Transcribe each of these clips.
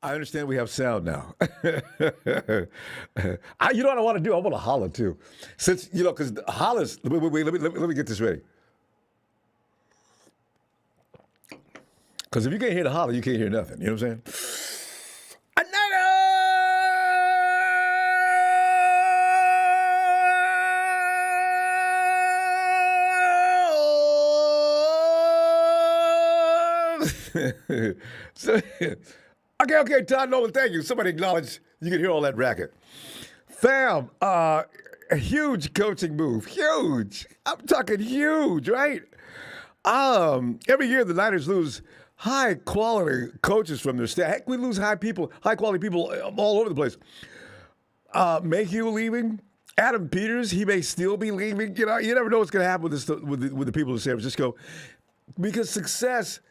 I understand we have sound now. You know what I want to do? I want to holler too. Since, because hollers, wait, let me get this ready. Because if you can't hear the holler, you can't hear nothing. You know what I'm saying? So, okay, Todd Nolan, thank you. Somebody acknowledge you can hear all that racket. Fam, a huge coaching move. Huge. I'm talking huge, right? Every year the Niners lose high quality coaches from their staff. Heck, we lose high quality people all over the place. Mayhew leaving, Adam Peters, he may still be leaving. You never know what's going to happen with the people of San Francisco, because success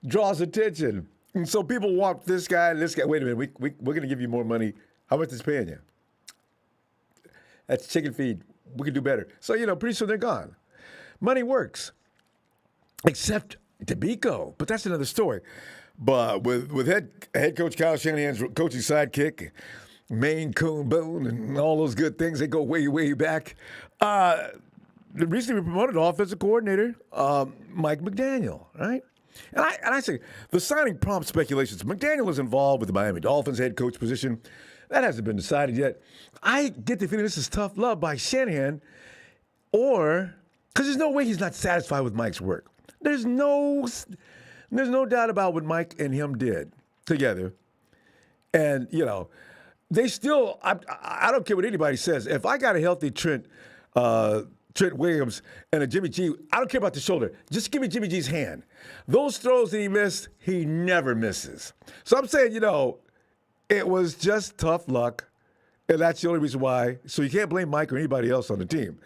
draws attention, and so people want this guy and this guy. Wait a minute, we're going to give you more money. How much is paying you? That's chicken feed. We can do better. So pretty soon they're gone. Money works. Except DeBico, but that's another story. But with head coach Kyle Shanahan's coaching sidekick, Maine Coon Boone, and all those good things, they go way, way back. Recently promoted offensive coordinator, Mike McDaniel, right? And I say the signing prompts speculations. McDaniel is involved with the Miami Dolphins head coach position. That hasn't been decided yet. I get the feeling this is tough love by Shanahan, because there's no way he's not satisfied with Mike's work. There's no doubt about what Mike and him did together. And, they still, I don't care what anybody says. If I got a healthy Trent Williams and a Jimmy G, I don't care about the shoulder. Just give me Jimmy G's hand. Those throws that he missed, he never misses. So I'm saying, it was just tough luck. And that's the only reason why. So you can't blame Mike or anybody else on the team.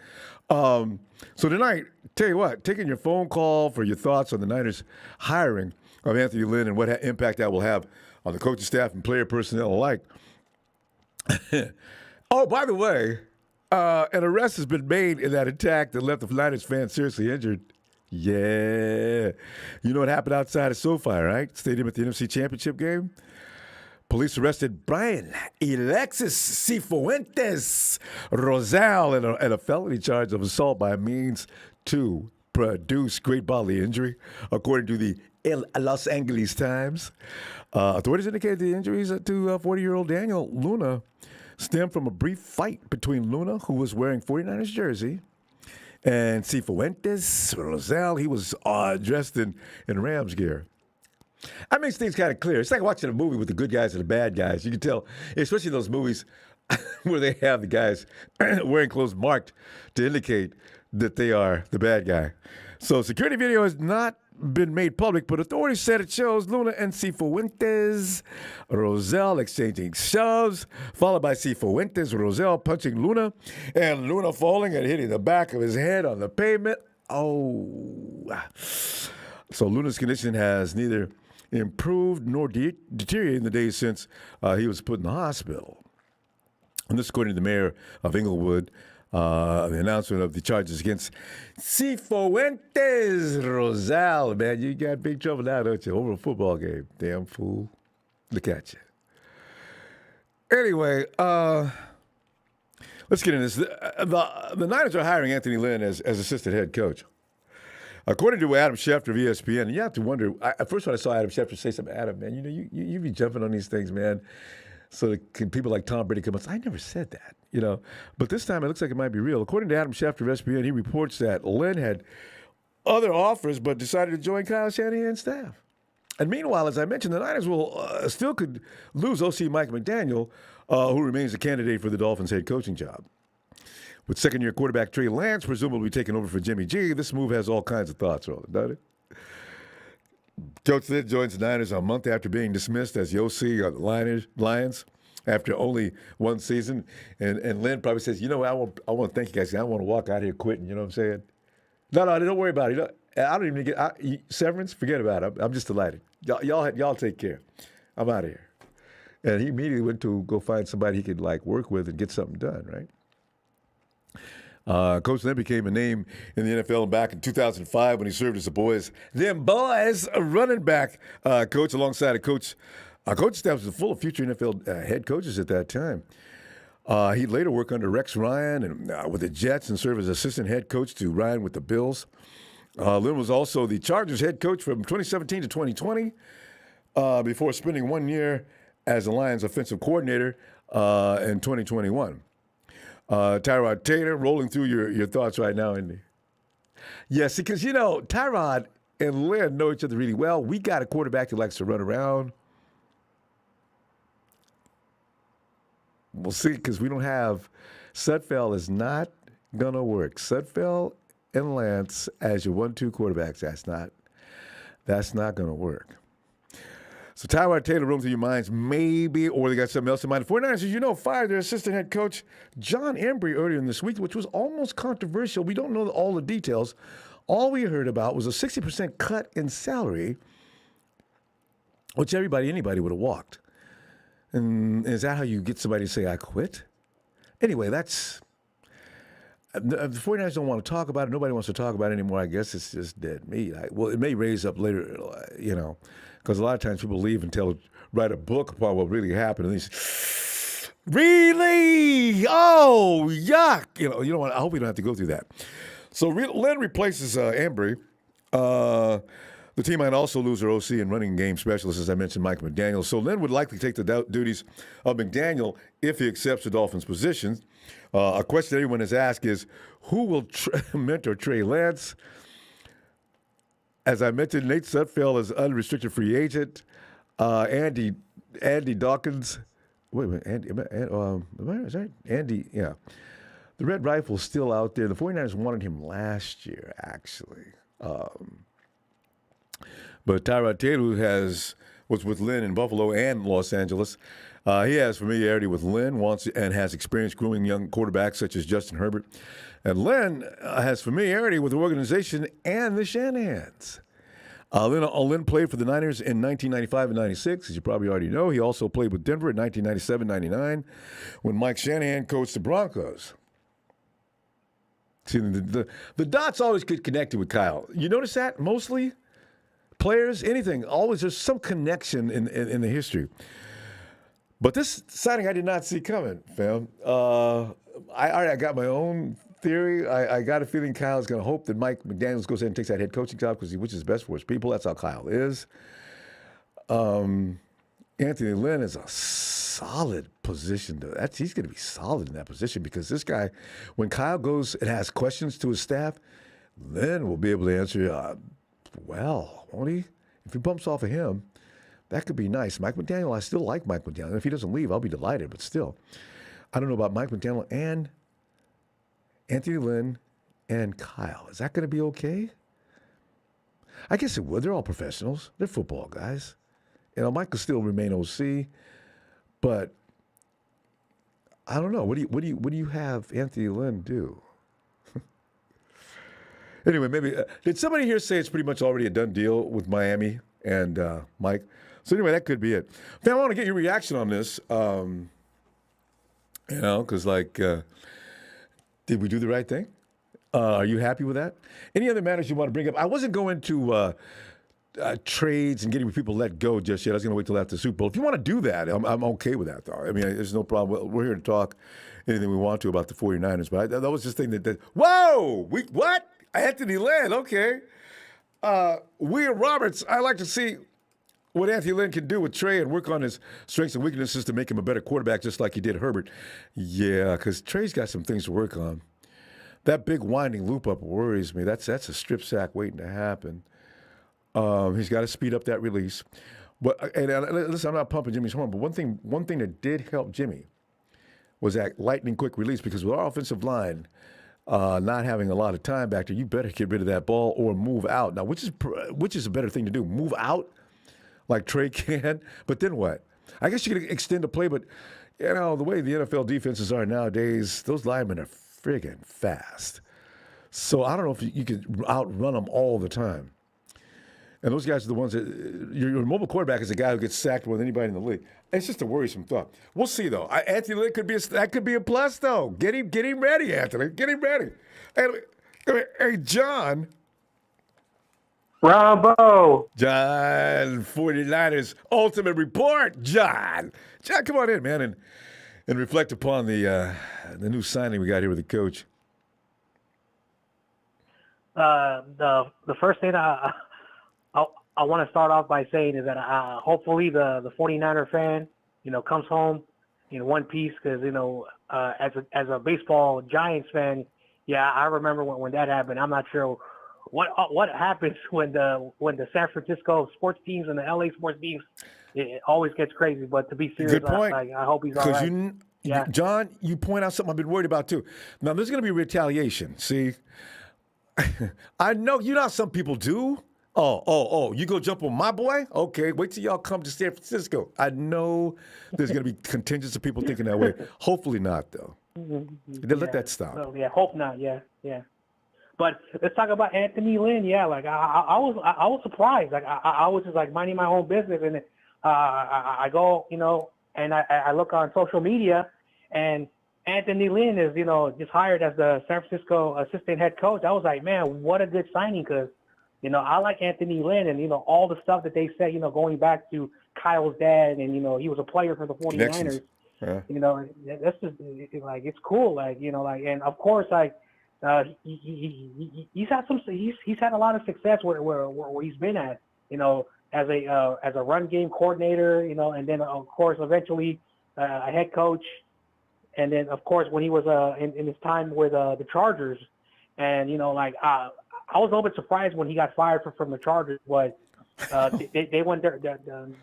So tonight, tell you what, taking your phone call for your thoughts on the Niners hiring of Anthony Lynn and what impact that will have on the coaching staff and player personnel alike. Oh, by the way, an arrest has been made in that attack that left the Niners fan seriously injured. Yeah. You know what happened outside of SoFi, right? Stadium at the NFC Championship game? Police arrested Brian Alexis Cifuentes Rosal in a felony charge of assault by means to produce great bodily injury, according to the Los Angeles Times. Authorities indicated the injuries to 40-year-old Daniel Luna stemmed from a brief fight between Luna, who was wearing 49ers jersey, and Cifuentes Rosal. He was dressed in Rams gear. That makes things kind of clear. It's like watching a movie with the good guys and the bad guys. You can tell, especially those movies where they have the guys wearing clothes marked to indicate that they are the bad guy. So security video has not been made public, but authorities said it shows Luna and Cifuentes Rosal exchanging shoves, followed by Cifuentes Rosal punching Luna, and Luna falling and hitting the back of his head on the pavement. Oh. So Luna's condition has neither improved nor deteriorated in the days since he was put in the hospital. And this, according to the mayor of Inglewood, the announcement of the charges against Cifuentes Rosal. Man, you got big trouble now, don't you? Over a football game. Damn fool. Look at you. Anyway, let's get into this. The Niners are hiring Anthony Lynn as assistant head coach. According to Adam Schefter of ESPN, and you have to wonder, first when I saw Adam Schefter say something, Adam, man, you be jumping on these things, man. So can people like Tom Brady come and say, I never said that, But this time it looks like it might be real. According to Adam Schefter of ESPN, he reports that Lynn had other offers but decided to join Kyle Shanahan's staff. And meanwhile, as I mentioned, the Niners will still could lose OC Mike McDaniel, who remains a candidate for the Dolphins head coaching job. With second-year quarterback Trey Lance presumably taking over for Jimmy G, this move has all kinds of thoughts on it, doesn't it? Coach Lynn joins the Niners a month after being dismissed as the OC of the Lions after only one season. And Lynn probably says, I want to thank you guys. I don't want to walk out here quitting, you know what I'm saying? No, don't worry about it. I don't even get severance. Forget about it. I'm just delighted. Y'all take care. I'm out of here. And he immediately went to go find somebody he could work with and get something done, right? Coach Lynn became a name in the NFL back in 2005 when he served as them boys running back coach alongside of Coach Our coaching staff was full of future NFL head coaches at that time. He later worked under Rex Ryan and with the Jets and served as assistant head coach to Ryan with the Bills. Lynn was also the Chargers head coach from 2017 to 2020 before spending 1 year as the Lions offensive coordinator in 2021. Tyrod Taylor, rolling through your thoughts right now, Andy. Yes, because, Tyrod and Lynn know each other really well. We got a quarterback that likes to run around. We'll see, because we don't have Sudfeld is not going to work. Sudfeld and Lance as your 1-2 quarterbacks, that's not going to work. So Tyrod Taylor rolling through your minds, maybe, or they got something else in mind. The 49ers, as you know, fired their assistant head coach, John Embry, earlier in this week, which was almost controversial. We don't know all the details. All we heard about was a 60% cut in salary, which anybody would have walked. And is that how you get somebody to say, I quit? Anyway, the 49ers don't want to talk about it. Nobody wants to talk about it anymore. I guess it's just dead meat. Well, it may raise up later, because a lot of times people leave and write a book about what really happened. And these, really? Oh, yuck. You know what? I hope we don't have to go through that. So Lynn replaces Embry. The team might also lose their OC and running game specialist, as I mentioned, Mike McDaniel. So Lynn would likely take the duties of McDaniel if he accepts the Dolphins' position. A question everyone has asked is, who will mentor Trey Lance? As I mentioned, Nate Sudfeld is unrestricted free agent. Andy Dawkins. Wait a minute. Is that Andy? Yeah. The Red Rifle's still out there. The 49ers wanted him last year, actually. But Tyrod Taylor was with Lynn in Buffalo and Los Angeles. He has familiarity with Lynn, and has experience grooming young quarterbacks such as Justin Herbert. And Lynn has familiarity with the organization and the Shanahans. Lynn played for the Niners in 1995 and 96, as you probably already know. He also played with Denver in 1997-99 when Mike Shanahan coached the Broncos. See, the dots always get connected with Kyle. You notice that mostly? Players, anything, always there's some connection in the history. But this signing I did not see coming, fam. I got my own theory. I got a feeling Kyle's going to hope that Mike McDaniel goes ahead and takes that head coaching job which is best for his people. That's how Kyle is. Anthony Lynn is a solid position. He's going to be solid in that position because this guy, when Kyle goes and has questions to his staff, Lynn will be able to answer well, won't he? If he bumps off of him, that could be nice. Mike McDaniel, I still like Mike McDaniel. If he doesn't leave, I'll be delighted, but still. I don't know about Mike McDaniel and Anthony Lynn and Kyle. Is that going to be okay? I guess it would. They're all professionals. They're football guys. Mike could still remain OC, but I don't know. What do you have Anthony Lynn do? Anyway, maybe did somebody here say it's pretty much already a done deal with Miami and Mike? So anyway, that could be it. Fam, I want to get your reaction on this. Because did we do the right thing? Are you happy with that? Any other matters you want to bring up? I wasn't going to trades and getting people let go just yet. I was going to wait till after the Super Bowl. If you want to do that, I'm okay with that, though. I mean, there's no problem. We're here to talk anything we want to about the 49ers. But that was just thing that whoa! What? Anthony Lynn, okay. William Roberts, I like to see what Anthony Lynn can do with Trey and work on his strengths and weaknesses to make him a better quarterback, just like he did Herbert. Yeah, because Trey's got some things to work on. That big winding loop up worries me. That's a strip sack waiting to happen. He's got to speed up that release. But listen, I'm not pumping Jimmy's horn, but one thing that did help Jimmy was that lightning quick release, because with our offensive line not having a lot of time back there, you better get rid of that ball or move out. Now, which is a better thing to do? Move out like Trey can, but then what? I guess you could extend the play, but the way the NFL defenses are nowadays, those linemen are friggin' fast. So I don't know if you could outrun them all the time. And those guys are the ones that your mobile quarterback is a guy who gets sacked more than anybody in the league. It's just a worrisome thought. We'll see, though. Anthony Lynn could be a plus, though. Get him ready, Anthony. Get him ready. Hey, John. Ronbo. John, 49ers Ultimate Report. John, come on in, man, and reflect upon the new signing we got here with the coach. The first thing I, I want to start off by saying is that hopefully the 49er fan, comes home in one piece because, as a baseball Giants fan, yeah, I remember when that happened. I'm not sure what happens when the San Francisco sports teams and the LA sports teams, it always gets crazy. But to be serious, Good point. I hope he's all Because right. Yeah. John, you point out something I've been worried about too. Now, there's going to be retaliation. See, I know some people do. Oh, you go jump on my boy? Okay, wait till y'all come to San Francisco. I know there's going to be contingents of people thinking that way. Hopefully not, though. Then let that stop. So, yeah, hope not. Yeah. But let's talk about Anthony Lynn. Yeah, like I was surprised. Like I was just like minding my own business, and I go, and I look on social media, and Anthony Lynn is, just hired as the San Francisco assistant head coach. I was like, man, what a good signing, because, I like Anthony Lynn, and, all the stuff that they said, going back to Kyle's dad, and, he was a player for the 49ers. Yeah. That's just, like, it's cool. Like, and of course, like, he's had a lot of success where he's been at, as a run game coordinator, and then, of course, eventually a head coach. And then, of course, when he was in his time with the Chargers, and I was a little bit surprised when he got fired from the Chargers, but they went their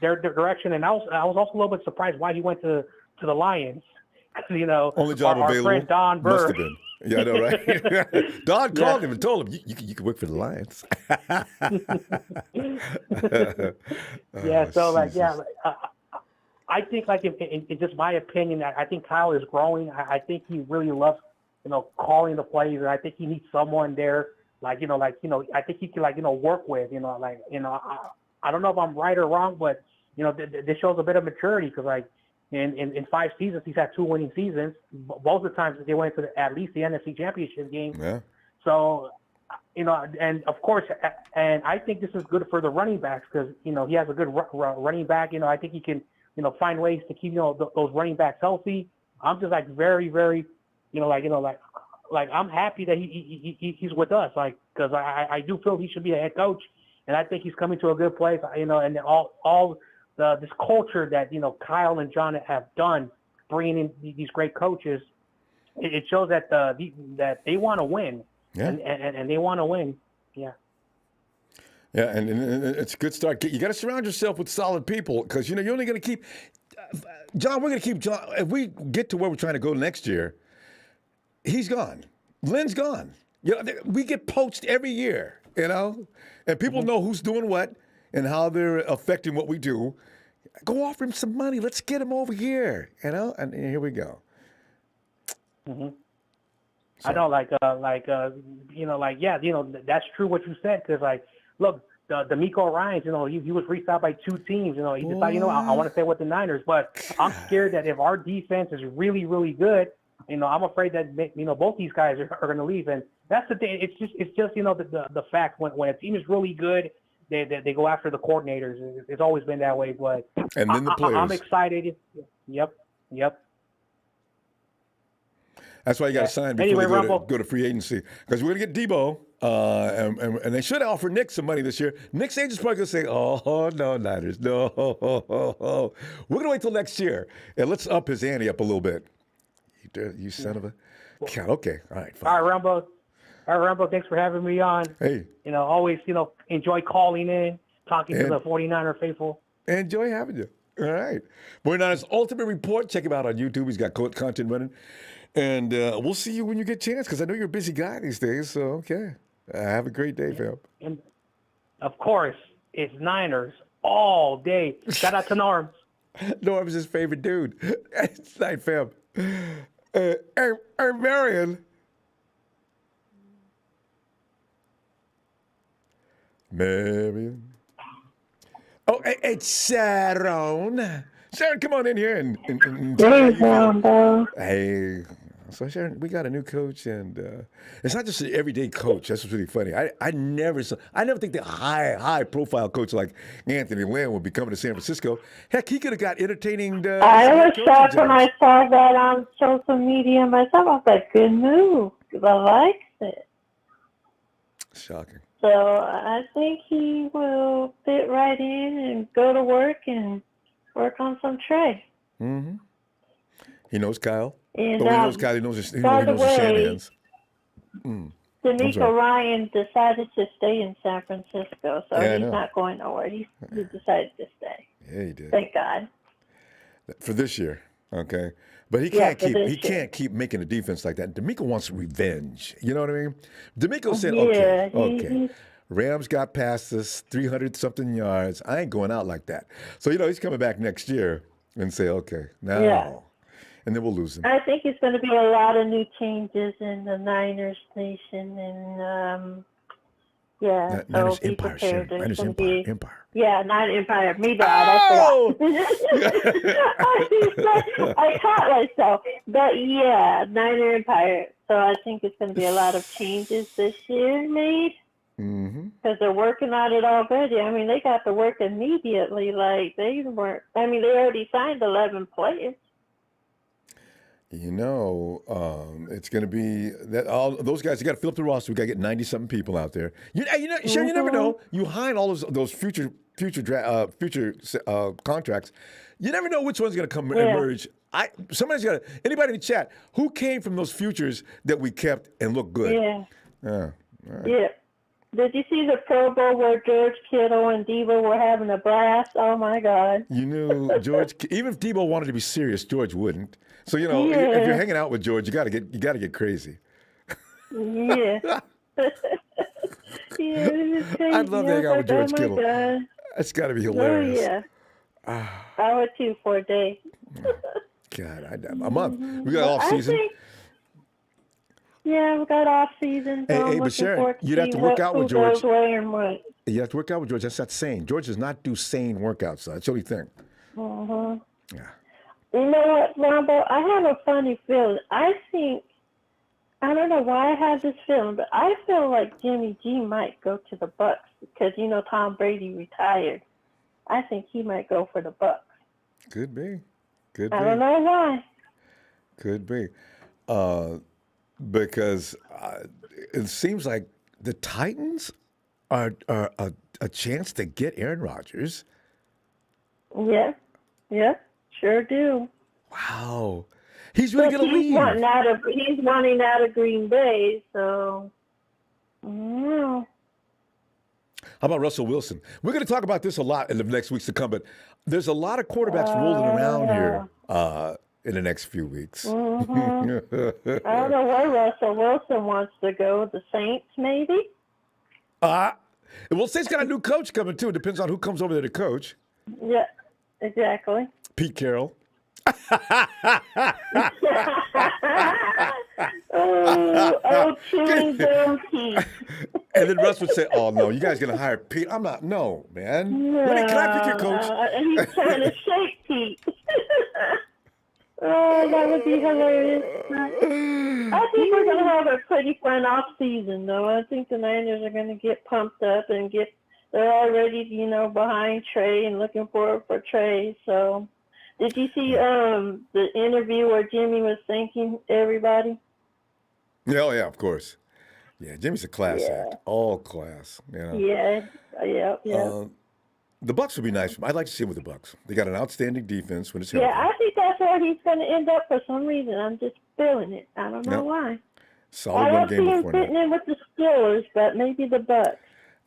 direction, and I was also a little bit surprised why he went to the Lions. Only job our available. Friend Don Burr. Must have been. Yeah, I know, right? Don called him and told him you could work for the Lions. Yeah, so I think, like, in just my opinion, I think Kyle is growing. I think he really loves, calling the plays, and I think he needs someone there, I think he can, work with, I don't know if I'm right or wrong, but, this shows a bit of maturity, because, like, in 5 seasons, he's had 2 winning seasons. Both the times they went to at least the NFC Championship game. Yeah. So, and of course, and I think this is good for the running backs, because, he has a good running back. I think he can, find ways to keep, those running backs healthy. I'm just, like, very, very, like I'm happy that he's with us, like, because I do feel he should be a head coach, and I think he's coming to a good place, and all this culture that, Kyle and John have done, bringing in these great coaches, it shows that that they want to win. Yeah. And they want to win. Yeah. Yeah, and it's a good start. You got to surround yourself with solid people, because, you're only going to keep John. We're going to keep John. If we get to where we're trying to go next year, he's gone. Lynn's gone. We get poached every year, and people know who's doing what and how they're affecting what we do. Go offer him some money. Let's get him over here, and here we go. Mm-hmm. So. I know, that's true what you said, because, like, look, the Miko Ryans, he was reached out by 2 teams. He just thought, I want to stay with the Niners, but I'm scared that if our defense is really, really good, I'm afraid that both these guys are going to leave, and that's the thing. It's just the fact when a team is really good, they go after the coordinators. It's always been that way, but and then the players. I'm excited. Yep. That's why you got to sign before they go to free agency, because we're going to get Debo, and they should offer Nick some money this year. Nick's agent's probably going to say, "Oh no, Niners, no, we're going to wait till next year, and let's up his ante up a little bit." You son of a... Okay, all right, fine. All right, Ronbo, thanks for having me on. Hey. Always, enjoy calling in, talking to the 49er faithful. Enjoy having you. All right. 49ers Ultimate Report. Check him out on YouTube. He's got content running. And we'll see you when you get a chance, because I know you're a busy guy these days. So, okay. Have a great day, fam. And, of course, it's Niners all day. Shout out to Norm. Norm's his favorite dude. It's night, fam. Hey, Marion. Marion. Oh, it's Sharon. Sharon, come on in here and Hey, Ronbo. Hey, So Sharon, we got a new coach, and it's not just an everyday coach. That's what's really funny. I never think the high profile coach like Anthony Lynn would be coming to San Francisco. Heck, he could have got entertaining. I was shocked when jobs. I saw that on social media myself. I was like, good move. I liked it. Shocking. So I think he will fit right in and go to work and work on some trade. Mm-hmm. He knows Kyle. And, He knows Kyle. He knows the Shanahans. D'Amico Ryan decided to stay in San Francisco, so Yeah, he's not going nowhere. He decided to stay. Yeah, he did. Thank God. For this year, okay. But he can't keep making a defense like that. D'Amico wants revenge. You know what I mean? D'Amico said, okay. Rams got past us 300-something yards. I ain't going out like that. So, he's coming back next year and say, okay, now. Yeah. And then we'll lose him. I think it's going to be a lot of new changes in the Niners nation. And, Niners Empire, Sharon. Niners Empire. Yeah, not Empire. Me bad. Oh! I caught myself. But, yeah, Niner Empire. So I think it's going to be a lot of changes this year made. Because they're working on it already. I mean, they got to work immediately. Like, they already signed 11 players. It's going to be that all those guys. You got to fill up the roster. We got to get 90-something people out there. Sure, you never know. You hide all those future contracts. You never know which one's going to come emerge. Somebody's got to. Anybody in the chat who came from those futures that we kept and looked good? Yeah. Yeah. Did you see the Pro Bowl where George Kittle and Debo were having a blast? Oh my God! You knew George. Even if Debo wanted to be serious, George wouldn't. So if you're hanging out with George, you gotta get crazy. Yeah. I'd love to hang out with George Kittle. God. That's got to be hilarious. Oh yeah. I would too for a day. God, a month. We got off season. Yeah, we got off season. So hey, but Sharon, you'd have to work out with George. You have to work out with George. That's not sane. George does not do sane workouts. So that's the only thing. Yeah. You know what, Ronbo? I have a funny feeling. I don't know why I have this feeling, but I feel like Jimmy G might go to the Bucks because Tom Brady retired. I think he might go for the Bucks. Could be. I don't know why. Could be. Because it seems like the Titans are a chance to get Aaron Rodgers. Yeah, sure do. Wow, he's really going to leave. He's wanting out of Green Bay, so. Yeah. How about Russell Wilson? We're going to talk about this a lot in the next weeks to come, but there's a lot of quarterbacks rolling around here. In the next few weeks. I don't know where Russell Wilson wants to go. The Saints, maybe? Well, Saints got a new coach coming, too. It depends on who comes over there to coach. Yeah, exactly. Pete Carroll. Chewing gum Pete. And then Russ would say, oh, no, you guys going to hire Pete? I'm not. No, man. No, Can I pick your coach? And he's trying to shake Pete. Oh, that would be hilarious. I think we're going to have a pretty fun off season, though. I think the Niners are going to get pumped up and they're already, behind Trey and looking forward for Trey. So, did you see the interview where Jimmy was thanking everybody? Oh, yeah, of course. Yeah, Jimmy's a class act. All class. Yeah. The Bucs would be nice. I'd like to see him with the Bucs. They got an outstanding defense when it's healthy. Yeah, I think that's where he's going to end up for some reason. I'm just feeling it. I don't know why. Solid one game before. I don't see him fitting in with the Steelers, but maybe the Bucs.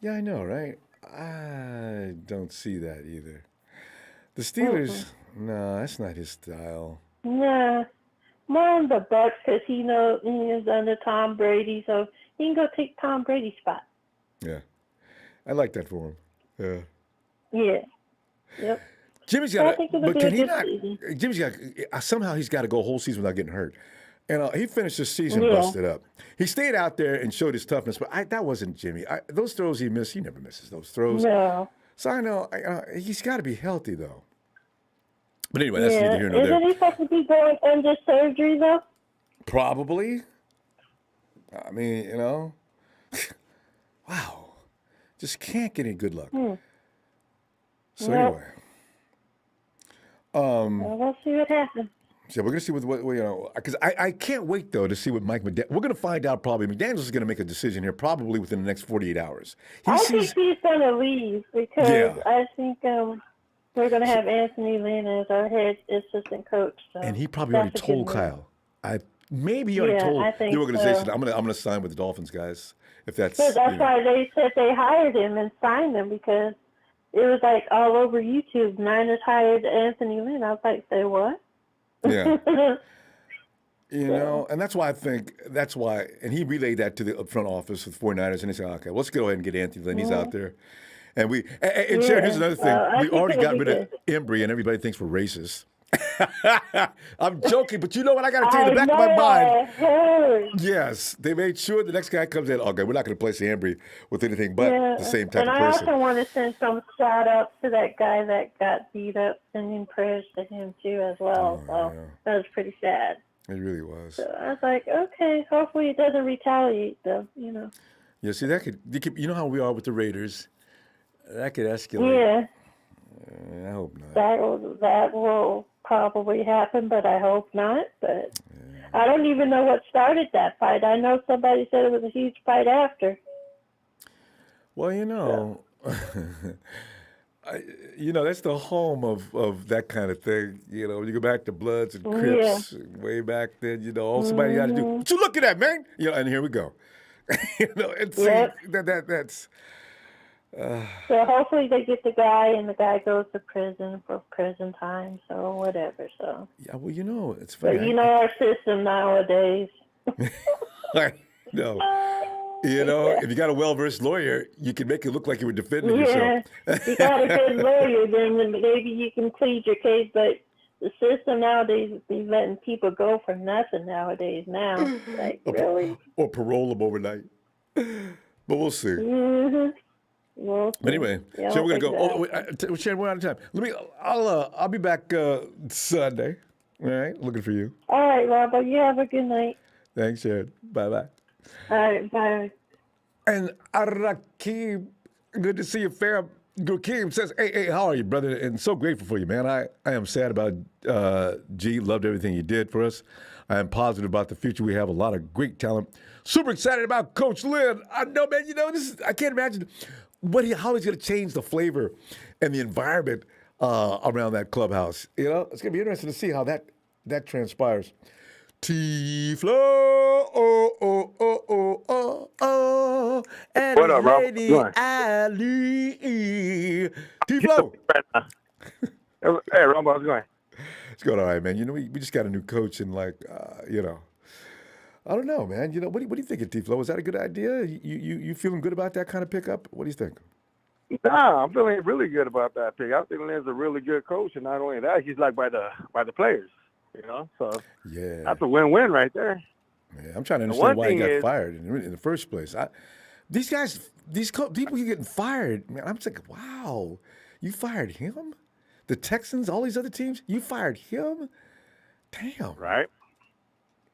Yeah, I know, right? I don't see that either. The Steelers, no, that's not his style. Yeah, more on the Bucs because he knows he is under Tom Brady, so he can go take Tom Brady's spot. Yeah, I like that for him. Yeah. Yeah. Yep. Jimmy's got to, but can he not? Jimmy's got somehow he's got to go a whole season without getting hurt. And he finished the season busted up. He stayed out there and showed his toughness, but that wasn't Jimmy. Those throws he missed, he never misses those throws. No. So I know he's got to be healthy though. But anyway, that's neither here nor there. Isn't he supposed to be going under surgery though? Probably. I mean, wow. Just can't get any good luck. So Nope. anyway. Well, we'll see what happens. So we're going to see what because I can't wait, though, to see what Mike McDaniel. We're going to find out probably. McDaniels is going to make a decision here probably within the next 48 hours. I think he's going to leave because Yeah. I think we're going to have Anthony Lynn as our head assistant coach. So And he probably already that's a good told move. Kyle. Maybe he already Yeah, told I think the organization, so. I'm gonna sign with the Dolphins, guys. If that's So that's why they said they hired him and signed him because it was like all over YouTube. Niners hired Anthony Lynn. I was like, say what? Yeah. And that's why and he relayed that to the front office of the 49ers, and they said, okay, well, let's go ahead and get Anthony Lynn. He's out there. And Sharon, here's another thing. I We think already it'll got be rid of Embry, and everybody thinks we're racist. I'm joking, but you know what? I got to tell you in the back of my mind. Heard. Yes, they made sure the next guy comes in. Okay, we're not going to place Embry with anything but the same type and of I person. also want to send some shout outs to that guy that got beat up, sending prayers to him too as well. So that was pretty sad. It really was. So I was like, okay, hopefully it doesn't retaliate though, Yeah, see, that could you know how we are with the Raiders. That could escalate. Yeah. I hope not. That will probably happen, but I hope not. But I don't even know what started that fight. I know somebody said it was a huge fight after. Well, that's the home of that kind of thing. When you go back to Bloods and Crips way back then, somebody got to do. What you looking at, man? And here we go. And see that's. So hopefully they get the guy, and the guy goes to prison for prison time, so whatever. So yeah, well, it's funny. But our system nowadays. I know. If you got a well-versed lawyer, you can make it look like you were defending yourself. If you got a good lawyer, then maybe you can plead your case. But the system nowadays is be letting people go for nothing nowadays. Now, like really, or parole them overnight. But we'll see. Mm-hmm. Well, but anyway, so we're gonna go. Sharon, we're out of time. I'll be back Sunday. All right, looking for you. All right, Ronbo. You have a good night. Thanks, Sharon. Bye. All right, bye. And Rakim, good to see you, fam. Rakim says, hey, how are you, brother? And so grateful for you, man. I am sad about G. Loved everything you did for us. I am positive about the future. We have a lot of great talent. Super excited about Coach Lynn. I know, man. I can't imagine how he's going to change the flavor and the environment around that clubhouse. It's going to be interesting to see how that transpires. T-Flow, and what up, Rob? Lady Ali. T-Flow. Hey, Rob, how's it going? It's going all right, man. We just got a new coach, and I don't know, man. What do you think of T-Flow? Was that a good idea? You feeling good about that kind of pickup? What do you think? Nah, I'm feeling really good about that pick. I think Lynn's a really good coach, and not only that, he's liked by the players. So yeah, that's a win-win right there. Yeah, I'm trying to understand why he got fired in the first place. These people keep getting fired, man. I'm thinking, wow, you fired him? The Texans, all these other teams, you fired him? Damn. Right.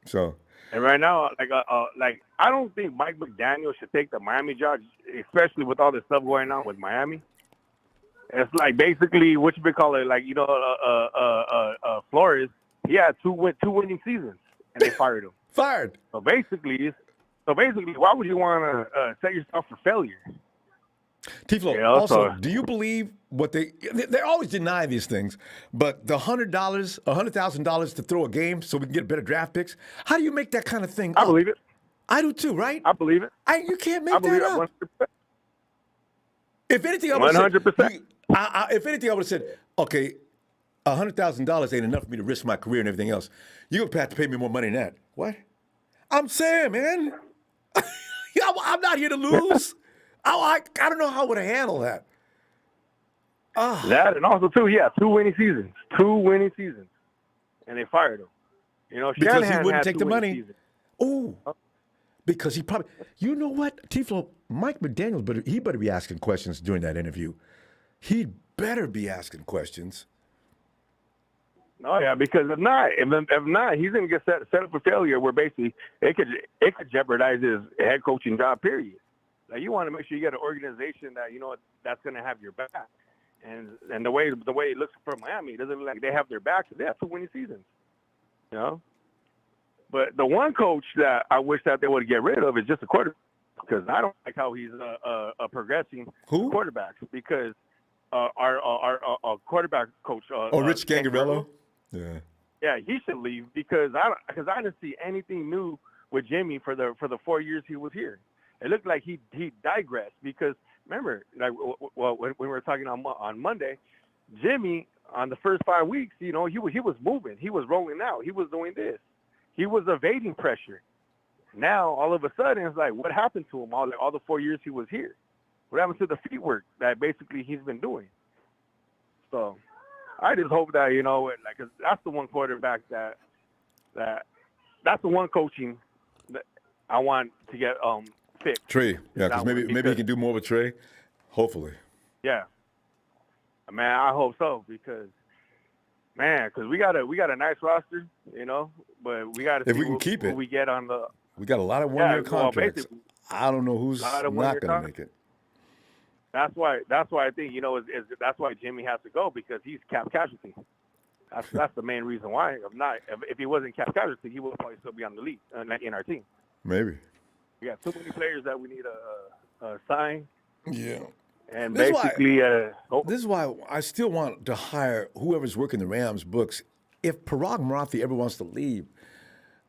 So. And right now, I don't think Mike McDaniel should take the Miami job, especially with all this stuff going on with Miami. It's like basically what you call it, Flores. He had two winning seasons, and they fired him. Fired. So basically, why would you want to set yourself for failure? T-Flow, also, do you believe what they always deny these things, but the $100,000 to throw a game so we can get better draft picks? How do you make that kind of thing up? I believe it. I do too, right? I believe it. You can't make that up. 100%. If anything, I would 100%. If anything, I would have said, okay, $100,000 ain't enough for me to risk my career and everything else. You're going to have to pay me more money than that. What? I'm saying, man. I'm not here to lose. I don't know how I would have handled that. That, and also, too, two winning seasons. And they fired him. Because Shanahan he wouldn't take the money. Oh. Because he probably, you know what, T-Flow, Mike McDaniel, he better be asking questions during that interview. He'd better be asking questions. Oh yeah, because if not, he's gonna get set up for failure. Where basically it could jeopardize his head coaching job. Period. Like you want to make sure you get an organization that that's gonna have your back. And the way it looks for Miami, it doesn't look like they have their backs. They have 2 winning seasons. But the one coach that I wish that they would get rid of is just the quarterback, because I don't like how he's progressing quarterbacks, because our quarterback coach Rich Gangarello. Yeah, he should leave because I didn't see anything new with Jimmy for the 4 years he was here. It looked like he digressed, because remember, like when we were talking on Monday, Jimmy on the first 5 weeks, he was moving, he was rolling out, he was doing this, he was evading pressure. Now all of a sudden it's like, what happened to him all the 4 years he was here? What happened to the feet work that basically he's been doing? So I just hope that cause that's the one quarterback that's the one coaching that I want to get fixed. Trey, yeah, because maybe he can do more with Trey. Hopefully. Yeah, man, I hope so, because we got a nice roster, but we got to see we can keep it. Who we get on the. We got a lot of one-year contracts. I don't know who's not going to make it. That's why I think that's why Jimmy has to go, because he's cap casualty. That's the main reason why. If he wasn't cap casualty, he would probably still be on the league in our team. Maybe. We got too many players that we need to sign. Yeah. And basically, this is why I still want to hire whoever's working the Rams books. If Parag Marathi ever wants to leave,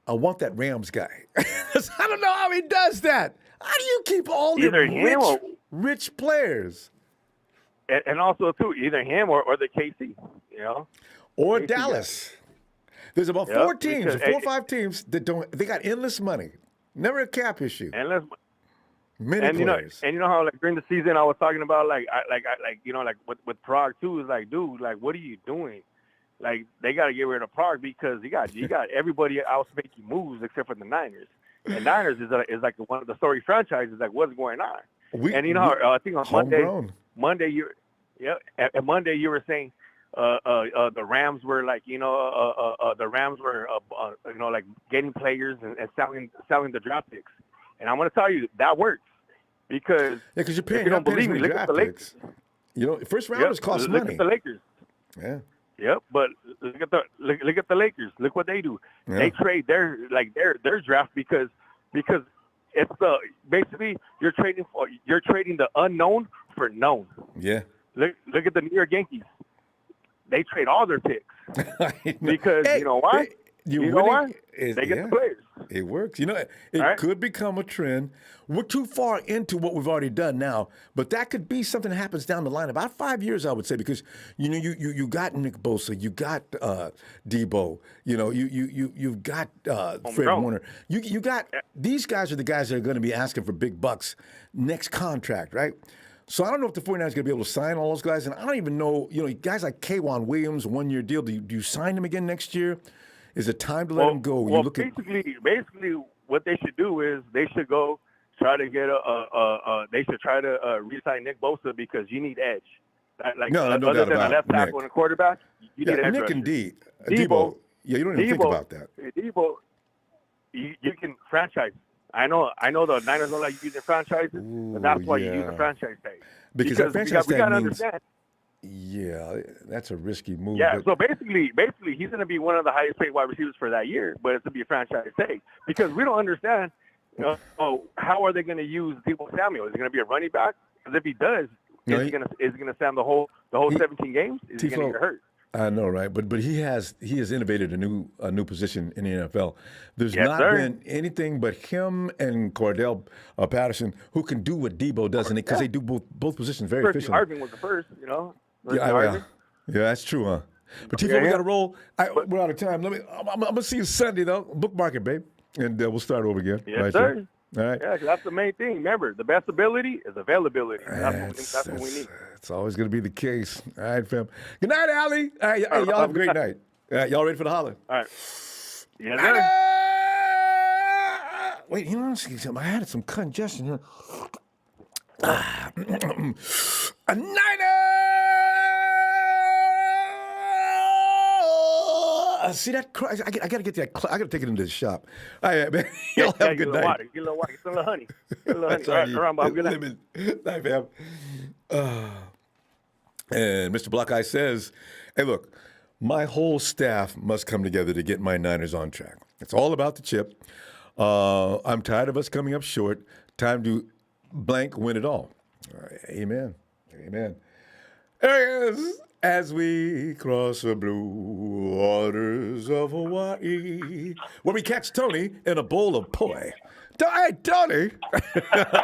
I want that Rams guy. I don't know how he does that. How do you keep all the rich players? And also, too, either him or the KC, Or KC Dallas. Guy. There's about 4 teams, 4 or 5 teams that they got endless money. Never a cap issue. Endless. Many players. And how like during the season I was talking about like with Prague too, is like, dude, like what are you doing? Like they got to get rid of Prague, because you got everybody else making moves except for the Niners. And Niners is like one of the story franchises. Like what's going on? I think on Monday you were saying the Rams were like like getting players and selling the draft picks. And I'm going to tell you, that works, because you're paying. If you don't believe me, look at the Lakers. First rounders cost money. Look at the Lakers. Yeah. Yep, but look at the Lakers. Look what they do. Yeah. They trade their draft because it's basically you're trading the unknown for known. Yeah. Look at the New York Yankees. They trade all their picks because you know why? Why? They get the players. It works. It could become a trend. We're too far into what we've already done now, but that could be something that happens down the line. About 5 years, I would say, because you got Nick Bosa, you got Debo, you've got Fred Warner. You got these guys are the guys that are going to be asking for big bucks next contract, right? So I don't know if the 49ers are going to be able to sign all those guys, and I don't even know, guys like K'Wan Williams, 1-year deal. Do you sign him again next year? Is it time to let him go? Basically, what they should do is they should go try to get they should try to re-sign Nick Bosa, because you need edge. No doubt than a left tackle and a quarterback, you need edge. Nick rushers. And Debo. Yeah, you don't even think about that. Debo, you can franchise. I know the Niners don't like using franchises, but that's why you use a franchise tag. Because that franchise we got to means, understand. Yeah, that's a risky move. Yeah, so basically, he's going to be one of the highest paid wide receivers for that year, but it's going to be a franchise tag, because we don't understand. How are they going to use Debo Samuel? Is he going to be a running back? Because if he does, is he going to stand the whole 17 games? Is he going to get hurt? I know, right? But he has innovated a new position in the NFL. There's not been anything but him and Cordell Patterson who can do what Debo does, because they do both positions very efficiently. Arvin was the first, Yeah, that's true, huh? But Tifo, we got to roll. We're out of time. I'm gonna see you Sunday though. Bookmark it, babe, and we'll start over again. Yes, sir. All right. Yeah, that's the main thing. Remember, the best ability is availability. That's what we need. It's always going to be the case. All right, fam. Good night, Allie. All right, y'all have a great night. All right, y'all ready for the holler? All right. Yes, sir. Wait, I had some congestion here. A Niner! See that? I got to get that. I got to take it into the shop. All right, man. Y'all have a good night. Water. Get a little water. Get some little honey. Get a little honey. That's All right, Ronbo, have a good night. Night, fam. And Mr. Black Eye says, hey, look, my whole staff must come together to get my Niners on track. It's all about the chip. I'm tired of us coming up short. Time to blank win it all. All right, amen. Amen. There he is. As we cross the blue waters of Hawaii, where we catch Tony in a bowl of poi. Hey, Tony.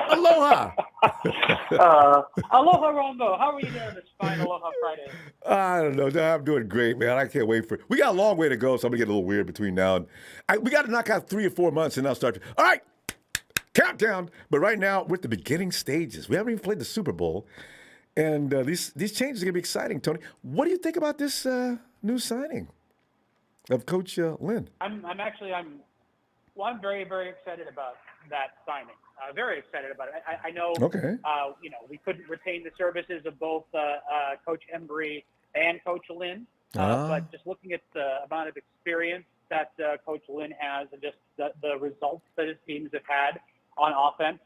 Aloha. Aloha, Ronbo. How are you doing this fine Aloha Friday? I don't know. I'm doing great, man. I can't wait for it. We got a long way to go, so I'm going to get a little weird between now and... we got to knock out 3 or 4 months, and I'll start... All right, countdown. But right now, we're at the beginning stages. We haven't even played the Super Bowl. And these changes are going to be exciting, Tony. What do you think about this new signing of Coach Lynn? I'm very, very excited about that signing. Very excited about it. I know, Okay. We couldn't retain the services of both Coach Embry and Coach Lynn. But just looking at the amount of experience that Coach Lynn has and just the results that his teams have had on offense,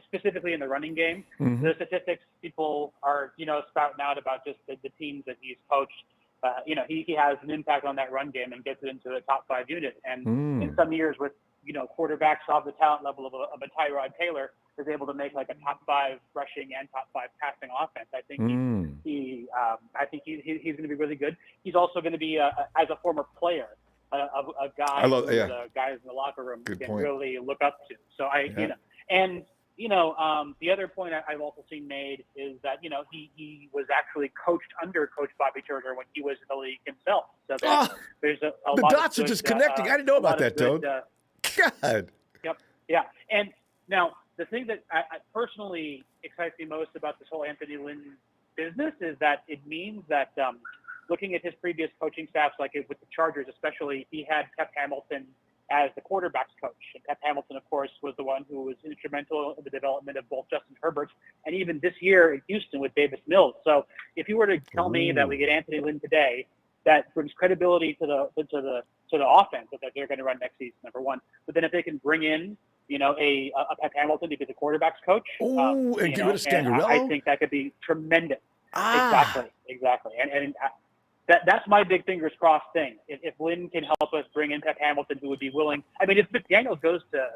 specifically in the running game. Mm-hmm. The statistics people are, spouting out about just the teams that he's coached. He has an impact on that run game and gets it into the top 5 unit. And in some years with, quarterbacks of the talent level of a Tyrod Taylor is able to make like a top 5 rushing and top 5 passing offense. I think he's going to be really good. He's also going to be, as a former player, a guy guys in the locker room can really look up to. So the other point I've also seen made is that, he was actually coached under Coach Bobby Turner when he was in the league himself. So there's a the lot dots of are good, just connecting. I didn't know about that, Toad. God. Yep. Yeah. And now the thing that I personally excites me most about this whole Anthony Lynn business is that it means that looking at his previous coaching staffs, like with the Chargers especially, he had Pep Hamilton as the quarterback's coach. And Pep Hamilton, of course, was the one who was instrumental in the development of both Justin Herbert and even this year in Houston with Davis Mills. So if you were to tell me that we get Anthony Lynn today, that brings credibility to the offense that they're going to run next season, number one. But then if they can bring in, a Pep Hamilton to be the quarterback's coach, and get rid of Scangarello, I think that could be tremendous. Exactly. And that's my big fingers crossed thing. If Lynn can help us bring in Pep Hamilton, who would be willing. I mean, if McDaniel goes to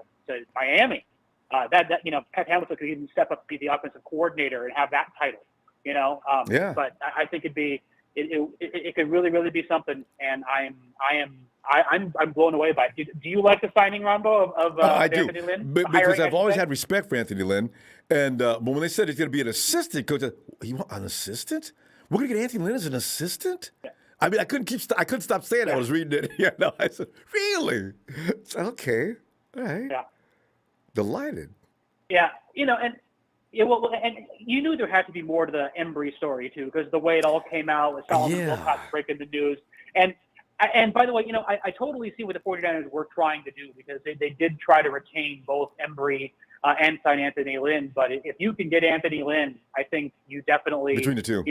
Miami, Pep Hamilton could even step up to be the offensive coordinator and have that title. But I think it could really, really be something. And I'm blown away by it. Do you like the signing, Ronbo, of Anthony Lynn? Because I've always had respect for Anthony Lynn. And but when they said he's going to be an assistant coach, you want an assistant? We're going to get Anthony Lynn as an assistant? Yeah. I mean, I couldn't stop saying it. I was reading it. I said, really? Okay. All right. Yeah. Delighted. Yeah. And you knew there had to be more to the Embry story, too, because the way it all came out with Solomon Wilcox breaking the news. And by the way, I totally see what the 49ers were trying to do because they did try to retain both Embry and sign Anthony Lynn. But if you can get Anthony Lynn, I think you definitely, between the two,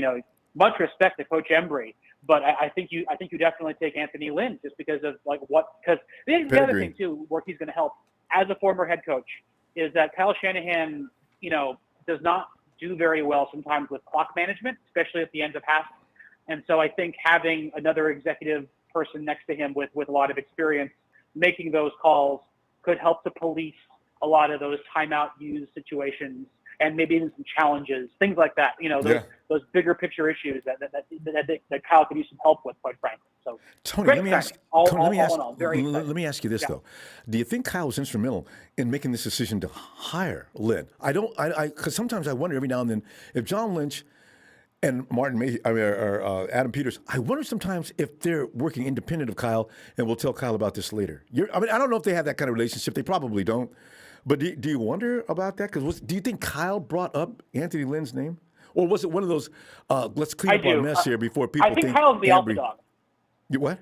much respect to Coach Embry, but I think you definitely take Anthony Lynn just because of because the other thing too, where he's going to help as a former head coach is that Kyle Shanahan, does not do very well sometimes with clock management, especially at the end of half. And so I think having another executive person next to him with a lot of experience making those calls could help to police a lot of those timeout use situations and maybe even some challenges, things like that. Those bigger picture issues that Kyle could use some help with, quite frankly. So, Tony, let me ask you this though: do you think Kyle was instrumental in making this decision to hire Lynn? Because sometimes I wonder every now and then if John Lynch and Adam Peters, I wonder sometimes if they're working independent of Kyle, and we'll tell Kyle about this later. I don't know if they have that kind of relationship. They probably don't. But do you wonder about that? Because do you think Kyle brought up Anthony Lynn's name? Or was it one of those, let's clean up our mess here before people think Kyle's the alpha dog. You what?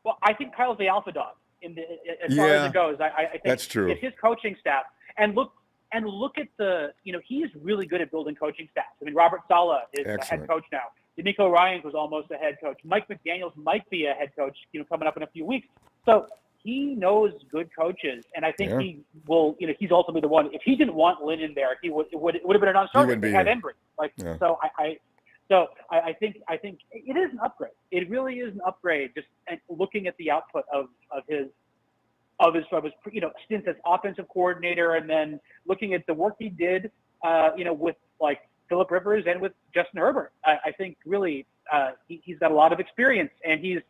Well, I think Kyle's the alpha dog as far as it goes. I think that's true. It's his coaching staff. And look at the, he's really good at building coaching staffs. I mean, Robert Saleh is the head coach now. D'Amico Ryans was almost a head coach. Mike McDaniel might be a head coach, coming up in a few weeks. So he knows good coaches, and I think he will. He's ultimately the one. If he didn't want Lynn in there, it would have been a non-starter. They had Embry. So I think it is an upgrade. It really is an upgrade. Just looking at the output of his stint as offensive coordinator, and then looking at the work he did, with like Phillip Rivers and with Justin Herbert. I think really he's got a lot of experience, and he's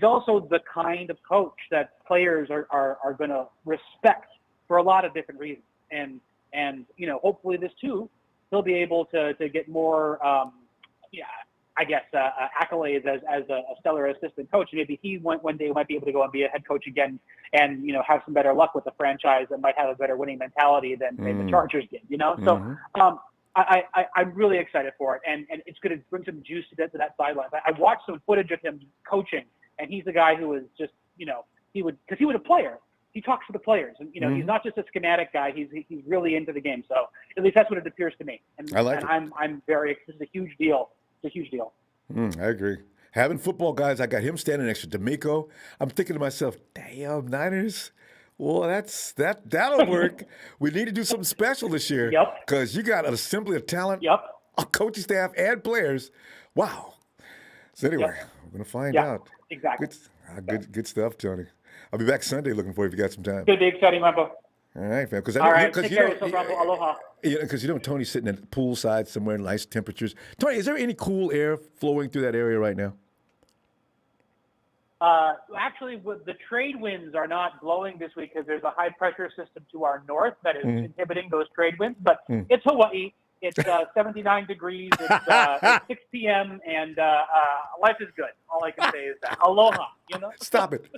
also the kind of coach that players are going to respect for a lot of different reasons. And hopefully this too, he'll be able to get more, accolades as a stellar assistant coach. Maybe he one day might be able to go and be a head coach again, and have some better luck with the franchise that might have a better winning mentality than the Chargers did. So I'm really excited for it, and it's going to bring some juice to that sideline. I watched some footage of him coaching, and he's a guy who was just he was a player. He talks to the players, and he's not just a schematic guy. He's really into the game. So at least that's what it appears to me. And I like it. I'm very. This is a huge deal. It's a huge deal. I agree. Having football guys, I got him standing next to D'Amico. I'm thinking to myself, damn, Niners. Well, that'll work. We need to do something special this year. Yep. Because you got an assembly of talent, Yep. a coaching staff, and players. Wow. So anyway, we're gonna find out. Exactly. Good stuff, Tony. I'll be back Sunday looking for you if you got some time. It's going to be exciting, Ronbo. All right, fam. All right. Take care of yourself, Ronbo. Aloha. Because Tony's sitting at the poolside somewhere in nice temperatures. Tony, is there any cool air flowing through that area right now? Actually, the trade winds are not blowing this week because there's a high pressure system to our north that is inhibiting those trade winds. But it's Hawaii. It's 79 degrees. It's 6 p.m. and life is good. All I can say is that. Aloha. Stop it.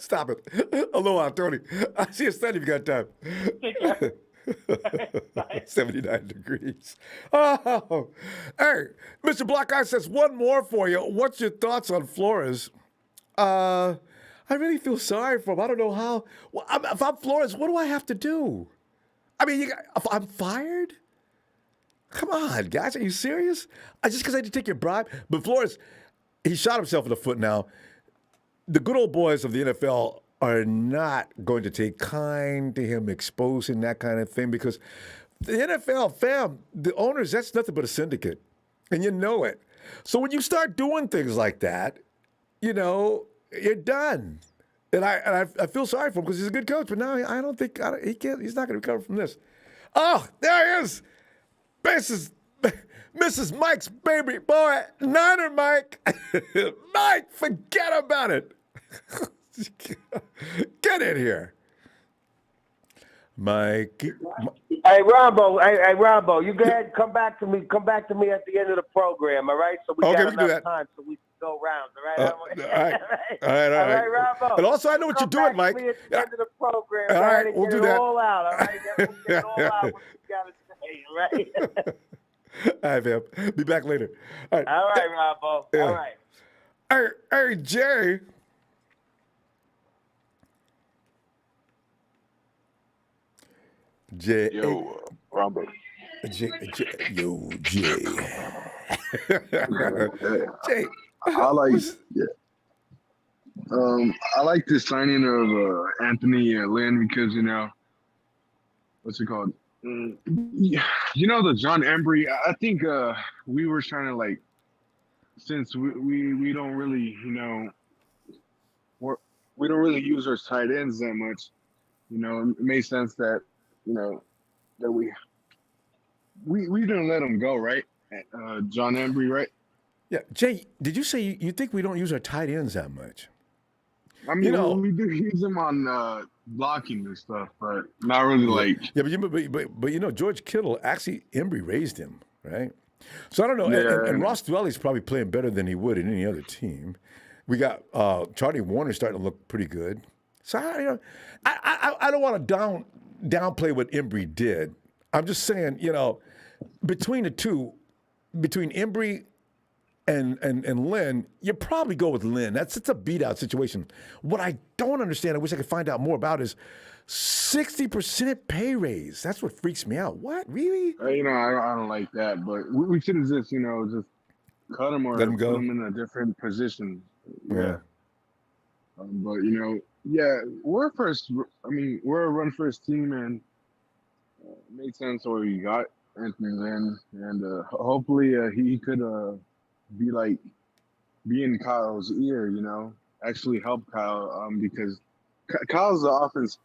Aloha, Tony. I'll see you Sunday if you got time. Take care. 79 degrees. Oh, hey, Mr. Black Eye says one more for you. What's your thoughts on Flores? I really feel sorry for him. I don't know how. Well, if I'm Flores, what do I have to do? I mean, if I'm fired? Come on, guys. Are you serious? Just because I had to take your bribe? But Flores, he shot himself in the foot now. The good old boys of the NFL are not going to take kind to him exposing that kind of thing because the NFL, fam, the owners, that's nothing but a syndicate. And you know it. So when you start doing things like that, you're done. And I feel sorry for him because he's a good coach, but now I don't think he's not going to recover from this. Oh, there he is. Mrs. Mike's baby boy, Niner Mike. Mike, forget about it. Get in here. Mike. Hey, Ronbo, you go ahead and come back to me. Come back to me at the end of the program, all right? So we got enough time so we can go rounds, all right? All right. Ronbo. But also, I know what you're doing, Mike. Come back to me at the end of the program, all right? We'll do that. All out, all right? We'll get it all out what you got to say, all right? All right, fam. Be back later. All right, Ronbo. Yeah. All right. Hey, Jay. Yo, Ronbo. Jay. Jay. I like this signing of Anthony Lynn because what's it called? The John Embry. I think we were trying to since we don't really we don't really use our tight ends that much. It made sense that that we didn't let him go, right? John Embry, right? Yeah, Jay. Did you say you think we don't use our tight ends that much? I mean, we do use them on blocking and stuff, but not really Yeah, but George Kittle actually Embry raised him, right? So I don't know. Yeah. And Ross Dwelly's probably playing better than he would in any other team. We got Charlie Warner starting to look pretty good. So I don't want to downplay what Embry did. I'm just saying, between the two, between Embry and Lynn, you probably go with Lynn. It's a beat-out situation. What I don't understand, I wish I could find out more about, is 60% pay raise. That's what freaks me out. What, really? I don't like that, but we should have just cut him or Let him put go. him in a different position. Yeah. But we're a run first team, and it made sense where we got Anthony Lynn, and hopefully he could be in Kyle's ear, actually help Kyle, because Kyle's the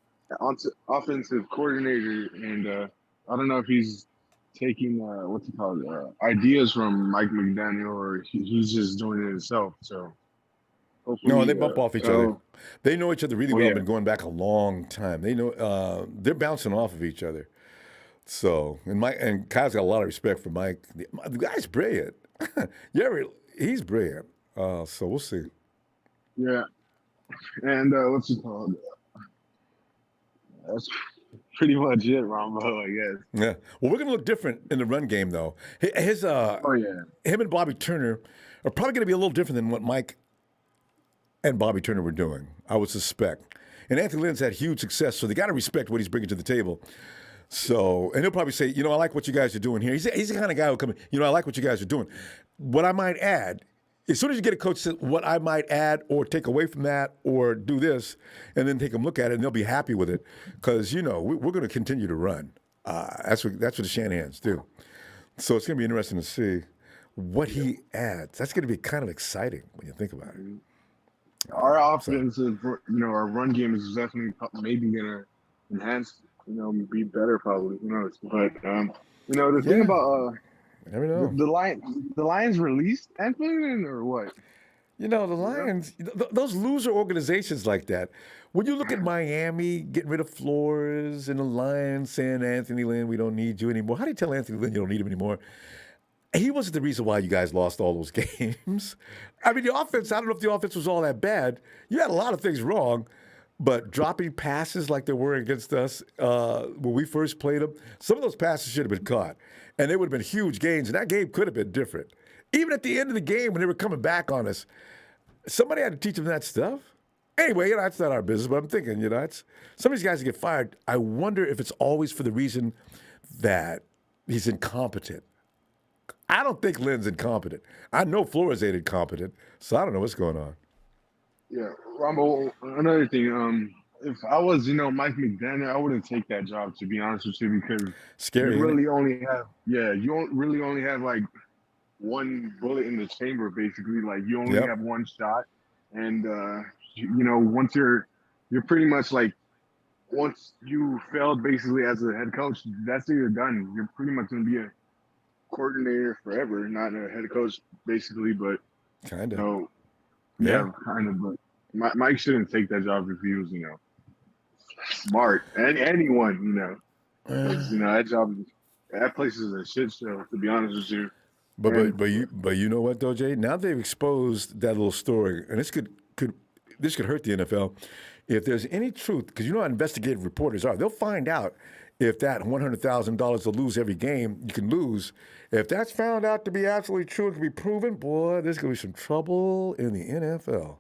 offensive coordinator, and I don't know if he's taking ideas from Mike McDaniel, or he's just doing it himself. So hopefully, No, they bump off each other. They know each other really well. yeah. Been going back a long time. They know they're bouncing off of each other. So and Kyle's got a lot of respect for Mike. The guy's brilliant. He's brilliant. So we'll see. Yeah, and what's it called? That's pretty much it, Ronbo, I guess. Yeah. Well, we're gonna look different in the run game, though. Him and Bobby Turner are probably gonna be a little different than what Mike and Bobby Turner were doing, I would suspect. And Anthony Lynn's had huge success, so they got to respect what he's bringing to the table. So, and he'll probably say, I like what you guys are doing here. He's the kind of guy who'll come in, I like what you guys are doing. What I might add, as soon as you get a coach that what I might add or take away from that or do this, and then take them look at it, and they'll be happy with it, because, we're going to continue to run. That's what the Shanahans do. So it's going to be interesting to see what he adds. That's going to be kind of exciting when you think about it. Our offensive, our run game is definitely maybe going to enhance, be better probably. Who knows? But, the thing about never know. The Lions released Anthony or what? The Lions, those loser organizations like that, when you look at Miami getting rid of Flores and the Lions saying, Anthony Lynn, we don't need you anymore. How do you tell Anthony Lynn you don't need him anymore? He wasn't the reason why you guys lost all those games. I mean, the offense, I don't know if the offense was all that bad. You had a lot of things wrong, but dropping passes like they were against us when we first played them, some of those passes should have been caught. And they would have been huge gains, and that game could have been different. Even at the end of the game when they were coming back on us, somebody had to teach them that stuff. Anyway, that's not our business, but I'm thinking, some of these guys that get fired, I wonder if it's always for the reason that he's incompetent. I don't think Lynn's incompetent. I know Flores ain't incompetent, so I don't know what's going on. Yeah, Ronbo, another thing, if I was, Mike McDaniel, I wouldn't take that job, to be honest with you, because Scary, you really only have like one bullet in the chamber, basically. Like, you only have one shot, and once you're pretty much like, once you failed basically as a head coach, that's it, you're done. You're pretty much going to be a coordinator forever, not a head coach, basically, but kind of. So, yeah, kind of, but Mike shouldn't take that job if he was, smart. And anyone, that place is a shit show, to be honest with you. But you know what though, Jay? Now they've exposed that little story, and this could hurt the NFL. If there's any truth, because you know how investigative reporters are, they'll find out if that $100,000 to lose every game you can lose. If that's found out to be absolutely true, it can be proven, boy, there's going to be some trouble in the NFL.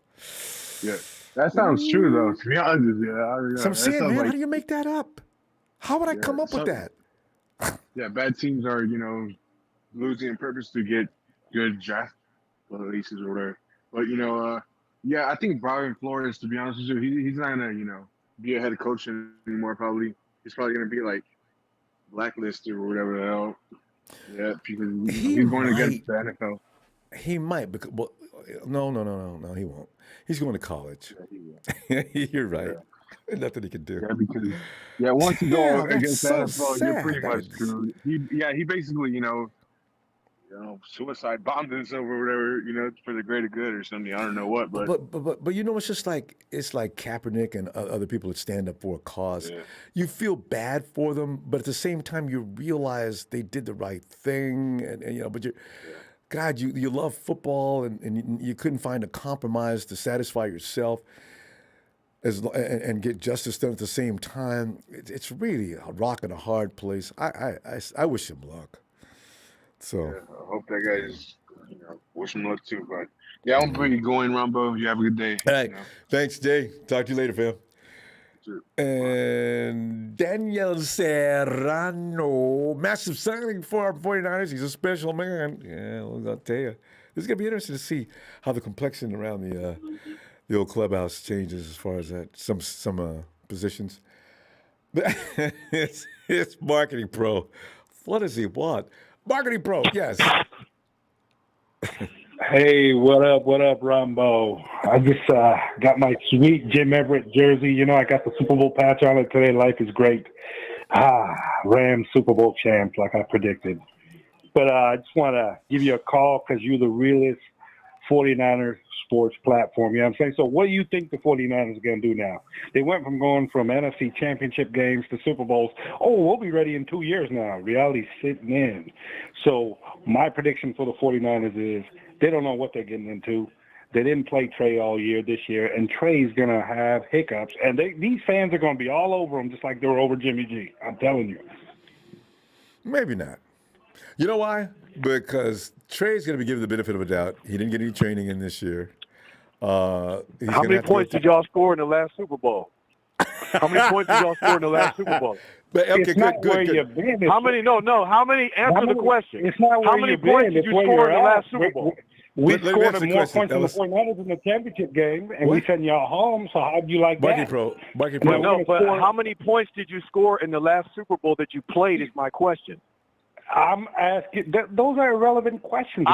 Yeah, that sounds true, though, to be honest with you. So I'm saying, man, how do you make that up? How would I come up with that? Yeah, bad teams are, losing on purpose to get good draft releases or whatever. But, I think Brian Flores, to be honest with you, he's not going to, be a head coach anymore, probably. He's probably going to be, like, blacklisted or whatever the hell. Yeah, because he's going against the NFL. He might, because no, he won't. He's going to college. Yeah, you're right. Yeah. Nothing he can do. Yeah, because once you go against the NFL, you're pretty much screwed. He basically, suicide bombed himself or whatever, for the greater good or something. I don't know what, but it's just like Kaepernick and other people that stand up for a cause. Yeah. You feel bad for them, but at the same time, you realize they did the right thing, and but God, you love football, and you couldn't find a compromise to satisfy yourself and get justice done at the same time. It's really a rock and a hard place. I wish him luck. So I hope that guy's, wish him luck too. But I'm pretty going, Ronbo. You have a good day. All right. Thanks, Jay. Talk to you later, fam. Sure. And Daniel Serrano, massive signing for our 49ers. He's a special man. Yeah, I'll tell you. It's going to be interesting to see how the complexion around the old clubhouse changes as far as that some positions. It's marketing pro. What does he want? Marketing pro, yes. Hey, what up, Ronbo? I just got my sweet Jim Everett jersey. You know, I got the Super Bowl patch on it today. Life is great. Rams Super Bowl champs, like I predicted. But I just want to give you a call because you're the realest 49ers sports platform. You know what I'm saying? So what do you think the 49ers are going to do now? They went from going from NFC championship games to Super Bowls. Oh, we'll be ready in 2 years now. Reality's sitting in. So my prediction for the 49ers is they don't know what they're getting into. They didn't play Trey all year this year, and Trey's going to have hiccups. And these fans are going to be all over him just like they were over Jimmy G. I'm telling you. Maybe not. You know why? Because Trey's going to be given the benefit of a doubt. He didn't get any training in this year. How many points did y'all score in the last Super Bowl? How many points did y'all score in the last Super Bowl? But, okay, it's good, not good, where good. you've been. How many? No. How many? Answer the question. It's not where How many you've points been. did It's you where score you're in the at. last Super Bowl? We Let me scored answer the more question, points than the Ellis. 49ers in the championship game, and we What? sent y'all home. So how'd you like that? Marky Pro. No, but how many points did you score in the last Super Bowl that you played is my question. I'm asking. Those are irrelevant questions.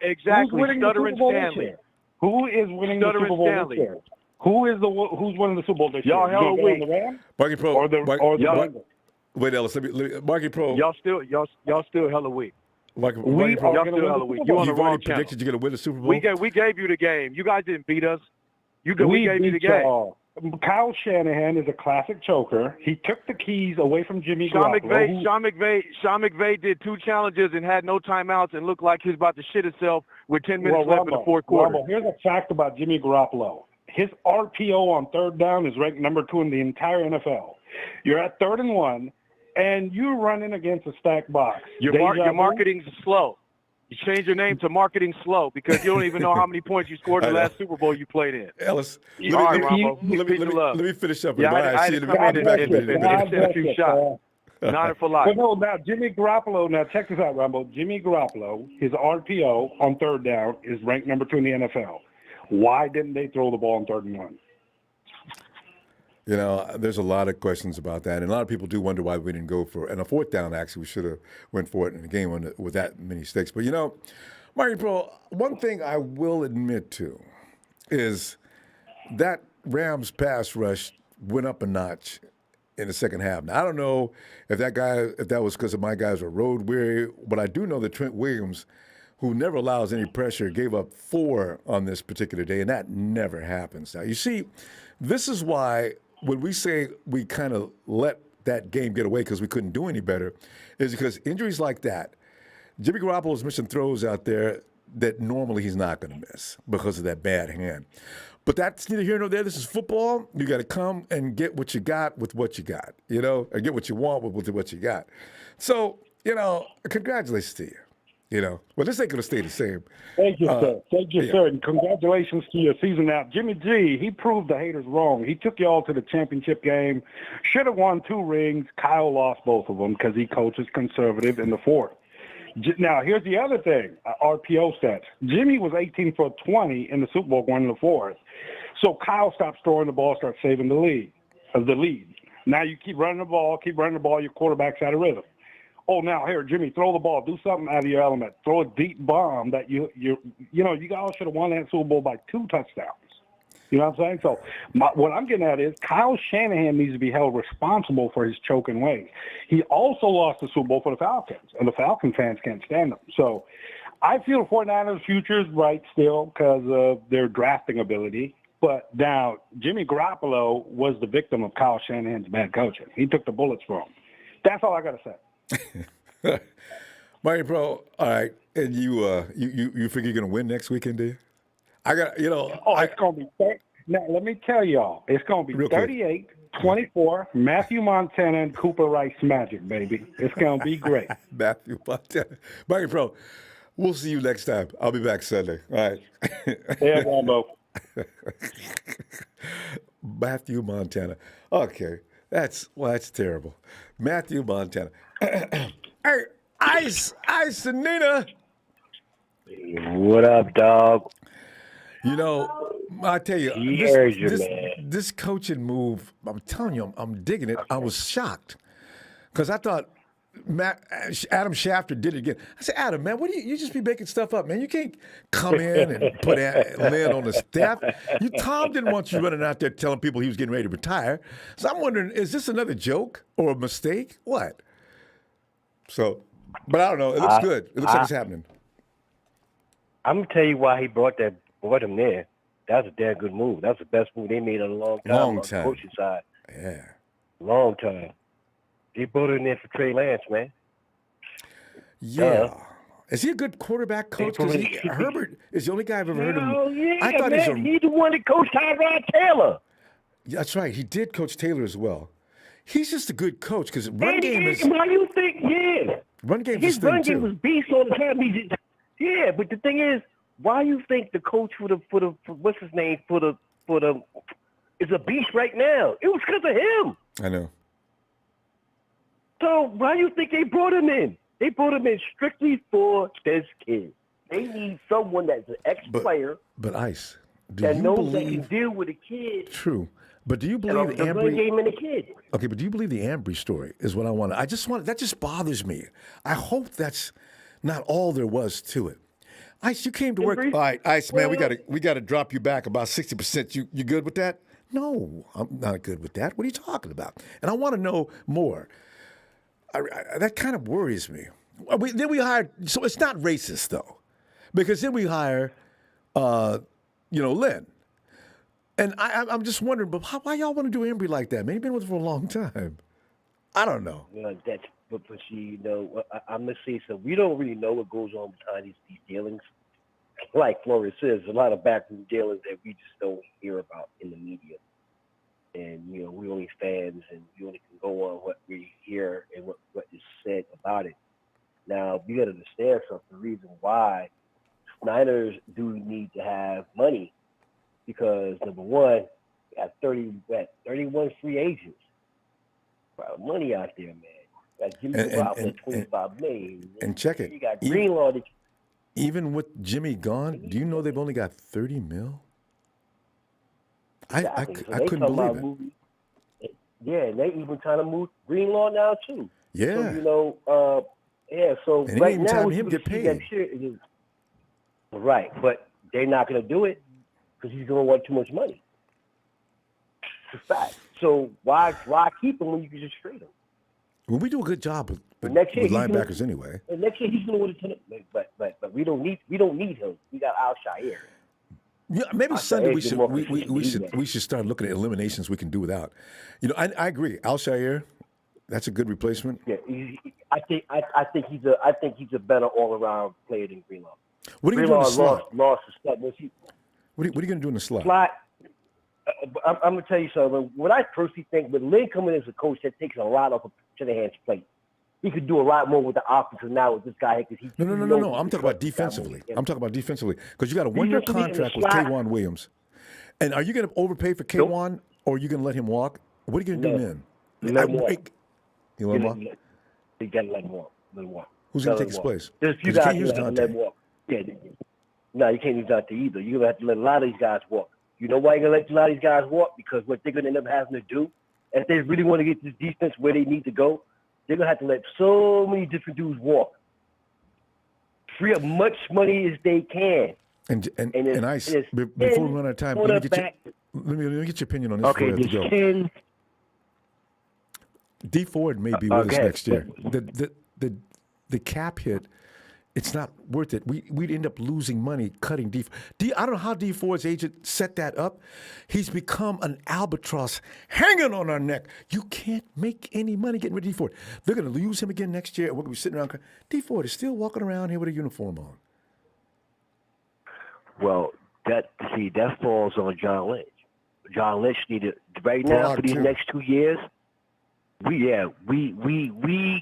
Exactly. Who's winning the Stutter Super and Bowl this Stanley. year? Who is winning Stutter the and Super Bowl Stanley. this year? Who's winning the Super Bowl this Y'all year? hella You gonna weak. bet on the Rams Marky Pro. or the Bengals? Wait, Ellis. Let me, Marky Pro. Y'all still hella weak. Marky We Pro. are Y'all gonna still win hella the weak. Super You Bowl. on the You've wrong already channel. predicted you're going to win the Super Bowl? We gave you the game. You guys didn't beat us. We We gave you the beat game. y'all. Kyle Shanahan is a classic choker. He took the keys away from Jimmy Sean Garoppolo. Sean McVay did 2 challenges and had no timeouts and looked like he was about to shit himself with 10 minutes left in the fourth quarter. Ronbo, here's a fact about Jimmy Garoppolo. His RPO on third down is ranked number 2 in the entire NFL. You're at 3rd and 1, and you're running against a stacked box. Your marketing's slow. You change your name to Marketing Slow because you don't even know how many points you scored in the last Super Bowl you played in. Ellis, All right, Ronbo. let me finish up. Yeah, I had to come in and accept a few shots. Not for life. But no, now Jimmy Garoppolo, now check this out, Ronbo. Jimmy Garoppolo, his RPO on third down is ranked number 2 in the NFL. Why didn't they throw the ball on 3rd and 1? You know, there's a lot of questions about that, and a lot of people do wonder why we didn't go for it. And a 4th down, actually, we should have went for it in the game with that many stakes. But, you know, Marty Pro, one thing I will admit to is that Rams pass rush went up a notch in the second half. Now, I don't know if that was because of my guys were road weary, but I do know that Trent Williams, who never allows any pressure, gave up 4 on this particular day, and that never happens. Now, you see, this is why when we say we kind of let that game get away because we couldn't do any better, is because injuries like that, Jimmy Garoppolo's missing throws out there that normally he's not going to miss because of that bad hand. But that's neither here nor there. This is football. You got to come and get what you got with what you got, you know, or get what you want with what you got. So, you know, congratulations to you. You know, well, this ain't going to stay the same. Thank you, sir. Thank you, sir. And congratulations to your season out. Jimmy G, he proved the haters wrong. He took y'all to the championship game. Should have won 2 rings. Kyle lost both of them because he coaches conservative in the 4th. Now, here's the other thing, RPO stats. Jimmy was 18 for 20 in the Super Bowl going in the 4th. So Kyle stops throwing the ball, starts saving the lead. Now you keep running the ball, your quarterback's out of rhythm. Oh, now here, Jimmy, throw the ball. Do something out of your element. Throw a deep bomb that you guys should have won that Super Bowl by 2 touchdowns. You know what I'm saying? So what I'm getting at is Kyle Shanahan needs to be held responsible for his choking ways. He also lost the Super Bowl for the Falcons, and the Falcon fans can't stand him. So I feel the 49ers' future is bright still because of their drafting ability. But now Jimmy Garoppolo was the victim of Kyle Shanahan's bad coaching. He took the bullets for him. That's all I got to say. Marty Pro, all right, and you figure you're gonna win next weekend, do you? I got, you know. It's gonna be now. Let me tell y'all, it's gonna be 38-24. Matthew Montana and Cooper Rice magic, baby. It's gonna be great. Matthew Montana, Marty Pro. We'll see you next time. I'll be back Sunday. All right. Yeah, Ronbo. Matthew Montana. Okay, that's terrible. Matthew Montana. Hey, Ice and Nina. What up, dog? You know, I tell you, this coaching move, I'm telling you, I'm digging it. I was shocked because I thought Adam Schefter did it again. I said, Adam, man, what do you just be making stuff up, man? You can't come in and put Lynn on the staff. Tom didn't want you running out there telling people he was getting ready to retire. So I'm wondering, is this another joke or a mistake? What? So, but I don't know. It looks good. It looks like it's happening. I'm gonna tell you why he brought him there. That was a damn good move. That was the best move they made in a long time on the coaching side. Yeah. Long time. They brought him there for Trey Lance, man. Yeah. Is he a good quarterback coach? Because Herbert is the only guy I've ever heard him. Yeah, I thought he's the one that coached Tyrod Taylor. Yeah, that's right. He did coach Taylor as well. He's just a good coach because run game is. Why you think? Yeah. Run game His is run too. game was beast all the time. Yeah, but the thing is, why you think the coach for what's his name for the is a beast right now? It was because of him. I know. So why do you think they brought him in? They brought him in strictly for this kid. They need someone that's an ex-player. But Ice, that knows they can deal with a kid. True. But do you believe the Ambry game and the kid? Okay, but do you believe the Ambry story is what I want? That just bothers me. I hope that's not all there was to it. Ice, you came to work. All right, Ice, man, we gotta drop you back about 60%. You good with that? No, I'm not good with that. What are you talking about? And I want to know more. That kind of worries me. Then we hired, so it's not racist though, because then we hire, Lynn. And I'm just wondering, but why y'all want to do Ambry like that, man? You've been with her for a long time. I don't know. But see, I'm gonna say so. We don't really know what goes on behind these dealings. Like Flores says, a lot of backroom dealings that we just don't hear about in the media. And we only fans, and we only can go on what we hear and what is said about it. Now, you got to understand something. The reason why Niners do need to have money, because number one, we have 31 free agents. Money out there, man. Got Jimmy Garoppolo at $25 million. And check it. You got Greenlaw. Even with Jimmy gone, do you know they've only got $30 million? I couldn't believe it. Yeah, and they even trying to move Greenlaw now too. Yeah. So, So and right now him get paid. Right, but they're not going to do it because he's going to want too much money. It's a fact. So why keep him when you can just trade him? Well, we do a good job with linebackers anyway. And next year he's going to win a ton of, but we don't need him. We got Al-Shaair. Yeah, maybe Sunday we should start looking at eliminations we can do without. I agree. Al-Shaair, that's a good replacement. Yeah, I think he's a better all around player than Greenlaw. What are you going to do in the slot? Lost his slot. What are you going to do in the slot? I'm going to tell you something. What I personally think, with Lynn coming as a coach, that takes a lot off of Shanahan's plate. He could do a lot more with the offense now with this guy. No. I'm talking about defensively. Because you got a one-year contract with K'Wan Williams. And are you going to overpay for K'Wan, or are you going to let him walk? What are you going to do then? Let him walk. You let him walk? You got to let him walk. Who's going to take his place? There's a few guys who let him walk. Yeah. No, you can't use Dante either. You're going to have to let a lot of these guys walk. You know why you're going to let a lot of these guys walk? Because what they're going to end up having to do, if they really want to get this defense where they need to go, they're going to have to let so many different dudes walk. Free up much money as they can. And Ice, before we run out of time, let me get your opinion on this before we have to go. D Ford may be with us next year. The cap hit, it's not worth it. We'd end up losing money cutting D. I don't know how D Ford's agent set that up. He's become an albatross hanging on our neck. You can't make any money getting rid of D Ford. They're going to lose him again next year, and we're going to be sitting around crying. D Ford is still walking around here with a uniform on. Well, that falls on John Lynch. John Lynch needed right now for these next 2 years. We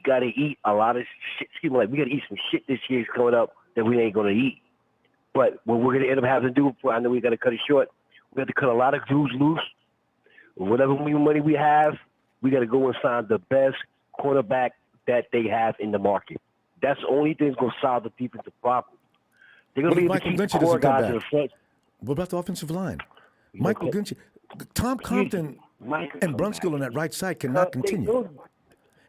got to eat a lot of shit. Excuse me, we got to eat some shit this year's coming up that we ain't going to eat. But what we're going to end up having to do, I know we got to cut it short. We have to cut a lot of dudes loose. Whatever money we have, we got to go and sign the best quarterback that they have in the market. That's the only thing that's going to solve the defensive problem. They're What going if to be Michael the Glenn key core doesn't come guys in back? the front. What about the offensive line? You Michael know, Glenn, Tom Compton Mike and Brunskill on that right side cannot continue.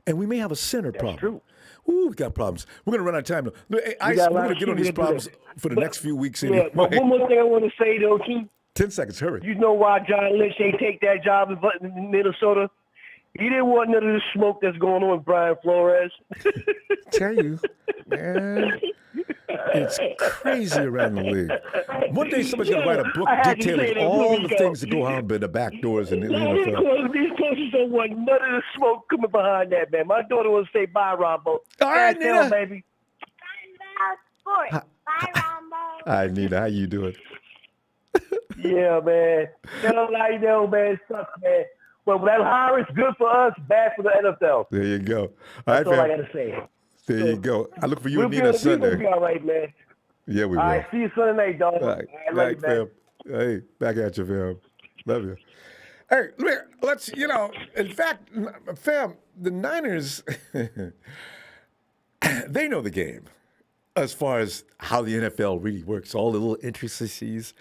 And we may have a center problem. True. Ooh, we got problems. We're going to run out of time. Hey, We Ice, got a we're lot going of to get on shit these we can do problems that. for the But- next few weeks Yeah, anyway. but one more thing I want to say, though, too. 10 seconds, hurry. You know why John Lynch ain't take that job in Minnesota? He didn't want none of the smoke that's going on with Brian Flores. Tell you, man, it's crazy around the league. One day somebody's going to write a book I had to say detailing that all before we the go. things that go on by the back doors in the These NFL. coaches don't want none of the smoke coming behind that, man. My daughter wants to say bye, Ronbo. All right, Tell, Nina. baby. Hi, Nina. How you doing? Yeah, man. Tell them I know, man. It sucks, man. But that hiring's good for us, bad for the NFL. There you go. All That's right, all I fam. got to say. There you go. I look for you We'll and be, Nina we'll Sunday. be all right, man. Yeah, we will. All right, see you Sunday night, dog. All right. I love you, Night, man. fam. Hey, back at you, fam. Love you. Hey, look, let's, in fact, fam, the Niners, they know the game as far as how the NFL really works, all the little intricacies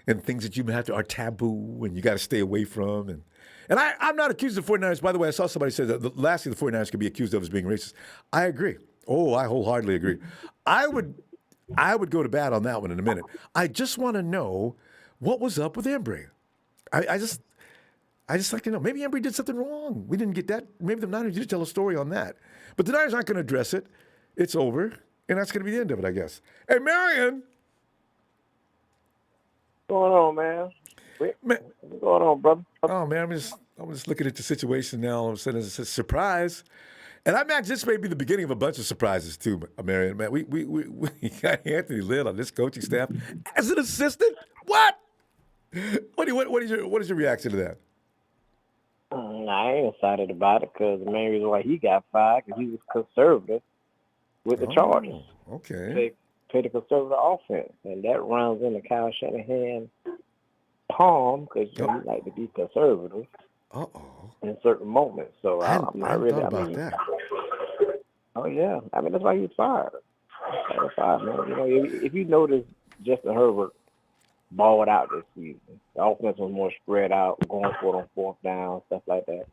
and things that you have to are taboo and you got to stay away from. And I'm not accused of the 49ers. By the way, I saw somebody say that the last thing the 49ers could be accused of is being racist. I agree. Oh, I wholeheartedly agree. I would go to bat on that one in a minute. I just want to know what was up with Embry. I just like to know. Maybe Embry did something wrong. We didn't get that. Maybe the Niners did tell a story on that. But the Niners aren't going to address it. It's over. And that's going to be the end of it, I guess. Hey, Marion. What's going on, man? Man, What's going on, brother? oh, man, I'm just looking at the situation now. All of a sudden, it's a surprise. And I imagine this may be the beginning of a bunch of surprises, too, Marion. Man, we got Anthony Lynn on this coaching staff as an assistant. What? What is your reaction to that? I ain't excited about it because the main reason why he got fired because he was conservative with the Chargers. Okay. Play the conservative offense, and that runs into Kyle Shanahan palm because he like to be conservative in certain moments. So I'm not really about that. Oh yeah, I mean that's why he was fired. He was fired, man. You know, if you notice, Justin Herbert balled out this season. The offense was more spread out, going for it on fourth down, stuff like that.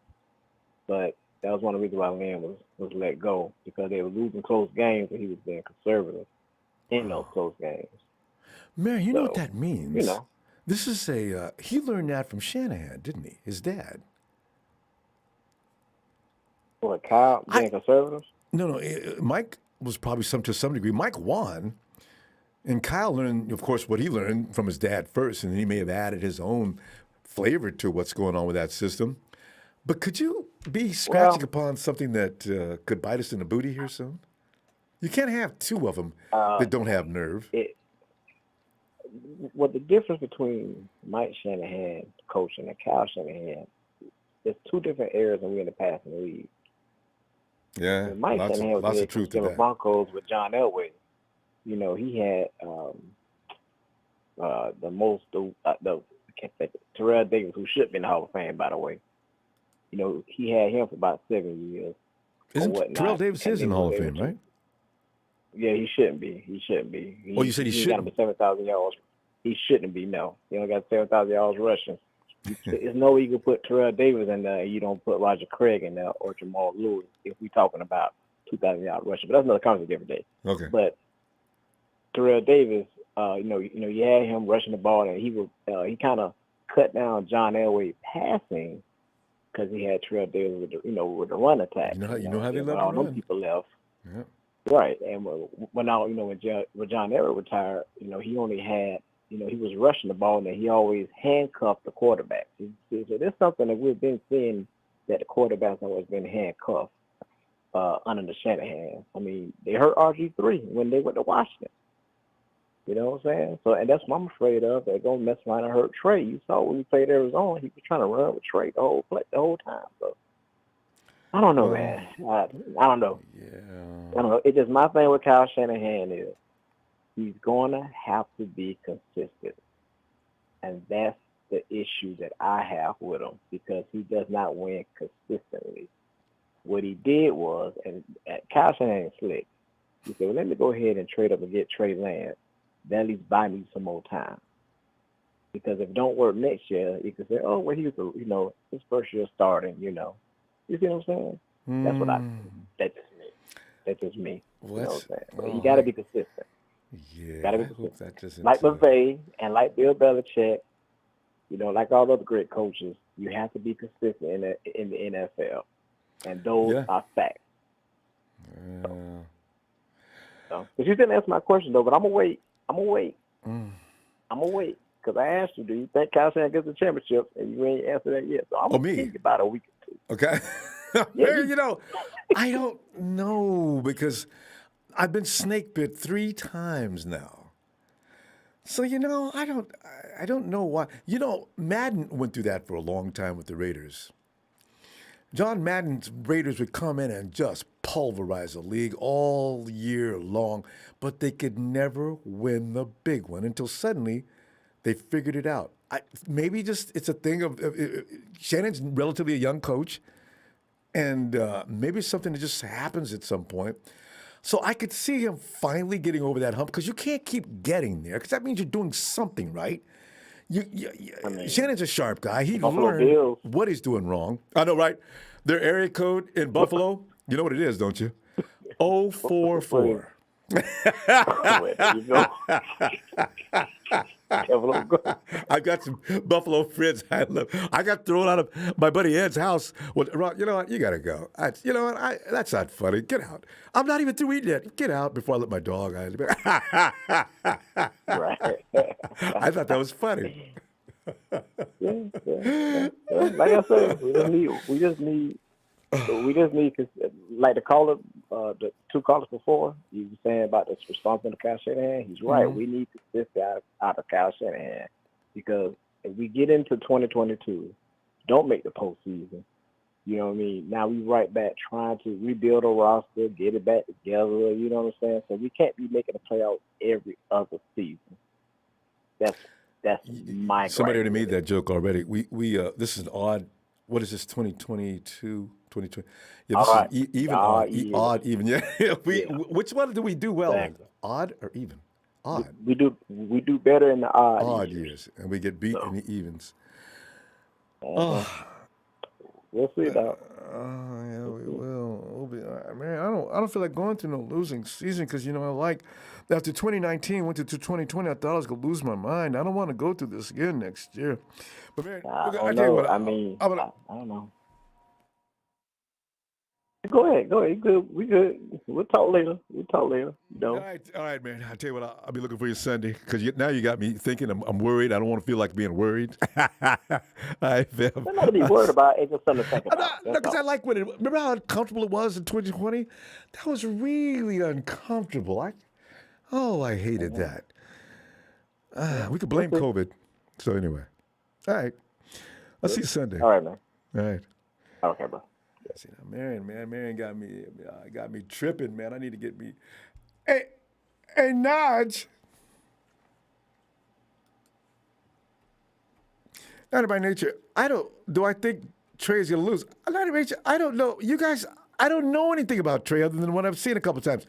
But that was one of the reasons why Lynn was let go, because they were losing close games and he was being conservative in those close games. Man, you know what that means? You know. This is he learned that from Shanahan, didn't he? His dad. What, Kyle being conservative? No. Mike was probably to some degree. Mike won. And Kyle learned, of course, what he learned from his dad first, and he may have added his own flavor to what's going on with that system. But could you be scratching upon something that could bite us in the booty here soon? You can't have two of them that don't have nerve. Well, the difference between Mike Shanahan coaching and Kyle Shanahan, there's two different eras when we're in the passing league. Yeah, Mike Shanahan lots was of truth to in the that. Broncos with John Elway. You know, he had Terrell Davis, who should be in the Hall of Fame, by the way. You know, he had him for about 7 years. Isn't Terrell Davis is in the Hall of Fame, right? Yeah, he shouldn't be. You said he shouldn't? Got him 7,000 yards. He shouldn't be, no. He only got 7,000 yards rushing. There's no way you can put Terrell Davis in there and you don't put Roger Craig in there or Jamal Lewis if we're talking about 2,000 yard rushing. But that's another conversation, different day. Okay. But Terrell Davis, you had him rushing the ball, and he kind of cut down John Elway passing because he had Terrell Davis with the run attack. You know how they love all to them run. people left. Yeah. Right, and when John Elway retired, he only had, he was rushing the ball, and he always handcuffed the quarterback. So there's something that we've been seeing, that the quarterback's always been handcuffed under the Shanahan. I mean, they hurt RG3 when they went to Washington. You know what I'm saying? So, and that's what I'm afraid of. They're gonna mess around and hurt Trey. You saw when he played Arizona, he was trying to run with Trey the whole time. So I don't know, man. I don't know. Yeah. I don't know. It's just my thing with Kyle Shanahan is he's gonna have to be consistent, and that's the issue that I have with him, because he does not win consistently. What he did was, and Kyle Shanahan slick. He said, well, let me go ahead and trade up and get Trey Lance. then at least buy me some more time. Because if it don't work next year, you can say, oh, well, he was, his first year starting, You see what I'm saying? That's what that's just me. That's just me. You know what I'm saying? But you got to be consistent. Yeah, Gotta be I hope consistent. that doesn't. Like McVay and like Bill Belichick, like all other great coaches, you have to be consistent in the NFL. And those are facts. So, but you didn't answer my question, though, but I'm going to wait. I'm going to wait. Because I asked you, do you think Kyle Shanahan gets the championship? And you ain't answered that yet. So I'm going to think about a week or two. Okay. Yeah, I don't know because I've been snake bit 3 times now. So, I don't know why. Madden went through that for a long time with the Raiders. John Madden's Raiders would come in and just pulverize the league all year long, but they could never win the big one until suddenly they figured it out. Maybe just it's a thing of Shannon's relatively a young coach, and maybe it's something that just happens at some point. So I could see him finally getting over that hump because you can't keep getting there because that means you're doing something right. Shannon's a sharp guy. He learned what he's doing wrong. I know, right? Their area code in Buffalo, you know what it is, don't you? 044. I've got some Buffalo friends I love. I got thrown out of my buddy Ed's house. Well, Ron, you know what? You got to go. That's not funny. Get out. I'm not even through eating yet. Get out before I let my dog out. Right. I thought that was funny. Yeah. Like I said, we just need, like the caller, the 2 callers before, you were saying about this response to Kyle Shanahan. He's right. We need to sift out of Kyle Shanahan because if we get into 2022, don't make the postseason. You know what I mean? Now we right back trying to rebuild a roster, get it back together. You know what I'm saying? So we can't be making the playoffs every other season. That's my. Somebody already made that joke already. We this is an odd. What is this? 2022, 2020. Yeah, this is even odd, even. Yeah. Which one do we do well in? Odd or even? Odd. We do better in the odd years, and we get beat in the evens. We'll see though. Yeah, we will. We'll be. Man, I don't feel like going through no losing season because after 2019 went to 2020, I thought I was gonna lose my mind. I don't want to go through this again next year. But man, I tell you what. I don't know. Go ahead. Good. We good. We'll talk later. All right, man. I tell you what. I'll be looking for you Sunday because now you got me thinking. I'm worried. I don't want to feel like being worried. All right, fam. There's nothing to be worried about. It's just something to think about. No, because I like remember how uncomfortable it was in 2020? That was really uncomfortable. I hated that. We could blame COVID. So anyway, all right. I'll see you Sunday. All right, man. All right. Okay, bro. See now, Marion got me tripping, man. I need to get me. Hey, Naj. Not by nature. Do I think Trey's gonna lose? Not by nature. I don't know. You guys, I don't know anything about Trey other than what I've seen a couple times.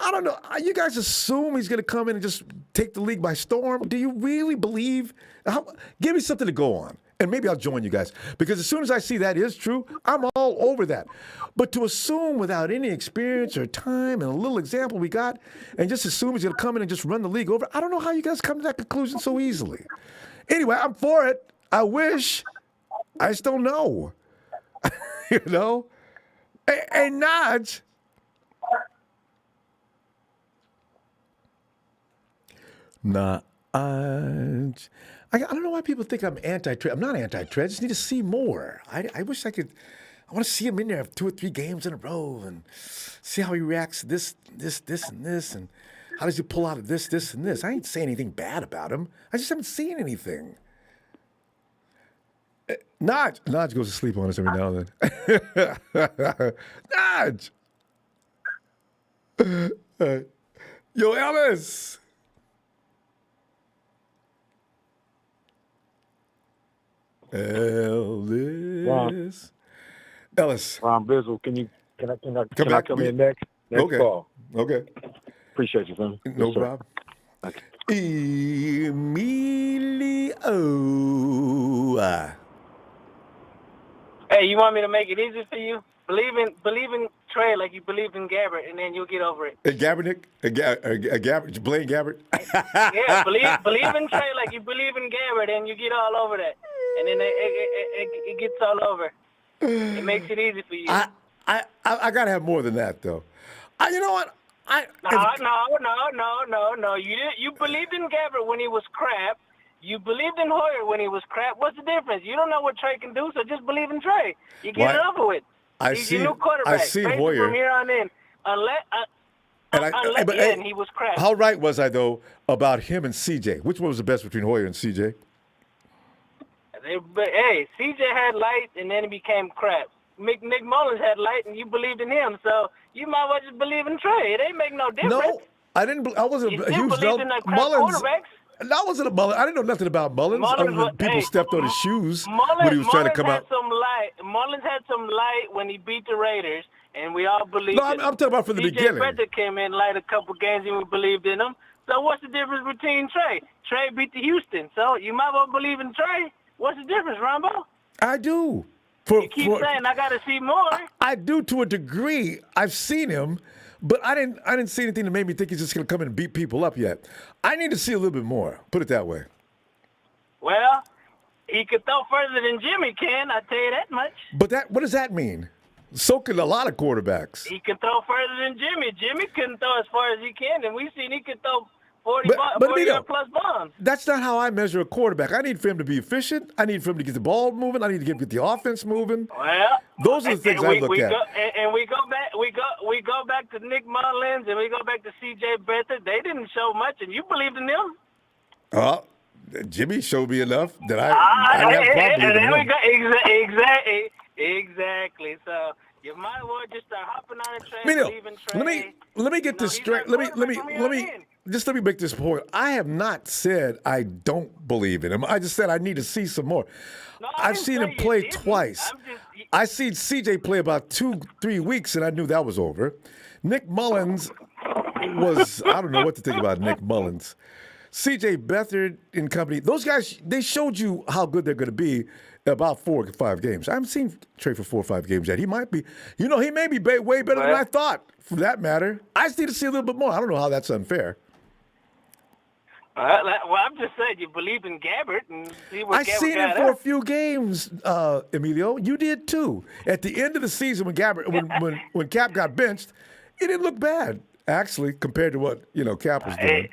I don't know. You guys assume he's going to come in and just take the league by storm? Do you really believe? Give me something to go on, and maybe I'll join you guys. Because as soon as I see that is true, I'm all over that. But to assume without any experience or time and a little example we got, and just assume he's going to come in and just run the league over, I don't know how you guys come to that conclusion so easily. Anyway, I'm for it. I wish. I just don't know. Hey, Naj. Nah, I don't know why people think I'm anti-trade. I'm not anti-trade. I just need to see more. I wish I could. I want to see him in there 2 or 3 games in a row and see how he reacts to this, and this, and how does he pull out of this, and this. I ain't saying anything bad about him. I just haven't seen anything. Naj goes to sleep on us every now and then. Naj! Yo, Ellis! Ellis. Ron Bizzle, can I come in next okay. call? Okay. Appreciate you, son. No problem. Okay. Emilio. Hey, you want me to make it easy for you? Believe in Trey like you believed in Gabbert, and then you'll get over it. Gabbert, Blaine Gabbert. Yeah, believe in Trey like you believe in Gabbert, and you get all over that, and then it gets all over. It makes it easy for you. I gotta have more than that though. You know what? No. You believed in Gabbert when he was crap. You believed in Hoyer when he was crap. What's the difference? You don't know what Trey can do, so just believe in Trey. You get it over with. He's your new quarterback. I see Hoyer from here on in. Unless he was crap. How right was I though about him and CJ? Which one was the best between Hoyer and CJ? Hey, CJ had light and then he became crap. Nick Mullins had light and you believed in him, so you might as well just believe in Trey. It ain't make no difference. No, I didn't. I wasn't you a huge believed in the crap Mullins. quarterbacks. That wasn't a Mullins. I didn't know nothing about Mullins. Other than people stepped on his shoes when he was trying to come out. Mullins had some light when he beat the Raiders, and we all believed. No, I'm talking about from the beginning. CJ came in light a couple games, and we believed in him. So what's the difference between Trey? Trey beat the Houston, so you might as well believe in Trey. What's the difference, Ronbo? I do. You keep saying I got to see more. I do to a degree. I've seen him. But I didn't see anything that made me think he's just going to come in and beat people up yet. I need to see a little bit more. Put it that way. Well, he could throw further than Jimmy can. I tell you that much. But what does that mean? So can a lot of quarterbacks. He can throw further than Jimmy. Jimmy couldn't throw as far as he can, and we've seen he could throw 40 plus bombs. That's not how I measure a quarterback. I need for him to be efficient. I need for him to get the ball moving. I need to get the offense moving. Well, those are the things I look at. We go back to Nick Mullins and we go back to C.J. Beathard. They didn't show much, and you believed in them. Jimmy showed me enough that I have probably exactly. So you might as well just start hopping on a train, believing Trey. Let me get this straight. Let me make this point. I have not said I don't believe in him. I just said I need to see some more. No, I've seen him play twice. I seen CJ play about 2-3 weeks, and I knew that was over. Nick Mullins was, I don't know what to think about Nick Mullins. CJ Beathard and company, those guys, they showed you how good they're going to be about 4 or 5 games. I haven't seen Trey for 4 or 5 games yet. He might be, he may be way better than I thought, for that matter. I just need to see a little bit more. I don't know how that's unfair. Well, I'm just saying, you believe in Gabbert and see what Gabbert got. I seen him for a few games, Emilio. You did too. At the end of the season, when Cap got benched, it didn't look bad actually compared to what Cap was doing.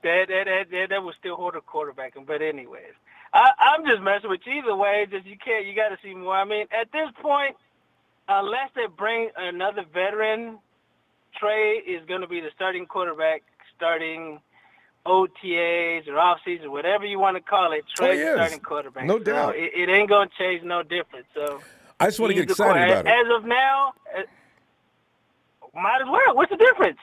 That was still hold a quarterback. But anyways, I'm just messing with you. Either way, you got to see more. I mean, at this point, unless they bring another veteran, Trey is going to be the starting quarterback, starting OTAs or offseason, whatever you want to call it. Trey's the starting quarterback. No doubt. So it ain't going to change no difference. So I just want to get excited about it. As of now, might as well. What's the difference?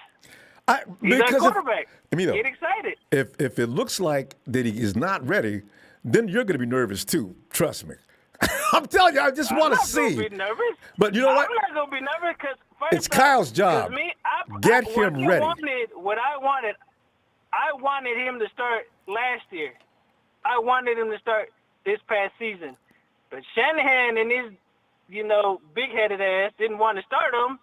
He's a quarterback. Get excited. If it looks like that he is not ready, then you're going to be nervous too. Trust me. I'm telling you, I just want to see. I'm not going to be nervous. But you know what? I'm not going to be nervous because it's Kyle's job. Get him ready. I wanted him to start last year. I wanted him to start this past season. But Shanahan and his, big-headed ass didn't want to start him.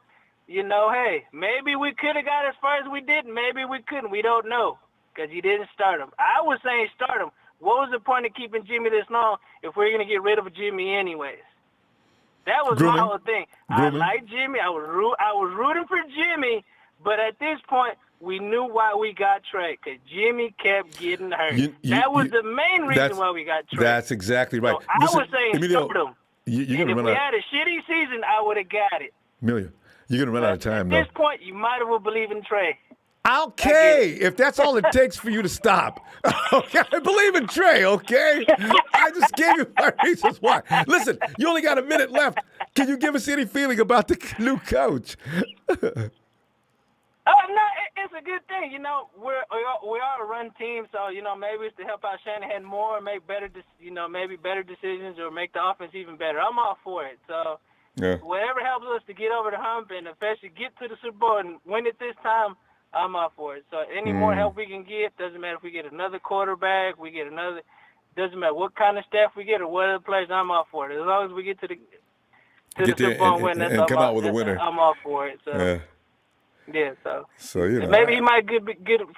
Hey, maybe we could have got as far as we did. Maybe we couldn't. We don't know because you didn't start him. I was saying start him. What was the point of keeping Jimmy this long if we're going to get rid of Jimmy anyways? That was my whole thing. I like Jimmy. I was rooting for Jimmy, but at this point, we knew why we got Trey, because Jimmy kept getting hurt. That was the main reason why we got Trey. That's exactly right. So I was saying start him. And if we had a shitty season, I would have got it. Amelia, you're going to run out of time, At this point, you might as well believe in Trey. Okay, if that's all it takes for you to stop. Okay, I believe in Trey, okay? I just gave you my reasons why. Listen, you only got a minute left. Can you give us any feeling about the new coach? No, it's a good thing. We are a run team, so maybe it's to help out Shanahan more, make better, maybe better decisions, or make the offense even better. I'm all for it. So whatever helps us to get over the hump and especially get to the Super Bowl and win it this time, I'm all for it. So any more help we can get, doesn't matter if we get another quarterback, doesn't matter what kind of staff we get or what other players, I'm all for it. As long as we get to the Super Bowl and win, that's and all come out with a winner. I'm all for it. So. Yeah. Yeah, so you know, maybe he might get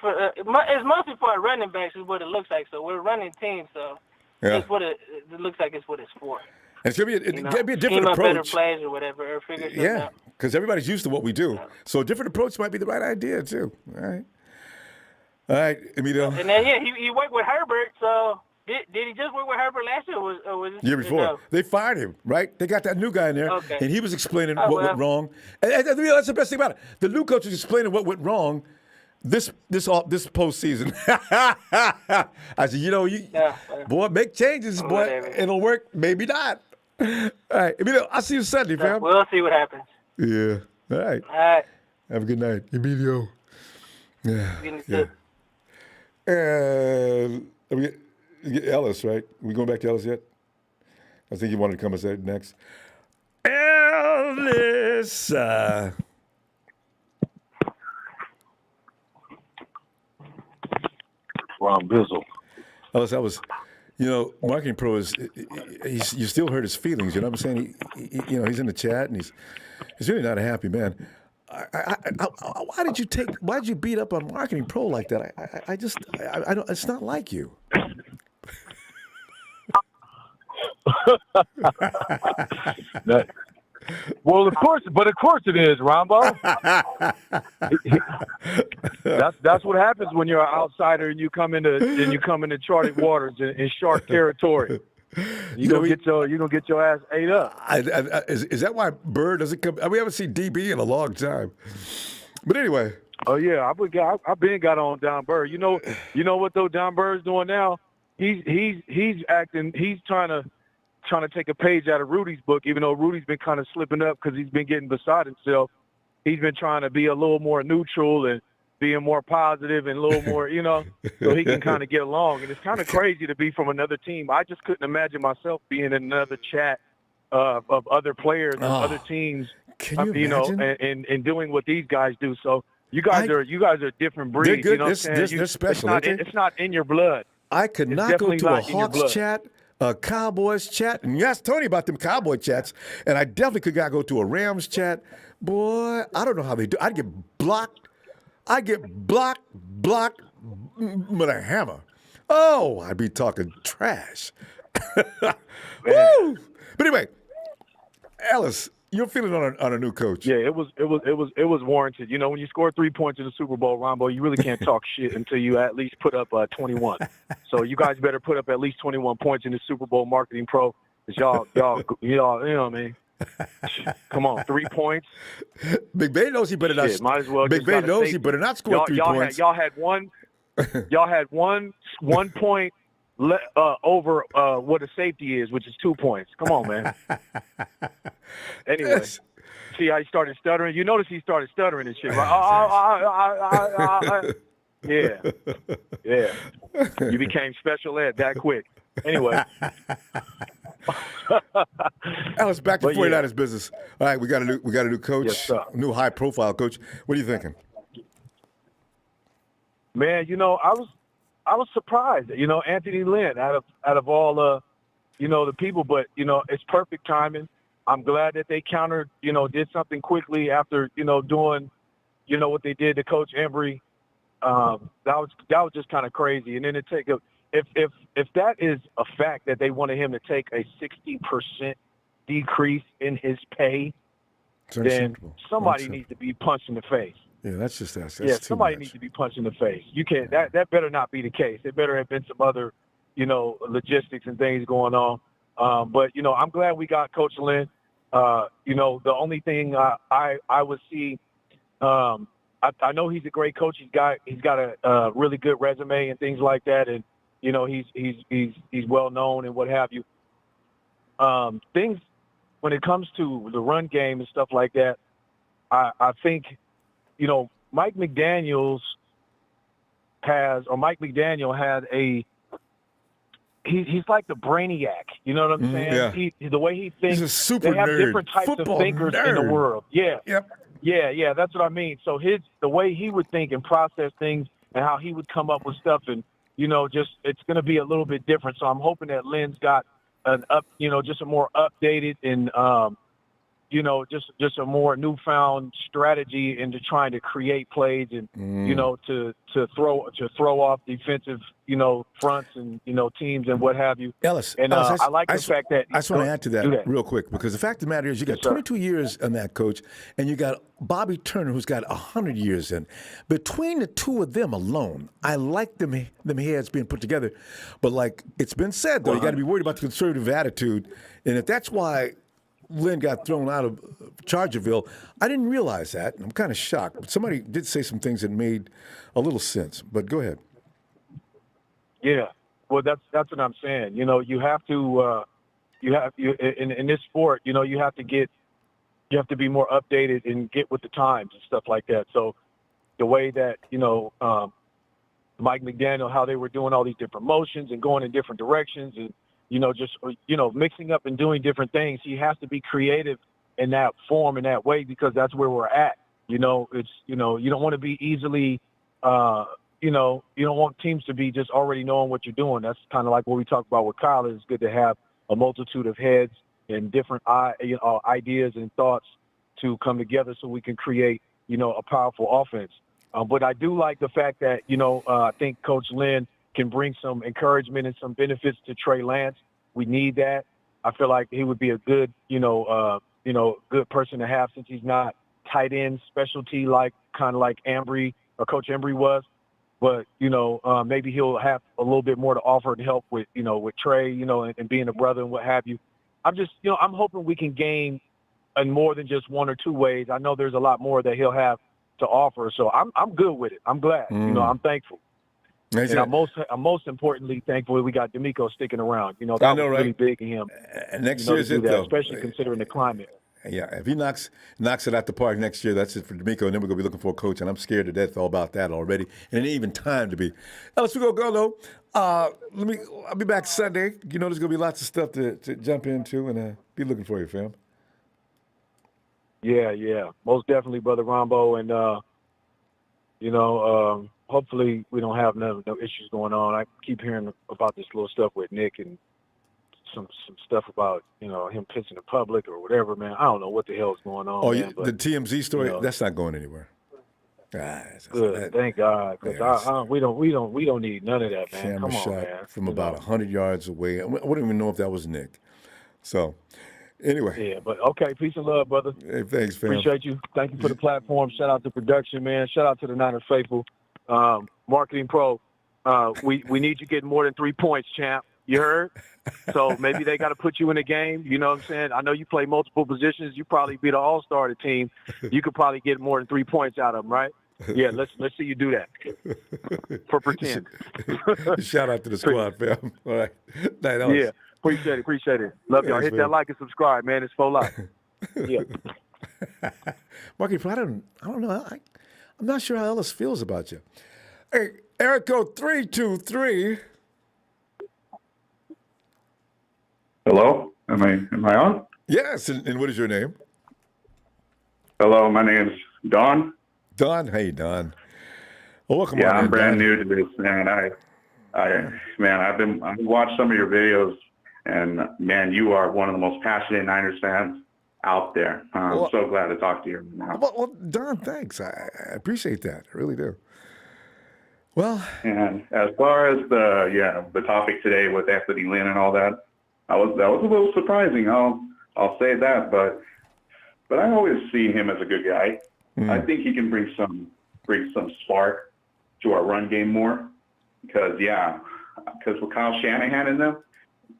for. It's mostly for our running backs, is what it looks like. So we're a running team, so it's what it looks like. It's what it's for. It's gonna be a different approach. Better plays or whatever, or figure something out. Because everybody's used to what we do, so a different approach might be the right idea too. All right, Emilio. And then he worked with Herbert. So did he just work with Herbert last year, or was this year before? No? They fired him, right? They got that new guy in there, and he was explaining what went wrong. And that's the best thing about it. The new coach is explaining what went wrong this postseason. I said, boy, make changes, boy. Whatever. It'll work, maybe not. All right, Emilio, I'll see you Sunday, fam. We'll see what happens. Yeah. All right. All right. Have a good night, Emilio. Yeah. Yeah. And we get Ellis, right? We going back to Ellis yet? I think you wanted to come and say it next. Ellis. Ron Bizzle. Ellis, that was, Marketing Pro is, you still hurt his feelings. You know what I'm saying? He's in the chat and he's really not a happy man. Why did you beat up on Marketing Pro like that? I don't. It's not like you. Well, of course it is, Ronbo. That's what happens when you're an outsider and you come into charted waters in shark territory. You're gonna get your ass ate up. Is that why Bird doesn't come? We haven't seen DB in a long time. But anyway. Oh yeah, I've been got on Don Bird. You know what though Don Bird's doing now? He's acting. He's trying to take a page out of Rudy's book, even though Rudy's been kind of slipping up because he's been getting beside himself. He's been trying to be a little more neutral and being more positive and a little more, so he can kind of get along. And it's kind of crazy to be from another team. I just couldn't imagine myself being in another chat of other players and other teams, can you imagine? And doing what these guys do. So you guys are a different breed. They're good. You know what I'm saying? They're special. It's not in your blood. I could not go to a Hawks chat, a Cowboys chat, and you asked Tony about them Cowboy chats, and I definitely could not go to a Rams chat. Boy, I don't know how they do. I'd get blocked with a hammer. Oh, I'd be talking trash. Woo! But anyway, Ellis, you're feeling on a new coach. Yeah, it was warranted. When you score 3 points in the Super Bowl, Ronbo, you really can't talk shit until you at least put up 21. So you guys better put up at least 21 points in the Super Bowl Marketing Pro. Cause y'all, you know what I mean? Come on, 3 points. Big Ben knows he better not. Might as well. Big Ben knows he better not score 3 points. Y'all had one point over what a safety is, which is 2 points. Come on, man. Anyway, see how he started stuttering? You notice he started stuttering and shit, right? Yeah. You became special ed that quick. Anyway. Ellis, back to 49ers business. All right, we got a new coach, yes, sir. New high profile coach. What are you thinking? Man, I was surprised. Anthony Lynn out of all the people, but it's perfect timing. I'm glad that they countered, did something quickly after doing what they did to Coach Embry. That was just kind of crazy. And then to take if that is a fact that they wanted him to take a 60% decrease in his pay, then somebody needs to be punched in the face. Yeah, that's just that. Somebody needs to be punched in the face. You can't. That better not be the case. There better have been some other, logistics and things going on. But I'm glad we got Coach Lynn. The only thing I would see, I know he's a great coach. He's got a really good resume and things like that, and he's well known and what have you. Things when it comes to the run game and stuff like that, I think, Mike McDaniel had he's like the brainiac. You know what I'm saying? Yeah. The way he thinks, he's a super they have nerd. different types Football of thinkers nerd. in the world. Yeah. Yep. Yeah, that's what I mean. So the way he would think and process things and how he would come up with stuff, and just it's going to be a little bit different. So I'm hoping that Lynn's got just a more updated and just a more newfound strategy into trying to create plays and to throw off defensive fronts and teams and what have you. Ellis, And I like the fact that I just want to add to that real quick, because the fact of the matter is you got 22 years on that, coach, and you got Bobby Turner, who's got 100 years in. Between the two of them alone, I like them heads being put together. But like it's been said, though, you got to be worried about the conservative attitude. And if that's why Lynn got thrown out of Chargerville, I didn't realize that. I'm kind of shocked. But somebody did say some things that made a little sense. But go ahead. Yeah, well, that's what I'm saying. You have to in this sport, you have to be more updated and get with the times and stuff like that. So the way that Mike McDaniel, how they were doing all these different motions and going in different directions and mixing up and doing different things, he has to be creative in that form, in that way, because that's where we're at. You don't want to be easily. You don't want teams to be just already knowing what you're doing. That's kind of like what we talked about with Kyle. It's good to have a multitude of heads and different ideas and thoughts to come together so we can create, a powerful offense. But I do like the fact that, I think Coach Lynn can bring some encouragement and some benefits to Trey Lance. We need that. I feel like he would be a good, good person to have, since he's not tight end specialty kind of like Embry or Coach Embry was. But, maybe he'll have a little bit more to offer and help with, with Trey, and being a brother and what have you. I'm just, I'm hoping we can gain in more than just one or two ways. I know there's a lot more that he'll have to offer. So I'm good with it. I'm glad. I'm thankful. And I'm most importantly thankful we got D'Amico sticking around. That was really big in him. And next year's it, though. Especially considering the climate. Yeah, if he knocks it out the park next year, that's it for D'Amico, and then we're going to be looking for a coach, and I'm scared to death all about that already. And it ain't even time to be. Ellis, we're going to go, though. I'll be back Sunday. There's going to be lots of stuff to jump into, and be looking for you, fam. Yeah. Most definitely, Brother Ronbo. And, hopefully we don't have no issues going on. I keep hearing about this little stuff with Nick and some stuff about, him pissing in public or whatever, man. I don't know what the hell is going on. Oh, man, the TMZ story, that's not going anywhere. Good, thank God, because we don't need none of that, man. Camera Come on, shot man. from about 100 yards away. We don't even know if that was Nick. So, anyway. Yeah, but okay, peace and love, brother. Hey, thanks, fam. Appreciate you. Thank you for the platform. Shout out to production, man. Shout out to the Niners faithful. Marketing Pro. We need you getting more than 3 points, champ. You heard? So maybe they got to put you in a game. You know what I'm saying? I know you play multiple positions. You probably be the all-star of the team. You could probably get more than 3 points out of them, right? Yeah, let's see you do that for pretend. Shout out to the squad, fam. All right. Yeah, appreciate it. Love y'all. Hit that like and subscribe, man. It's for life. Yeah. Marky, I don't know. I'm not sure how Ellis feels about you. Hey, Eric code 323. Hello? Am I on? Yes, and what is your name? Hello, my name is Don. Don? Hey, Don. Well, welcome on. Yeah, I'm in, brand Don. new to this, man. I've watched some of your videos, and man, you are one of the most passionate Niners fans out there. I'm so glad to talk to you now. Well, Don, thanks. I appreciate that. I really do. Well, and as far as the topic today with Anthony Lynn and all that, that was a little surprising. I'll say that, but I always see him as a good guy. I think he can bring some spark to our run game more, because with Kyle Shanahan in them,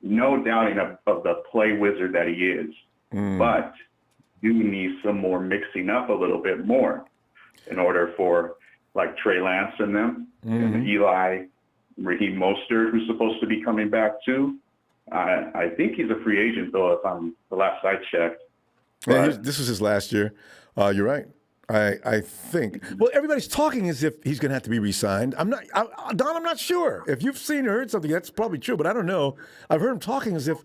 no doubting of the play wizard that he is. But you need some more mixing up a little bit more in order for like Trey Lance and them, and Eli, Raheem Mostert, who's supposed to be coming back too. I think he's a free agent, though, if I'm the last I checked. Yeah, this was his last year. You're right. I think. Well, everybody's talking as if he's going to have to be re-signed. Don, I'm not sure. If you've seen or heard something, that's probably true, but I don't know. I've heard him talking as if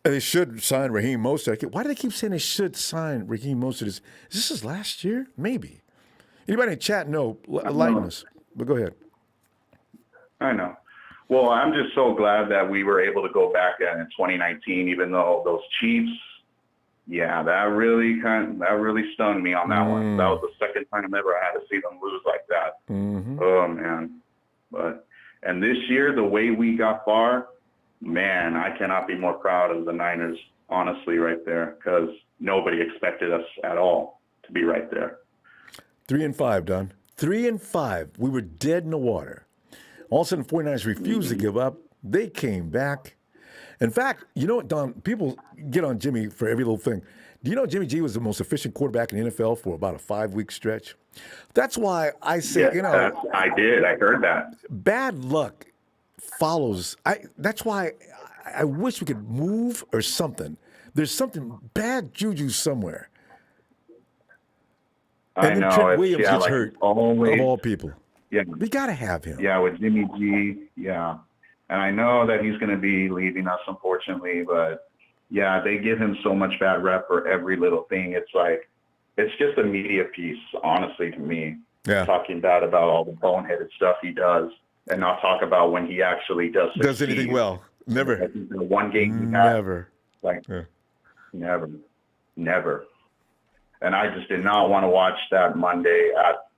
They should sign Raheem Mostert. Why do they keep saying they should sign Raheem Mostert? Is this his last year? Maybe. Anybody in chat know? Enlighten us. But go ahead. I know. Well, I'm just so glad that we were able to go back in 2019, even though those Chiefs, yeah, that really stung me on that one. That was the second time ever I had to see them lose like that. Oh man. And this year, the way we got far, man, I cannot be more proud of the Niners, honestly, right there, because nobody expected us at all to be right there. 3-5, Don. 3-5. We were dead in the water. All of a sudden, 49ers refused to give up. They came back. In fact, you know what, Don? People get on Jimmy for every little thing. Do you know Jimmy G was the most efficient quarterback in the NFL for about a 5-week stretch? That's why I say, I did. I heard that. Bad luck follows. That's why I wish we could move or something. There's something bad juju somewhere. And then Trent Williams gets hurt, always, of all people. Yeah. We got to have him. Yeah, with Jimmy G, yeah. And I know that he's going to be leaving us, unfortunately, but, yeah, they give him so much bad rep for every little thing. It's like, it's just a media piece, honestly, to me. Yeah. Talking bad about all the boneheaded stuff he does and not talk about when he actually does anything well. Never. The one game he had. Never. Never. And I just did not want to watch that Monday,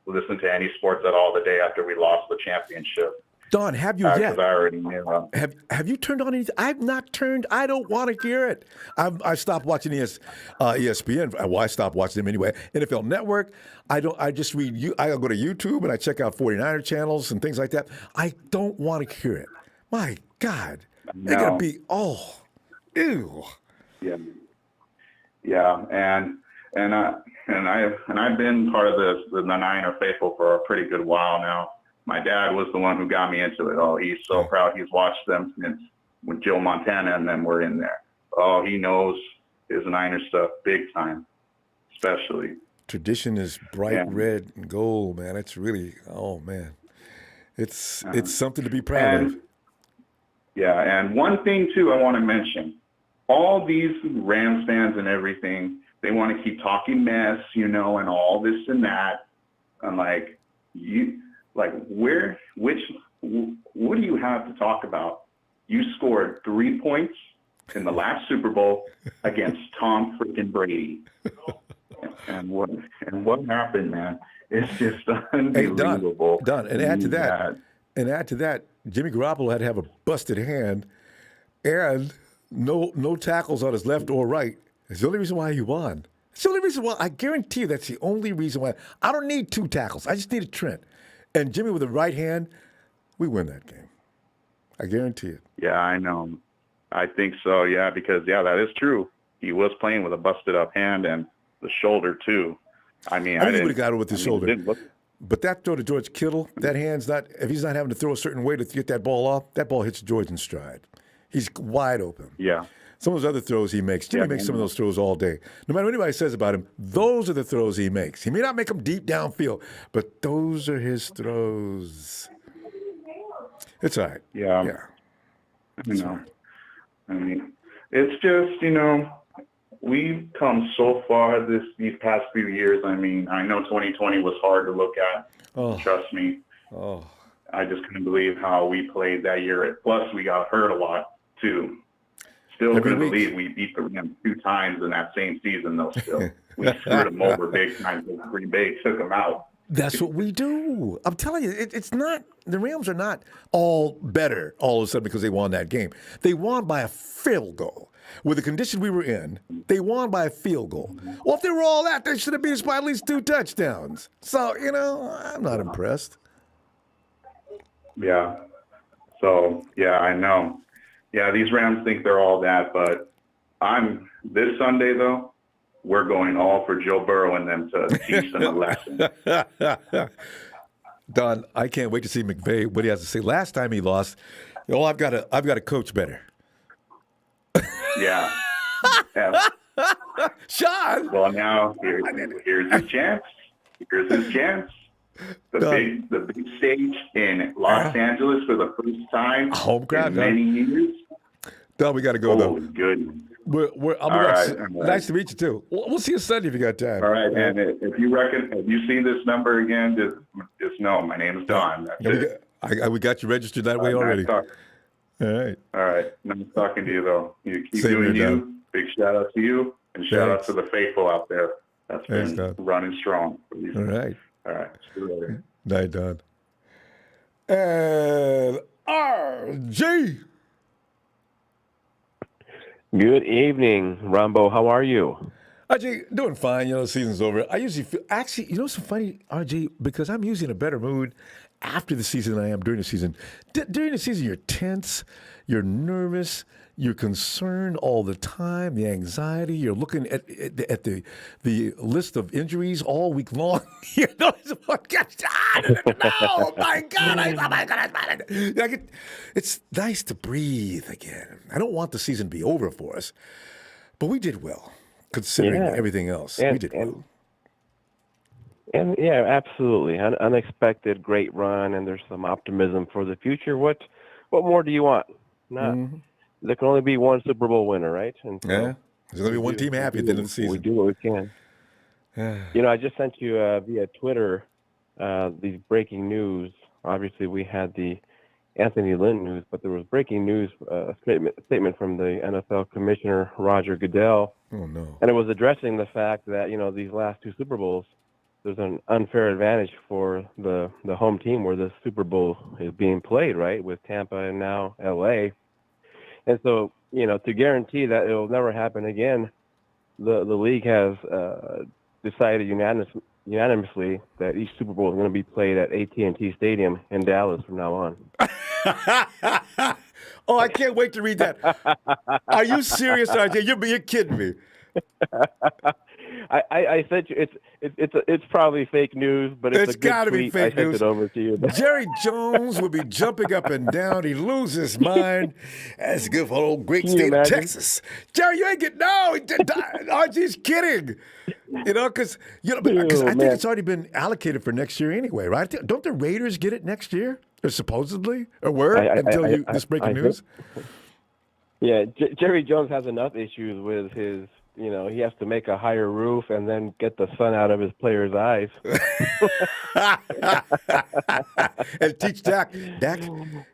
listen to any sports at all the day after we lost the championship. Don, have you yet? Because I already knew. Have you turned on anything? I've not turned. I don't want to hear it. I stopped watching ESPN. Well, I stopped watching them anyway. NFL Network. I just read. I go to YouTube and I check out 49er channels and things like that. I don't want to hear it. My God, they're gonna be ew. Yeah, and I've been part of the Niner faithful for a pretty good while now. My dad was the one who got me into it. Oh, he's so proud. He's watched them since with Joe Montana, and then we're in there. Oh, he knows his Niner stuff big time, especially. Tradition is bright red and gold, man. It's really, man. It's something to be proud of. Yeah, and one thing, too, I want to mention. All these Rams fans and everything, they want to keep talking mess, and all this and that. I'm like, what do you have to talk about? You scored 3 points in the last Super Bowl against Tom freaking Brady. And what happened, man? It's just unbelievable. Hey, Don, and add to that, Jimmy Garoppolo had to have a busted hand and no tackles on his left or right. It's the only reason why he won. It's the only reason why. I guarantee you that's the only reason why. I don't need 2 tackles. I just need a Trent. And Jimmy with the right hand, we win that game. I guarantee it. Yeah, I know. I think so, yeah, because, that is true. He was playing with a busted up hand and the shoulder, too. I think he would have got it with his shoulder. But that throw to George Kittle, that hand's not, if he's not having to throw a certain way to get that ball off, that ball hits George in stride. He's wide open. Yeah. Some of those other throws he makes, Jimmy makes some of those throws all day. No matter what anybody says about him, those are the throws he makes. He may not make them deep downfield, but those are his throws. It's all right. Yeah. I mean, it's just, we've come so far these past few years. I mean, I know 2020 was hard to look at. Trust me. I just couldn't believe how we played that year. Plus, we got hurt a lot, too. Still couldn't believe we beat the Rams 2 times in that same season, though, still. We screwed them over big time. Green Bay took them out. That's what we do. I'm telling you, it's not, the Rams are not all better all of a sudden because they won that game. They won by a field goal. With the condition we were in, they won by a field goal. Well, if they were all that, they should have beat us by at least 2 touchdowns. So, I'm not impressed. Yeah. So, I know. Yeah, these Rams think they're all that, but this Sunday, though, we're going all for Joe Burrow and them to teach them a lesson. Don, I can't wait to see McVay, what he has to say. Last time he lost, I've got to coach better. Yeah. Sean! Well, now, here's his chance. Here's his chance. The big stage in Los Angeles for the first time home crowd, in many years. Don, we got to go, though. Goodness. I'll be All back. right. Nice to meet you too. We'll see you Sunday if you got time. All right, and if you see this number again, just know my name is Don. That's it. We got you registered that way already. Nice All right. All right. Nice talking to you, though. You keep Same doing here, you. Don. Big shout out to you, and shout out to the faithful out there. That's been running strong. All right. All right. See you later. Night, Don. And RG. Good evening, Ronbo. How are you? RG, doing fine. The season's over. I usually feel, actually, it's so funny, RG, because I'm usually in a better mood after the season than I am during the season. During the season, you're tense, you're nervous, you're concerned all the time, the anxiety, you're looking at the list of injuries all week long. Oh my God, it's nice to breathe again. I don't want the season to be over for us, but we did well, considering everything else. We did well. And yeah, absolutely. Unexpected, great run, and there's some optimism for the future. What more do you want? There can only be one Super Bowl winner, right? And so there's going to be one team happy at the end of the season. We do what we can. I just sent you via Twitter these breaking news. Obviously, we had the Anthony Lynn news, but there was breaking news, a statement from the NFL Commissioner Roger Goodell. Oh, no. And it was addressing the fact that, these last two Super Bowls, there's an unfair advantage for the home team where the Super Bowl is being played, right, with Tampa and now L.A. And so, to guarantee that it will never happen again, the league has decided unanimously that each Super Bowl is going to be played at AT&T Stadium in Dallas from now on. Oh, I can't wait to read that. Are you serious, RJ? You're kidding me. I sent you. It's probably fake news, but it's got to be fake news. I sent it over to you. Jerry Jones would be jumping up and down. He'd lose his mind. That's good for old great state of Texas. Jerry, you ain't getting RG's kidding. Because I think it's already been allocated for next year anyway, right? Don't the Raiders get it next year, or supposedly, or were until this breaking news? Yeah, Jerry Jones has enough issues with his. He has to make a higher roof and then get the sun out of his players' eyes. And teach Dak,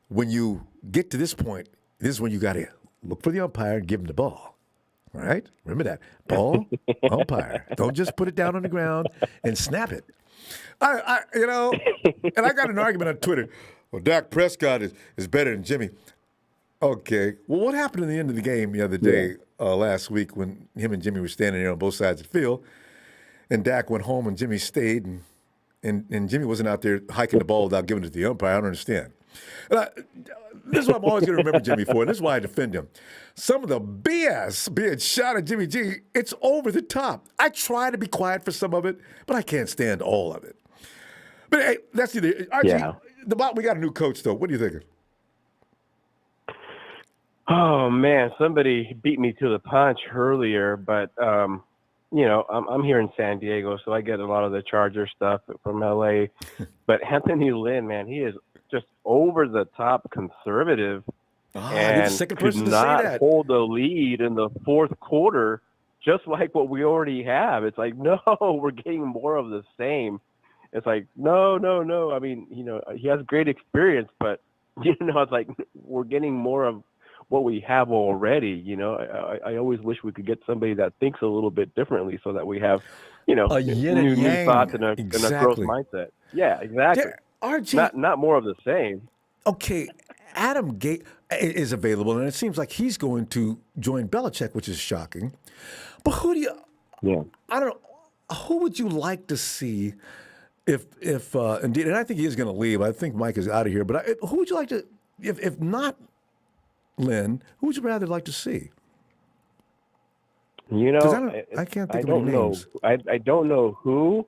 when you get to this point, this is when you got to look for the umpire and give him the ball. All right? Remember that. Ball, umpire. Don't just put it down on the ground and snap it. And I got an argument on Twitter. Well, Dak Prescott is better than Jimmy. Okay. Well, what happened in the end of the game the other day, last week, when him and Jimmy were standing there on both sides of the field, and Dak went home and Jimmy stayed, and Jimmy wasn't out there hiking the ball without giving it to the umpire? I don't understand. This is what I'm always going to remember Jimmy for, and this is why I defend him. Some of the BS being shot at Jimmy G, it's over the top. I try to be quiet for some of it, but I can't stand all of it. But hey, that's either. RG, we got a new coach, though. What are you thinking? Oh man, somebody beat me to the punch earlier, but I'm here in San Diego, so I get a lot of the Charger stuff from LA. But Anthony Lynn, man, he is just over the top conservative, and could not hold the lead in the fourth quarter, just like what we already have. It's like, no, we're getting more of the same. It's like, no. I mean, he has great experience, but it's like we're getting more of what we have already. I always wish we could get somebody that thinks a little bit differently so that we have, a new thoughts and a growth mindset. Yeah, exactly. RG, not more of the same. Okay, Adam Gase is available, and it seems like he's going to join Belichick, which is shocking. But who do you? Yeah, I don't know. Who would you like to see? If indeed, and I think he is going to leave. I think Mike is out of here. But who would you like to? If not Lynn, who would you rather like to see? I can't think of any names. I don't know who,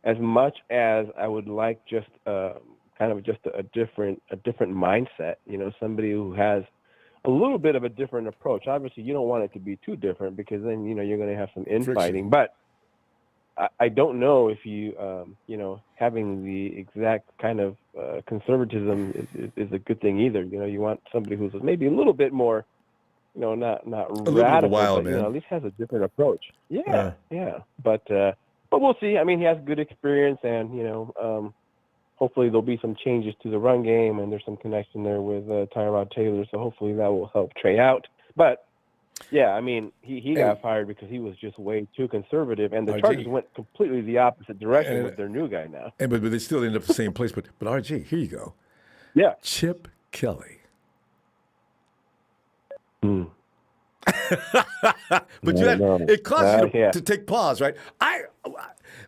as much as I would like just kind of just a different mindset. Somebody who has a little bit of a different approach. Obviously, you don't want it to be too different because then you're going to have some infighting. But I don't know if you having the exact kind of conservatism is a good thing either. You want somebody who's maybe a little bit more not A little bit of a radical, wild, but man. at least has a different approach. Yeah. But we'll see. I mean, he has good experience, and hopefully there'll be some changes to the run game, and there's some connection there with Tyrod Taylor. So hopefully that will help Trey out. But yeah, I mean, he got fired because he was just way too conservative, and the RG. Chargers went completely the opposite direction with their new guy now. But they still end up the same place. But RG, here you go. Yeah. Chip Kelly. But it caused you to take pause, right?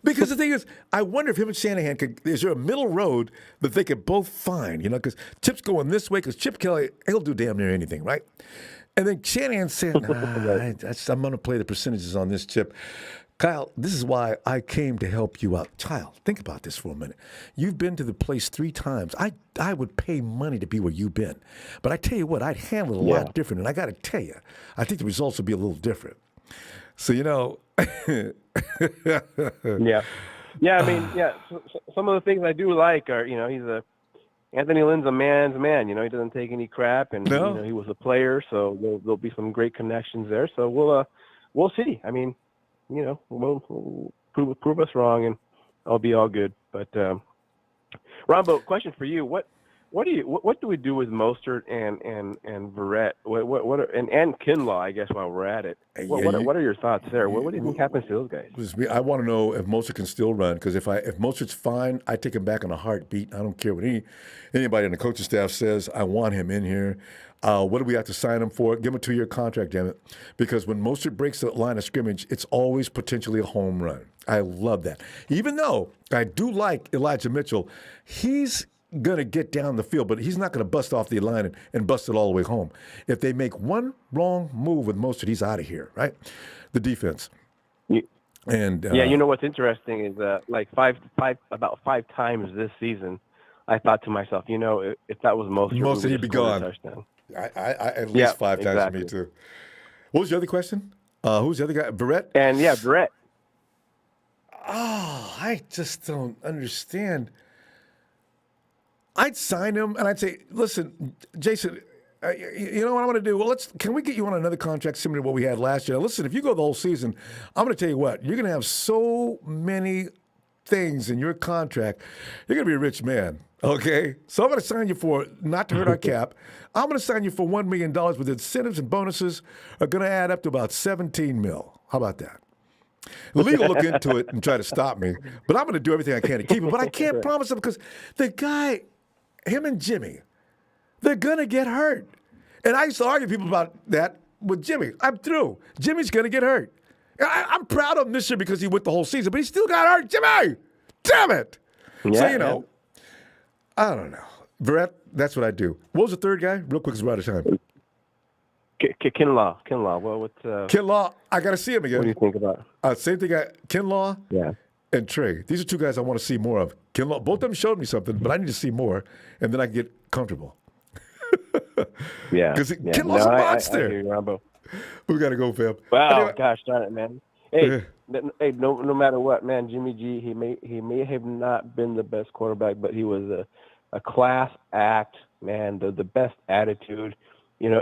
Because the thing is, I wonder if him and Shanahan is there a middle road that they could both find, because Chip's going this way, because Chip Kelly, he'll do damn near anything, right? And then Shanahan said, I'm going to play the percentages on this, Chip. Kyle, this is why I came to help you out. Kyle, think about this for a minute. You've been to the place 3 times. I would pay money to be where you've been. But I tell you what, I'd handle it a lot different. And I got to tell you, I think the results would be a little different. So, Yeah, I mean, so some of the things I do like are, Anthony Lynn's a man's man. He doesn't take any crap, and he was a player, so there'll be some great connections there. So we'll see. I mean, we'll prove us wrong, and I'll be all good. But Ronbo, question for you: What do we do with Mostert and Verrett? And Kinlaw? I guess while we're at it, what are your thoughts there? What do you think happens to those guys? I want to know if Mostert can still run, because if Mostert's fine, I take him back in a heartbeat. I don't care what anybody on the coaching staff says. I want him in here. What do we have to sign him for? Give him a 2-year contract, damn it. Because when Mostert breaks the line of scrimmage, it's always potentially a home run. I love that. Even though I do like Elijah Mitchell, he's going to get down the field, but he's not going to bust off the line and bust it all the way home. If they make one wrong move with Mostert, he's out of here, right? The defense. And what's interesting is about five times this season, I thought to myself, if that was Mostert, he'd be gone. I at least 5 times for me too. What was the other question? Who's the other guy? Verrett? And Verrett. Oh, I just don't understand. I'd sign him, and I'd say, listen, Jason, you know what I'm going to do? Well, can we get you on another contract similar to what we had last year? Listen, if you go the whole season, I'm going to tell you what, you're going to have so many things in your contract, you're going to be a rich man, okay? So I'm going to sign you for, not to hurt our cap, I'm going to sign you for $1 million with incentives and bonuses are going to add up to about $17 million. How about that? The league will look into it and try to stop me, but I'm going to do everything I can to keep him. But I can't promise him because the guy, him and Jimmy, they're going to get hurt. And I used to argue with people about that with Jimmy. I'm through. Jimmy's going to get hurt. I'm proud of him this year because he went the whole season, but he still got hurt. Jimmy! Damn it! Yeah, so, I don't know. Verrett, that's what I do. What was the third guy? Real quick, because we're out of time. Kinlaw. Well, what's Kinlaw, I got to see him again. What do you think about? Same thing, Kinlaw and Trey. These are 2 guys I want to see more of. Kinlaw, both of them showed me something, but I need to see more, and then I can get comfortable. Because Kinlaw's a monster. I hear you, Ronbo. We got to go, fam. Wow, anyway. Gosh darn it, man. Hey, no matter what, man, Jimmy G, he may have not been the best quarterback, but he was a class act, man, the best attitude. Who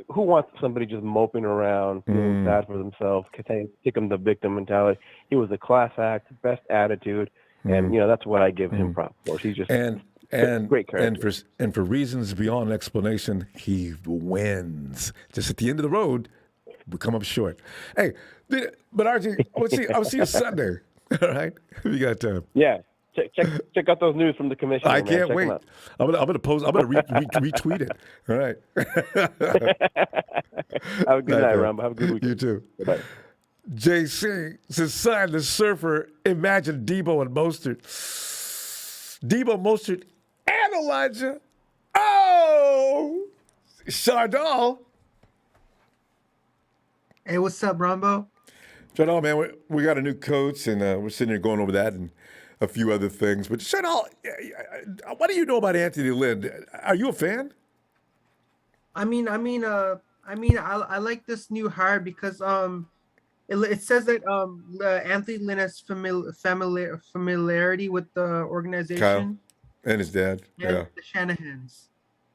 wants somebody just moping around, feeling sad for themselves, take them the victim mentality? He was a class act, best attitude, and that's what I give him props for. He's just great character. And for reasons beyond explanation, he wins. Just at the end of the road, we come up short. Hey, but RG, I'll see you Sunday. All right, if you got time. Yeah. Check out those news from the commission. I can't wait. I'm gonna post. I'm gonna retweet it. All right. Have a good night, Ronbo. Have a good week. You too. Bye. JC says, "Son, the surfer. Imagine Debo and Mostert. Debo, Mostert, and Elijah. Oh, Chardal. Hey, what's up, Ronbo? Chardal, man, we got a new coach, and we're sitting here going over that and a few other things. But Chardal, what do you know about Anthony Lynn? Are you a fan? I like this new hire because it says that Anthony Lynn has familiarity with the organization. Kyle and his dad. And the Shanahans.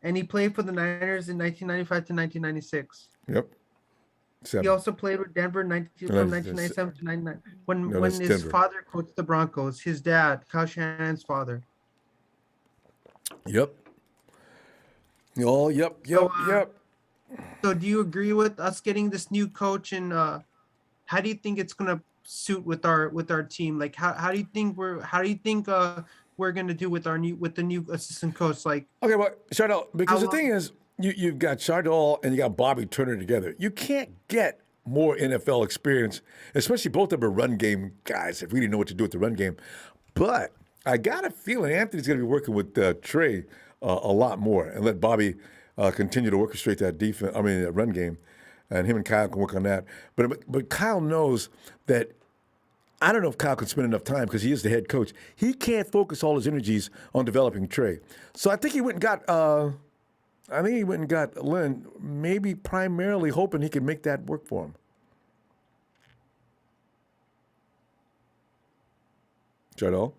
and he played for the Niners in 1995 to 1996. Yep. He also played with Denver from 1997 to 99 when his Denver. father coached the Broncos. His dad, Kyle Shanahan's father. Yep. Oh, yep. So do you agree with us getting this new coach, and how do you think it's gonna suit with our team? Like how do you think we're gonna do with the new assistant coach? Like, okay, well, Chardell, because the thing is, you've got Chardell and you got Bobby Turner together. You can't get more NFL experience, especially both of them are run game guys that really know what to do with the run game. But I got a feeling Anthony's going to be working with Trey a lot more and let Bobby continue to orchestrate that run game, and him and Kyle can work on that. But Kyle knows that. I don't know if Kyle can spend enough time because he is the head coach. He can't focus all his energies on developing Trey. So I think he went and got Lynn, maybe primarily hoping he could make that work for him. Chardell?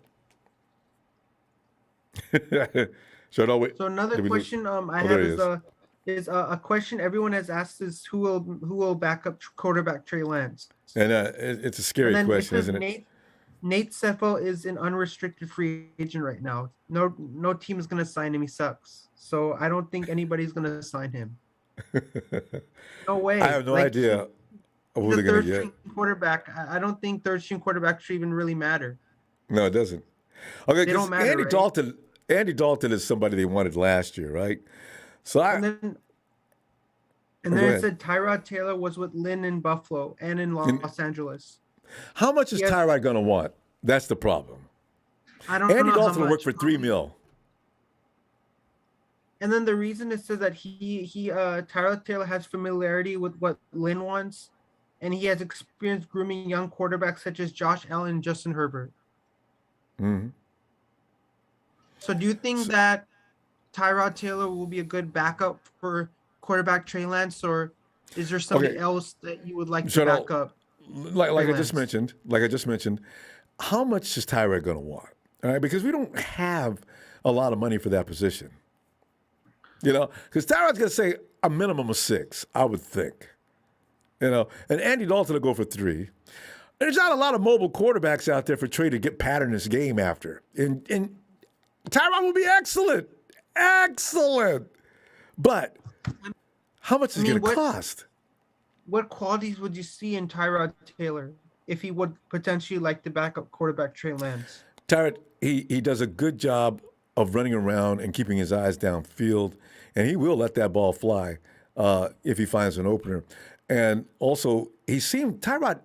Chardell, wait. So another question I have is a question everyone has asked is who will back up quarterback Trey Lance? And it's a scary question, isn't it? Nate Sefo is an unrestricted free agent right now. No team is going to sign him. He sucks. So I don't think anybody's going to sign him. No way. I have no idea who they're going to get. Quarterback. I don't think third-string quarterbacks should even really matter. No, it doesn't. Okay, they don't matter, Andy Dalton is somebody they wanted last year, right? So and then it said Tyrod Taylor was with Lynn in Buffalo and in Los Angeles. How much is Tyrod going to want? That's the problem. I don't know. Andy Dalton will work for $3 million. And then the reason it says that Tyrod Taylor has familiarity with what Lynn wants, and he has experience grooming young quarterbacks such as Josh Allen and Justin Herbert. Mm-hmm. So do you think that Tyrod Taylor will be a good backup for quarterback Trey Lance, or is there somebody else that you would like to back up? Like I just mentioned, how much is Tyrod going to want? All right, because we don't have a lot of money for that position. You know, because Tyrod's going to say a minimum of 6, I would think. You know, and Andy Dalton will go for 3. There's not a lot of mobile quarterbacks out there for Trey to get pattern his game after. And Tyrod will be excellent. But how much is it going to cost? What qualities would you see in Tyrod Taylor if he would potentially like to back up quarterback Trey Lance? Tyrod, he does a good job of running around and keeping his eyes downfield, and he will let that ball fly if he finds an opener. And also, Tyrod,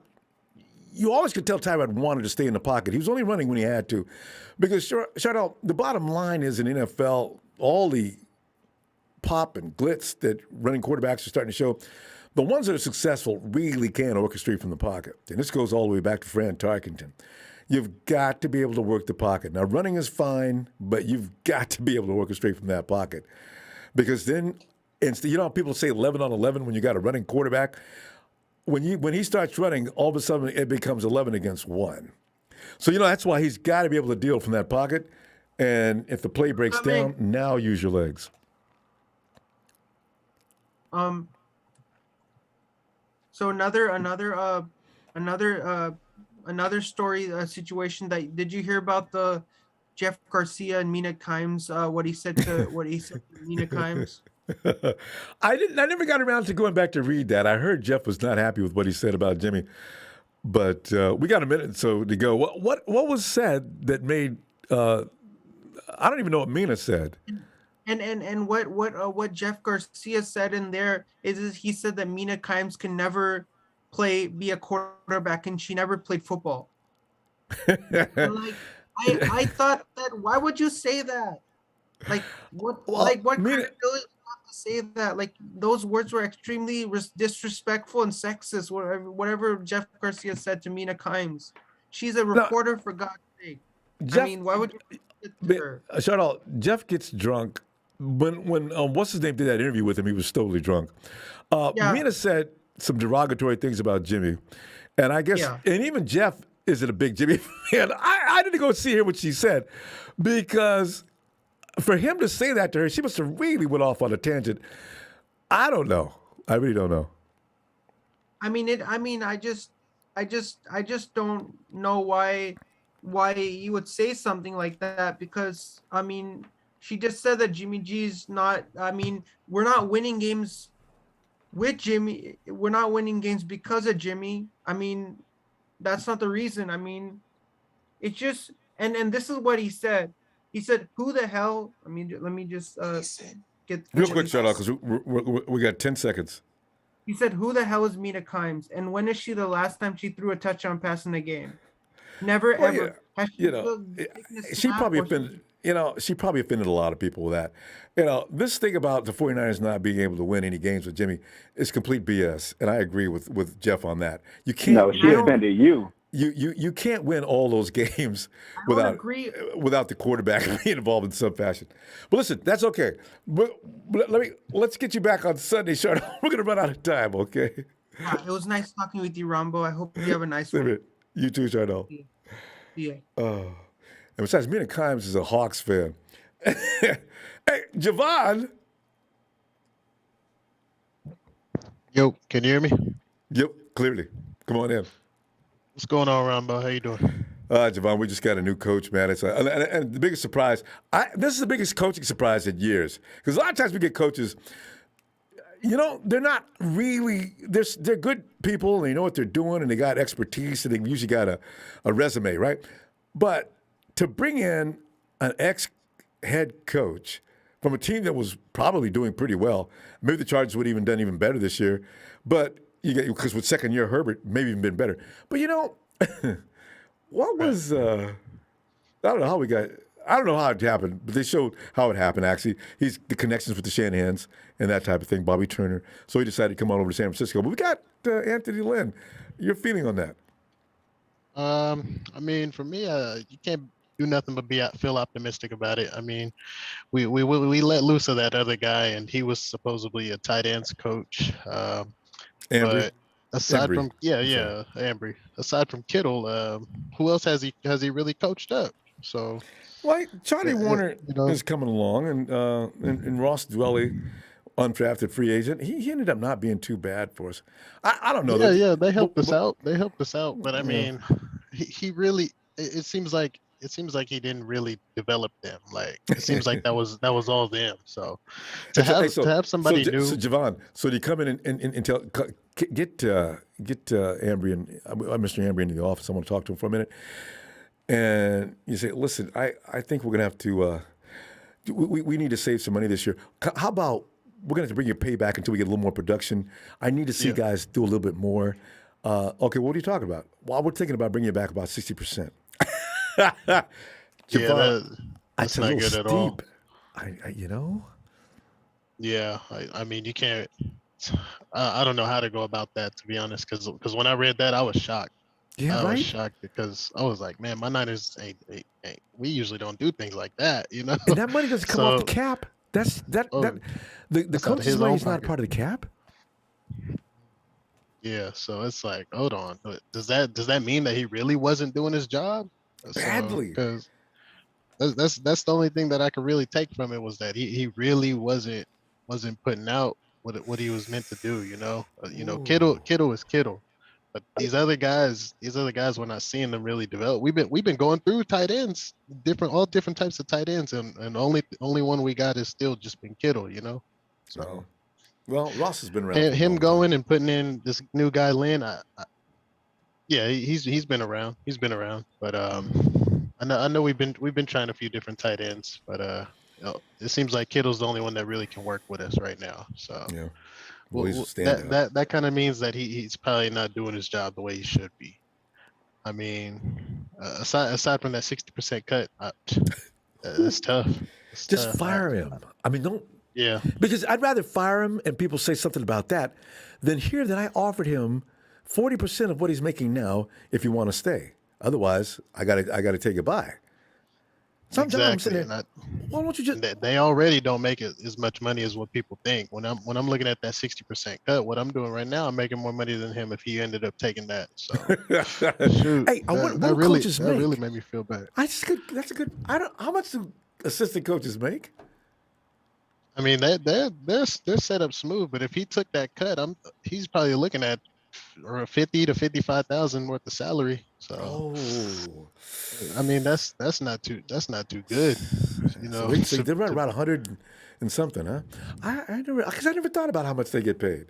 you always could tell Tyrod wanted to stay in the pocket. He was only running when he had to. Because, Chardell, the bottom line is in NFL, all the pop and glitz that running quarterbacks are starting to show, the ones that are successful really can orchestrate from the pocket. And this goes all the way back to Fran Tarkenton. You've got to be able to work the pocket. Now, running is fine, but you've got to be able to orchestrate from that pocket. Because then, you know how people say 11 on 11 when you got a running quarterback? When he starts running, all of a sudden it becomes 11 against 1. So, that's why he's got to be able to deal from that pocket. And if the play breaks down, now use your legs. So another story situation that did you hear about the Jeff Garcia and Mina Kimes? What he said to Mina Kimes? I never got around to going back to read that. I heard Jeff was not happy with what he said about Jimmy, but we got a minute so to go. What was said that made? I don't even know what Mina said. And what Jeff Garcia said in there is he said that Mina Kimes can never be a quarterback, and she never played football. And I thought that why would you say that? What credibility to say that? Like, those words were extremely disrespectful and sexist. Whatever Jeff Garcia said to Mina Kimes, she's a reporter, for God's sake. Why would you? Shut up. Jeff gets drunk. When what's his name did that interview with him, he was totally drunk. Mina said some derogatory things about Jimmy, and I guess, and even Jeff isn't a big Jimmy fan. I didn't go see her what she said because for him to say that to her, she must have really went off on a tangent. I don't know. I really don't know. I just don't know why you would say something like that, because she just said that Jimmy G's not. We're not winning games with Jimmy. We're not winning games because of Jimmy. That's not the reason. It's just and this is what he said. He said, "Who the hell?" Let me just get real quick, shut up, because we got 10 seconds. He said, "Who the hell is Mina Kimes? And when is she the last time she threw a touchdown pass in a game? Never, ever." Yeah. She probably offended. She probably offended a lot of people with that. This thing about the 49ers not being able to win any games with Jimmy is complete BS, and I agree with Jeff on that. You can't. No, she offended you. You can't win all those games without the quarterback being involved in some fashion. But listen, that's okay. But let's get you back on Sunday, Charlotte. We're gonna run out of time, okay? Yeah, it was nice talking with you, Ronbo. I hope you have a nice one. You too, Charlotte. Yeah. And besides, Mina Kimes is a Hawks fan. Hey, Javon. Yo, can you hear me? Yep, clearly. Come on in. What's going on, Ronbo? How you doing? Javon, we just got a new coach, man. It's and the biggest surprise. This is the biggest coaching surprise in years, because a lot of times we get coaches. They're not really. They're good people, and they know what they're doing, and they got expertise, and they usually got a resume, right? But to bring in an ex-head coach from a team that was probably doing pretty well, maybe the Chargers would have even done even better this year, but because with second year Herbert, maybe even been better. But what was I don't know how we got. I don't know how it happened, but they showed how it happened. Actually, he's the connections with the Shanahans and that type of thing. Bobby Turner, so he decided to come on over to San Francisco. But we got Anthony Lynn. Your feeling on that? For me, you can't do nothing but feel optimistic about it. We let loose of that other guy, and he was supposedly a tight ends coach. But aside from Ambry, aside from Kittle, who else has he really coached up? So, Charlie Warner is coming along, and Ross Dwelly, undrafted free agent, he ended up not being too bad for us. I don't know. They helped us out. But he really. It seems like he didn't really develop them. Like it seems like that was all them. So to have somebody new. So Javon, do you come in and tell get Ambry and Mr. Ambry into the office? I want to talk to him for a minute. And you say, listen, I think we're gonna have to. We need to save some money this year. How about we're gonna have to bring your pay back until we get a little more production? I need to see guys do a little bit more. Okay, what are you talking about? Well, we're thinking about bringing it back about 60%. That's not good at all. Yeah, you can't. I don't know how to go about that, to be honest, because when I read that, I was shocked. Yeah, I was shocked because I was like, man, my Niners ain't we usually don't do things like that, And that money doesn't come off the cap. The coach's money is not part of the cap. Yeah, so it's like, hold on, does that mean that he really wasn't doing his job? Badly. Because that's the only thing that I could really take from it, was that he really wasn't putting out what he was meant to do. Kittle is Kittle, but these other guys we're not seeing them really develop. We've been going through tight ends, all different types of tight ends, and only one we got is still just been Kittle. So. Well, Ross has been around. Him going and putting in this new guy Lynn, he's been around. He's been around, but I know we've been trying a few different tight ends, but it seems like Kittle's the only one that really can work with us right now. So yeah, that kind of means that he's probably not doing his job the way he should be. Aside from that 60% cut, it's tough. Just fire him. Don't. Yeah. Because I'd rather fire him and people say something about that than hear that I offered him 40% of what he's making now if you want to stay. Otherwise, I gotta take it by. Sometimes I'm Exactly. sitting there, why don't you just? They already don't make it as much money as what people think. When I'm looking at that 60% cut, what I'm doing right now, I'm making more money than him if he ended up taking that. So shoot, Hey, what do really coaches that make? really made me feel bad. That's a good. I don't. How much do assistant coaches make? I mean, they're set up smooth, but if he took that cut, he's probably looking at or 50 to 55,000 worth of salary. So, I mean, that's not too good, you So, know. so they're right around 100 and something, huh? I never thought about how much they get paid.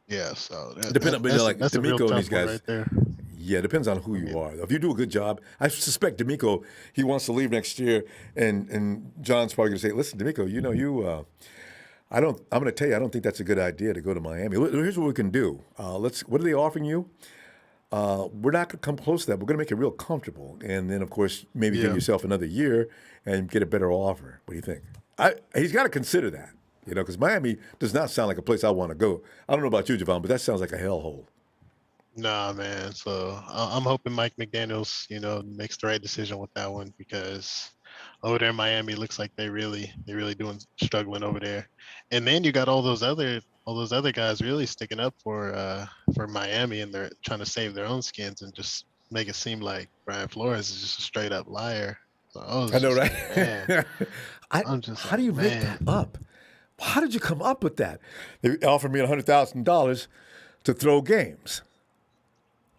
Yeah, so Depending on like that's a real D'Amico and these tough one guys. right there. Yeah, depends on who you are. If you do a good job, I suspect D'Amico, he wants to leave next year, and John's probably going to say, "Listen, D'Amico, I'm going to tell you, I don't think that's a good idea to go to Miami. Here's what we can do. What are they offering you? We're not going to come close to that. We're going to make it real comfortable, and then of course maybe give yourself another year and get a better offer. What do you think? He's got to consider that, because Miami does not sound like a place I want to go. I don't know about you, Javon, but that sounds like a hellhole. Nah, man. So I'm hoping Mike McDaniel's, makes the right decision with that one because over there in Miami, it looks like they really struggling over there. And then you got all those other guys really sticking up for Miami, and they're trying to save their own skins and just make it seem like Brian Flores is just a straight up liar. So I know, right? Like, man, how do you make that up? How did you come up with that? They offered me $100,000 to throw games.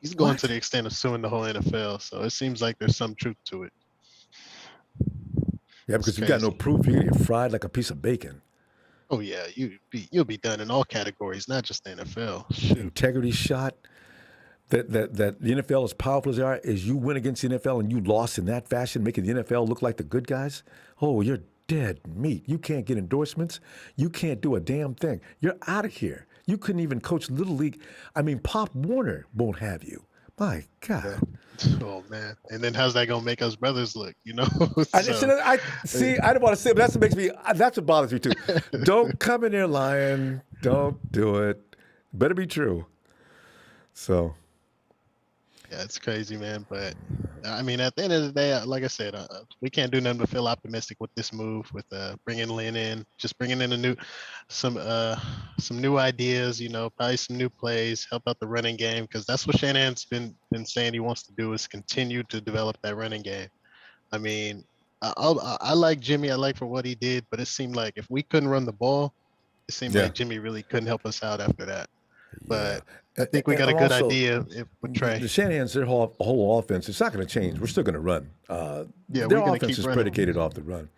He's going to the extent of suing the whole NFL, so it seems like there's some truth to it. Yeah, because you got no proof. You're gonna get fried like a piece of bacon. Oh yeah, you'll be done in all categories, not just the NFL. Shoot. Integrity shot. That the NFL, as powerful as they are, is you win against the NFL and you lost in that fashion, making the NFL look like the good guys. Oh, you're dead meat. You can't get endorsements. You can't do a damn thing. You're out of here. You couldn't even coach Little League. I mean, Pop Warner won't have you. My God. Oh, man. And then how's that going to make us brothers look, I don't want to say it, but that's what bothers me too. Don't come in there lying. Don't do it. Better be true. So. Yeah, it's crazy, man. But I mean, at the end of the day, like I said, we can't do nothing but feel optimistic with this move, with bringing Lynn in, just bringing in some new ideas, probably some new plays, help out the running game, because that's what Shanahan's been saying he wants to do is continue to develop that running game. I mean, I like Jimmy, I like for what he did, but it seemed like if we couldn't run the ball, it seemed like Jimmy really couldn't help us out after that. But I think we got a good idea with Trey. The Shanahan's, their whole offense, it's not going to change. We're still going to run. Their offense is predicated off the run.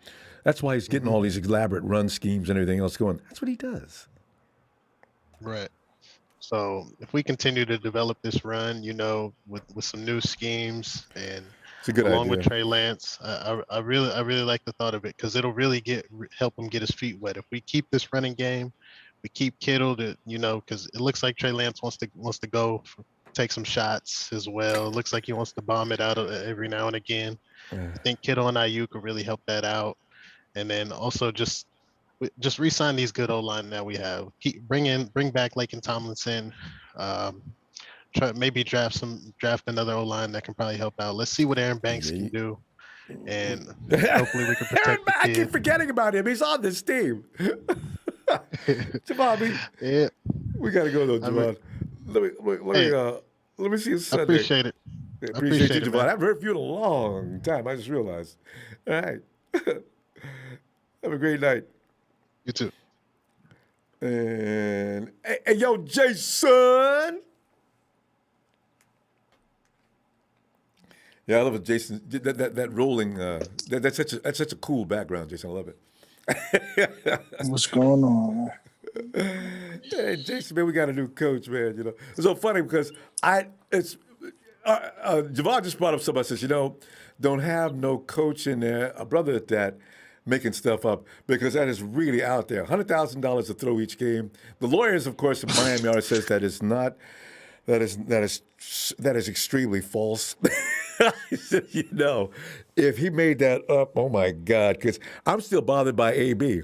That's why he's getting all these elaborate run schemes and everything else going. That's what he does. Right. So if we continue to develop this run, with some new schemes and it's a good along idea. with Trey Lance, I really like the thought of it because it'll really help him get his feet wet. If we keep this running game, we keep Kittle to, because it looks like Trey Lance wants to go take some shots as well. It looks like he wants to bomb it out every now and again. I think Kittle and Ayuk will really help that out. And then also just re-sign these good O-line that we have. Bring back Lakin Tomlinson. Maybe draft another O-line that can probably help out. Let's see what Aaron Banks can do. And hopefully we can protect the kid. I keep forgetting about him. He's on this team. Javon, we got to go though, Javon. Let me see his Sunday. I appreciate it. Appreciate you, Javon. I haven't heard from you in a long time. I just realized. All right. Have a great night. You too. And hey, yo, Jason. Yeah, I love it, Jason. That rolling. That's such a cool background, Jason. I love it. What's going on? Hey, Jason, man, we got a new coach, man. It's so funny because Javon just brought up somebody says, don't have no coach in there, a brother at that, making stuff up because that is really out there. $100,000 to throw each game. The lawyers, of course, in Miami already says that is not. That is extremely false. I said, if he made that up, oh my God, because I'm still bothered by AB.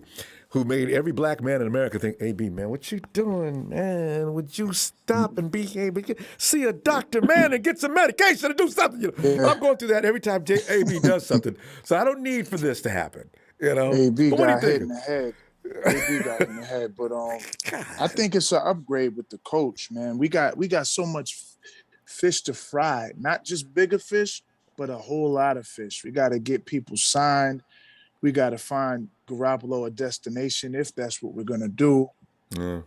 who made every black man in America think, AB, man, what you doing, man? Would you stop and behave? See a doctor, man, and get some medication and do something. You know? Yeah. I'm going through that every time AB does something. So I don't need for this to happen. You know? AB But what do you got hit think? in the head. AB got hit in the head, but I think it's an upgrade with the coach, man. We got so much fish to fry, not just bigger fish, but a whole lot of fish. We got to get people signed. We got to find Garoppolo a destination if that's what we're gonna do. Yeah.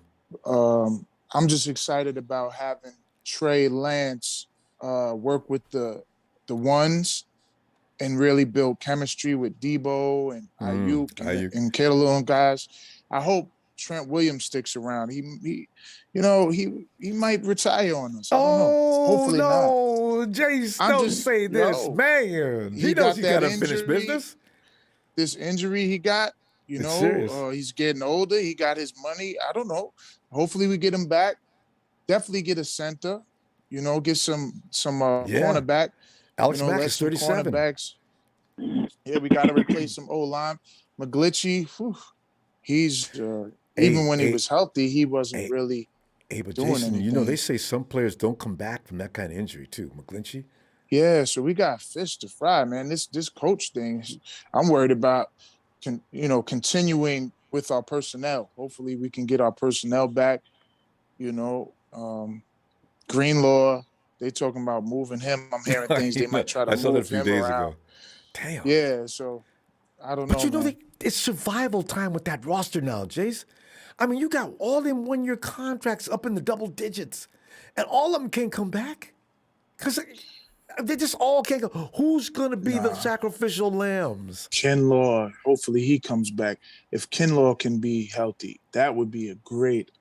I'm just excited about having Trey Lance work with the ones and really build chemistry with Debo and Ayuk and Caleb and guys. I hope Trent Williams sticks around. He might retire on us. I don't know. Hopefully no, Jace, don't say this, man. He knows he got unfinished business. This injury he got, he's getting older. He got his money. I don't know. Hopefully we get him back. Definitely get a center. Get some cornerback. Alex Mack is 37. Cornerbacks. Yeah, we got to replace some O-line. McGlinchey, he's even when he was healthy, he wasn't really but doing Jason, anything. they say some players don't come back from that kind of injury too. McGlinchey. Yeah, so we got fish to fry, man. This coach thing, I'm worried about, continuing with our personnel. Hopefully we can get our personnel back. Greenlaw, they talking about moving him. I'm hearing things they might try to I saw that a move few him days around. ago. Damn. Yeah, so I don't know. But it's survival time with that roster now, Jace. I mean, you got all them one-year contracts up in the double digits, and all of them can't come back because they just all can't go. Who's going to be the sacrificial lambs? Kinlaw, hopefully he comes back. If Kinlaw can be healthy, that would be a great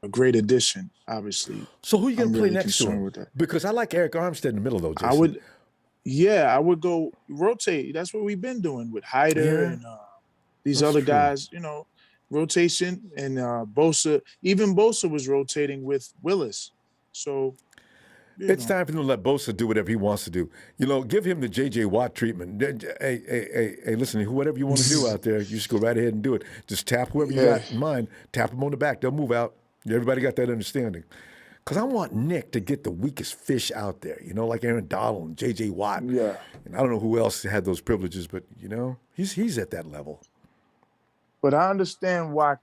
addition, obviously. So who are you going to play really next to him? with that. Because I like Eric Armstead in the middle, though, Jason. I would go rotate. That's what we've been doing with Hyder and these That's other true. guys, rotation. And Bosa, even Bosa was rotating with Willis. So it's time for him to let Bosa do whatever he wants to do. Give him the J.J. Watt treatment. Hey, listen, whatever you want to do out there, you just go right ahead and do it. Just tap whoever you got in mind, tap them on the back. They'll move out. Everybody got that understanding. Because I want Nick to get the weakest fish out there, like Aaron Donald and J.J. Watt. Yeah. And I don't know who else had those privileges, but, he's at that level. But I understand why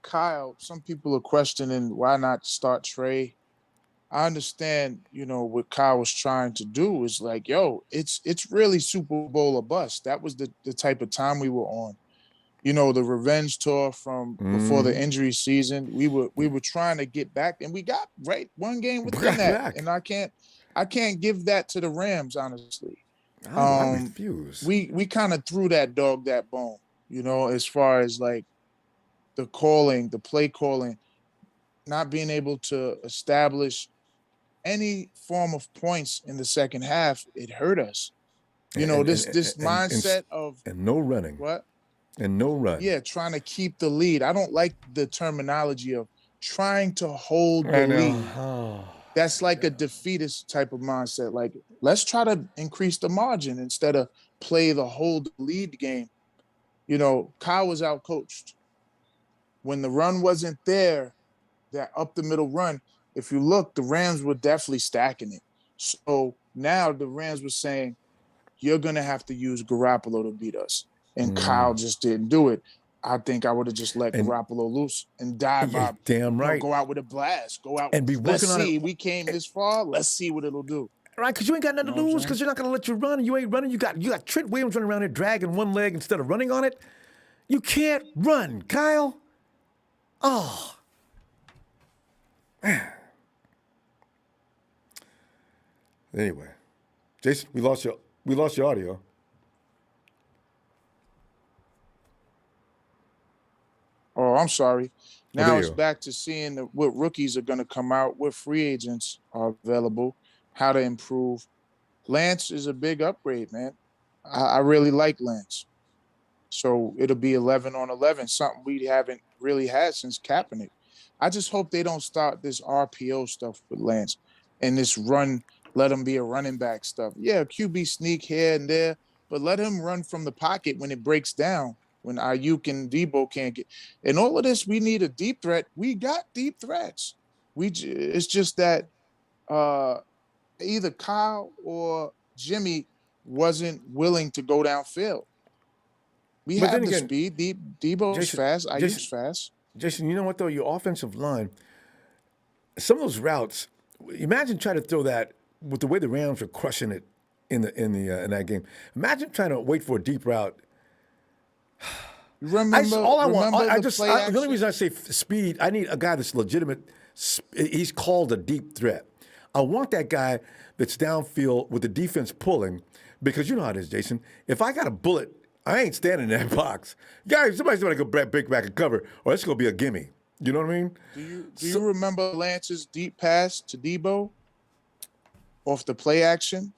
some people are questioning why not start Trey. I understand, what Kyle was trying to do is like, it's really Super Bowl or bust. That was the type of time we were on. The revenge tour from before the injury season. We were trying to get back, and we got one game within that. And I can't give that to the Rams, honestly. I refuse. We kind of threw that dog that bone, as far as like the play calling, not being able to establish any form of points in the second half. It hurt us. This mindset of no running. What? And no run. Yeah, trying to keep the lead. I don't like the terminology of trying to hold the lead. That's like a defeatist type of mindset. Like, let's try to increase the margin instead of play the hold lead game. Kyle was outcoached. When the run wasn't there, that up the middle run, if you look, the Rams were definitely stacking it. So now the Rams were saying, you're going to have to use Garoppolo to beat us. And Kyle just didn't do it. I think I would have just let Garoppolo loose and dive out. Damn right. Go out with a blast. Go out and be working on it. We came this far. Let's see what it'll do. Right, because you ain't got nothing to lose because you're not going to let you run. You ain't running. You got Trent Williams running around here dragging one leg instead of running on it. You can't run, Kyle. Oh. Man. Anyway, Jason, we lost your audio. Oh, I'm sorry. Now it's back to seeing what rookies are going to come out, what free agents are available, how to improve. Lance is a big upgrade, man. I really like Lance. So it'll be 11 on 11, something we haven't really had since Kaepernick. I just hope they don't start this RPO stuff with Lance and this run, let him be a running back stuff. Yeah, QB sneak here and there, but let him run from the pocket when it breaks down. when Ayuk and Debo can't get. In all of this, we need a deep threat. We got deep threats. It's just that either Kyle or Jimmy wasn't willing to go downfield. We But have then the again, speed. Debo's fast. Ayuk's Jason, fast. Jason, you know what though? Your offensive line, some of those routes. Imagine trying to throw that with the way the Rams are crushing it in that game. Imagine trying to wait for a deep route. Remember The only reason I say speed, I need a guy that's legitimate. He's called a deep threat. I want that guy that's downfield with the defense pulling, because you know how it is, Jason. If I got a bullet, I ain't standing in that box. Guys, somebody's going to go break back and cover, or it's going to be a gimme. You know what I mean? Do you remember Lance's deep pass to Debo off the play action?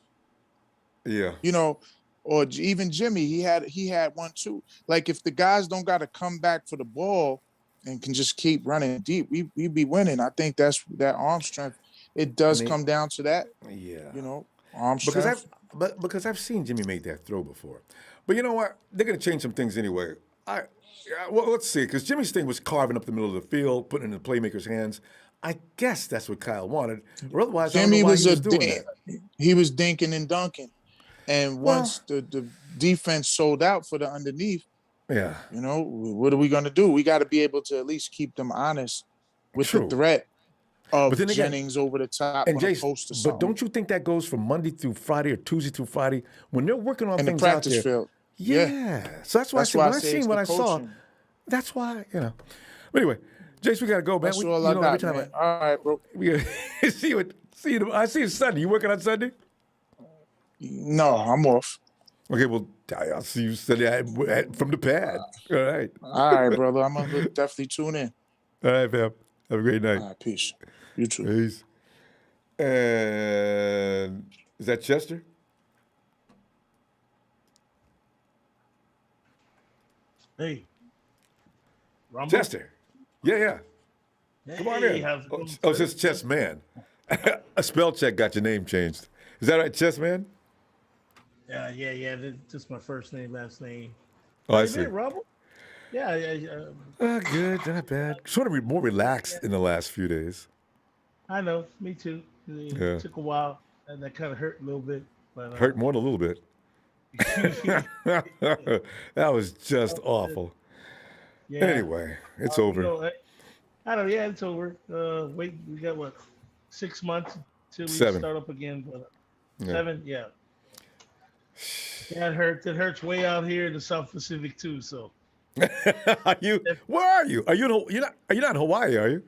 Yeah. You know, or even Jimmy, he had one too. Like if the guys don't got to come back for the ball and can just keep running deep, we be winning. I think that's that arm strength. It does come down to that. Yeah. You know, arm strength. Because I've seen Jimmy make that throw before. But you know what? They're going to change some things anyway. Well, let's see, because Jimmy's thing was carving up the middle of the field, putting it in the playmaker's hands. I guess that's what Kyle wanted. Or otherwise, Jimmy I don't know why was he was doing that. He was dinking and dunking. And once the defense sold out for the underneath, yeah, you know, what are we going to do? We got to be able to at least keep them honest with the threat of Jennings over the top and on Jason, a post or something. but don't you think that goes from Monday through Friday or Tuesday through Friday when they're working on in the things practice out there? field? Yeah. So that's why I said, when I seen what I saw, that's why, you know. But anyway, Jace, we got to go, man. That's all I got, man. All right, bro. We gotta I see you Sunday. You working on Sunday? No, I'm off. Okay, well, I'll see you Sunday from the pad. All right. All right, brother. I'm going to definitely tune in. All right, fam. Have a great night. All right, peace. You too. Peace. And is that Chester? Hey. Ronbo? Chester. Yeah. Hey, Come on in. how's it going, It's just Chess Man. A spell check got your name changed. Is that right, Chess Man? Yeah. That's just my first name, last name. Oh, I Hey, see. man, Ronbo? Yeah. Good, not bad. Sort of more relaxed in the last few days. I know. Me too. Yeah. It took a while, and that kind of hurt a little bit. But, Hurt more than a little bit. That was just awful. Yeah. Anyway, it's over. You know, I don't know. Yeah, it's over. Wait, we got what? 6 months till we 7. start up again. But, Yeah. 7, yeah. Yeah, it hurts. It hurts way out here in the South Pacific too. So. Where are you? Are you not in Hawaii, are you?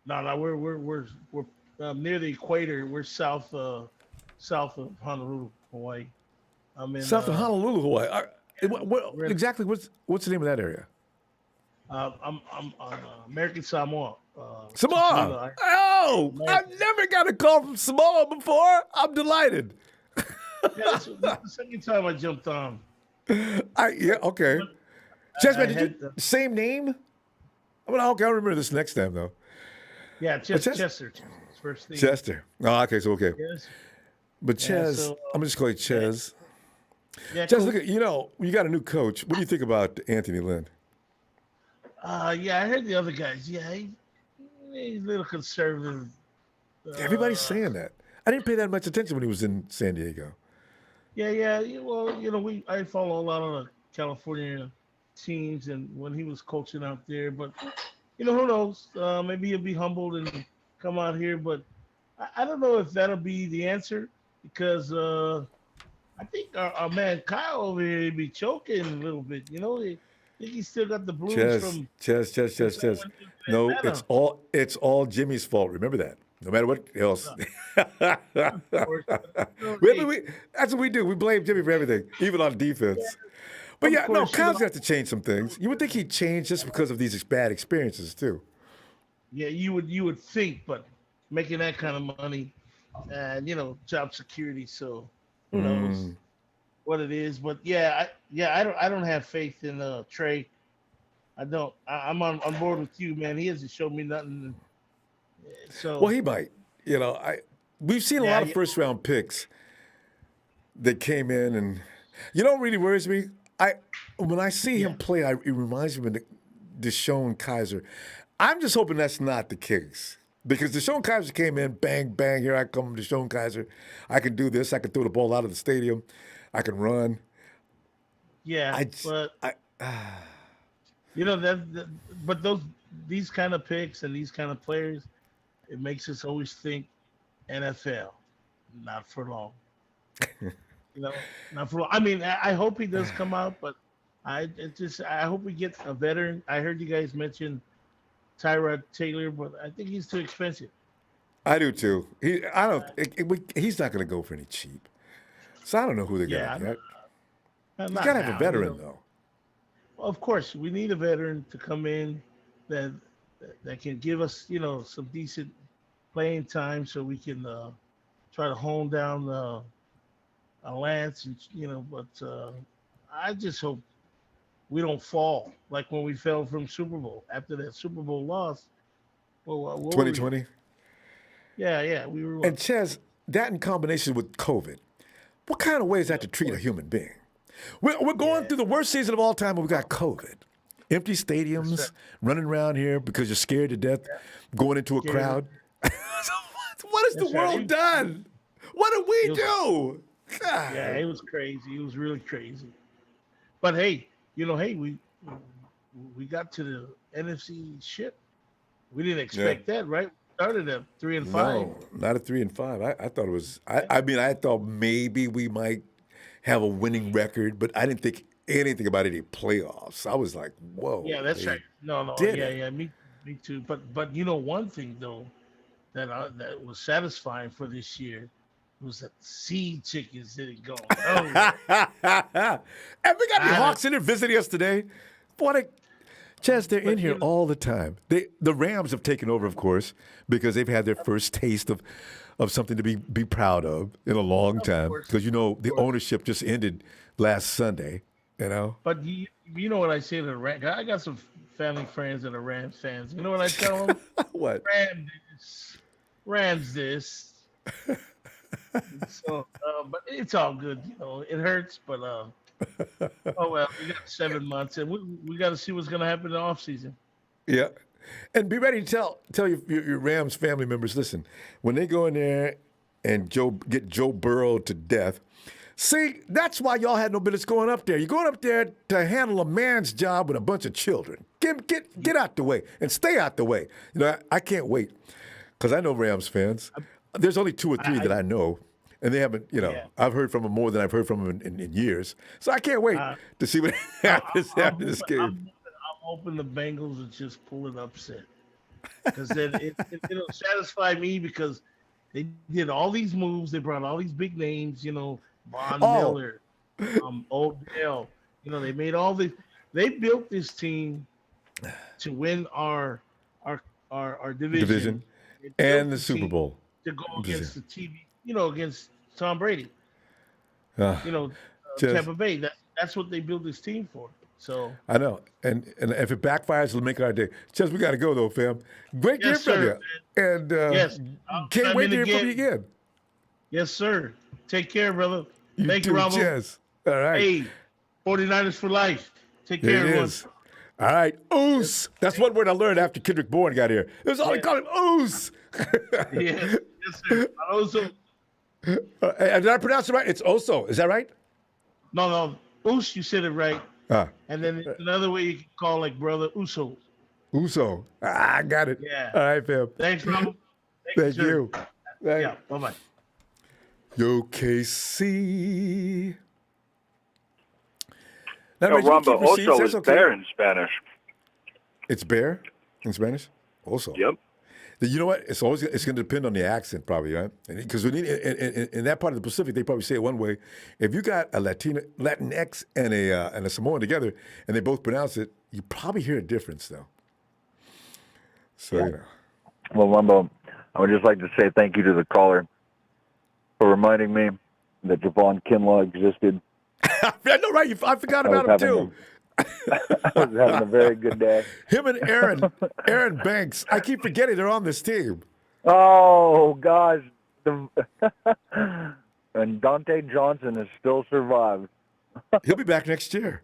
No, we're near the equator. We're south of Honolulu, Hawaii. I'm in South of Honolulu, Hawaii. Exactly what's the name of that area? I'm on American Samoa. Samoa. I've never got a call from Samoa before. I'm delighted. Yeah, this is the second time I jumped on. Okay. Chessman, did you same name? I'll remember this next time though. Yeah, Chester. First name. Chester. Oh, okay, so okay. Yes. But Ches, so, I'm gonna just call you Ches. Yeah, Ches, cool. look at you got a new coach. What do you think about Anthony Lynn? Yeah, I heard the other guys. Yeah, he's a little conservative. Everybody's saying that. I didn't pay that much attention when he was in San Diego. Yeah. Well, I follow a lot of the California teams, and when he was coaching out there, but who knows? Maybe he'll be humbled and come out here, but I don't know if that'll be the answer because I think our man Kyle over here be choking a little bit. I think he's still got the blues from Ches. No, it's all Jimmy's fault. Remember that. No matter what else. That's what we do. We blame Jimmy for everything, even on defense. But Kyle's got to change some things. You would think he'd change just because of these bad experiences too. Yeah, you would think, but making that kind of money and job security, so who knows what it is. But I don't have faith in Trey. I don't. I'm on board with you, man. He hasn't shown me nothing. So well, he might. We've seen a lot of first round picks that came in, and what really worries me. when I see him play, it reminds me of Deshaun Kaiser. I'm just hoping that's not the case. Because Deshaun Kaiser came in, bang, bang, here I come, Deshaun Kaiser. I can do this. I can throw the ball out of the stadium. I can run. Yeah, you know but these kind of picks and these kind of players, it makes us always think NFL, not for long. Not for long. I mean, I hope he does come out, but I hope we get a veteran. I heard you guys mention Tyrod Taylor, but I think he's too expensive. I do too. He's not going to go for any cheap. So I don't know who they're going to get. You got to have a veteran though. Well, of course, we need a veteran to come in that can give us, some decent playing time, so we can try to hone down Lance, and, But I just hope we don't fall like when we fell from Super Bowl after that Super Bowl loss. 2020. Yeah, we were. And Ches, that in combination with COVID, what kind of way is that to treat a human being? We're going through the worst season of all time, and we got COVID. Empty stadiums, running around here because you're scared to death, going into a crowd. What has the world done? What did we do? God. Yeah, it was crazy. It was really crazy. But hey, we got to the NFC ship. We didn't expect that, right? We started at 3-5. No, not at 3-5. I thought it was. I thought maybe we might have a winning record, but I didn't think anything about any playoffs. I was like, whoa. Yeah, that's right. No, yeah, me too. But one thing though that was satisfying for this year was that the seed tickets didn't go. And we got the Hawks in there visiting us today. Chaz, they're in here all the time. The Rams have taken over, of course, because they've had their first taste of something to be proud of in a long time. Because, the ownership just ended last Sunday, But you know what I say to the Rams? I got some family friends that are Rams fans. You know what I tell them? What? Rams this. So, but it's all good. It hurts, but oh well. We got 7 months, and we got to see what's going to happen in the offseason. Yeah, and be ready to tell your Rams family members. Listen, when they go in there and get Joe Burrow to death. See, that's why y'all had no business going up there. You're going up there to handle a man's job with a bunch of children. Get out the way and stay out the way. I can't wait because I know Rams fans. There's only 2 or 3 that I know, and they haven't, I've heard from them more than I've heard from them in years. So I can't wait to see what happens after this game. I'm hoping the Bengals will just pull an upset, because then it'll satisfy me, because they did all these moves. They brought all these big names, Von Miller, Odell. They made all this. They built this team to win our division and the Super Bowl. To go against the TV, against Tom Brady. Tampa Bay. That's what they built this team for. So I know, and if it backfires, it'll make our day. Just we got to go though, fam. Great to hear from you, and can't wait to hear from you again. Yes, sir. Take care, brother. Thank you, Ronbo. Yes. All right. Hey, 49ers for life. Take care, everyone. All right, Oos. That's one word I learned after Kendrick Bourne got here. It was all they called him, Oos. Yes, sir. Also, did I pronounce it right? It's Oso. Is that right? No. Oos, you said it right. And then another way you can call brother Uso. Uso. I got it. Yeah. All right, fam. Thanks, Ronbo. Thank you. Yeah. Bye-bye. Yo, KC. No, Ronbo, Oso is bear in Spanish. It's bear in Spanish? Oso. Yep. You know what? It's going to depend on the accent, probably, right? Because in that part of the Pacific, they probably say it one way. If you got a Latinx and a Samoan together, and they both pronounce it, you probably hear a difference, though. So Well, Ronbo, I would just like to say thank you to the caller for reminding me that Javon Kinlaw existed. I know, right? I forgot about him, too. I was having a very good day. Him and Aaron Banks. I keep forgetting they're on this team. Oh, gosh. And Dante Johnson has still survived. He'll be back next year.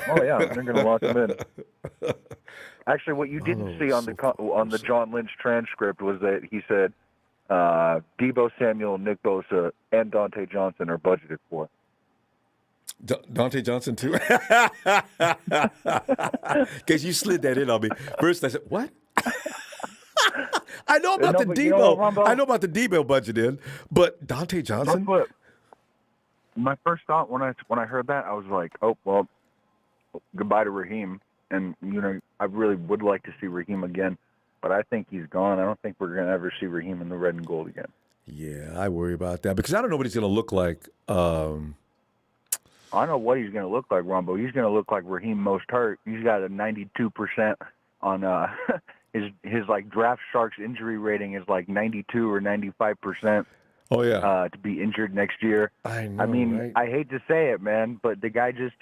Oh yeah, they're going to lock him in. Actually, what you didn't see on the John Lynch transcript was that he said Debo Samuel, Nick Bosa, and Dante Johnson are budgeted for. Dante Johnson too. Because you slid that in on me. First I said, what? I know about the Debo. I know about the Debo budget in, but Dante Johnson. But my first thought when I heard that, I was like, oh well, goodbye to Raheem. And I really would like to see Raheem again, but I think he's gone. I don't think we're going to ever see Raheem in the red and gold again. Yeah, I worry about that because I don't know what he's going to look like. I know what he's going to look like, Ronbo. He's going to look like Raheem most hurt. He's got a 92% on his like Draft Sharks injury rating is like 92 or 95%. Oh yeah, to be injured next year. I know. I mean, right? I hate to say it, man, but the guy just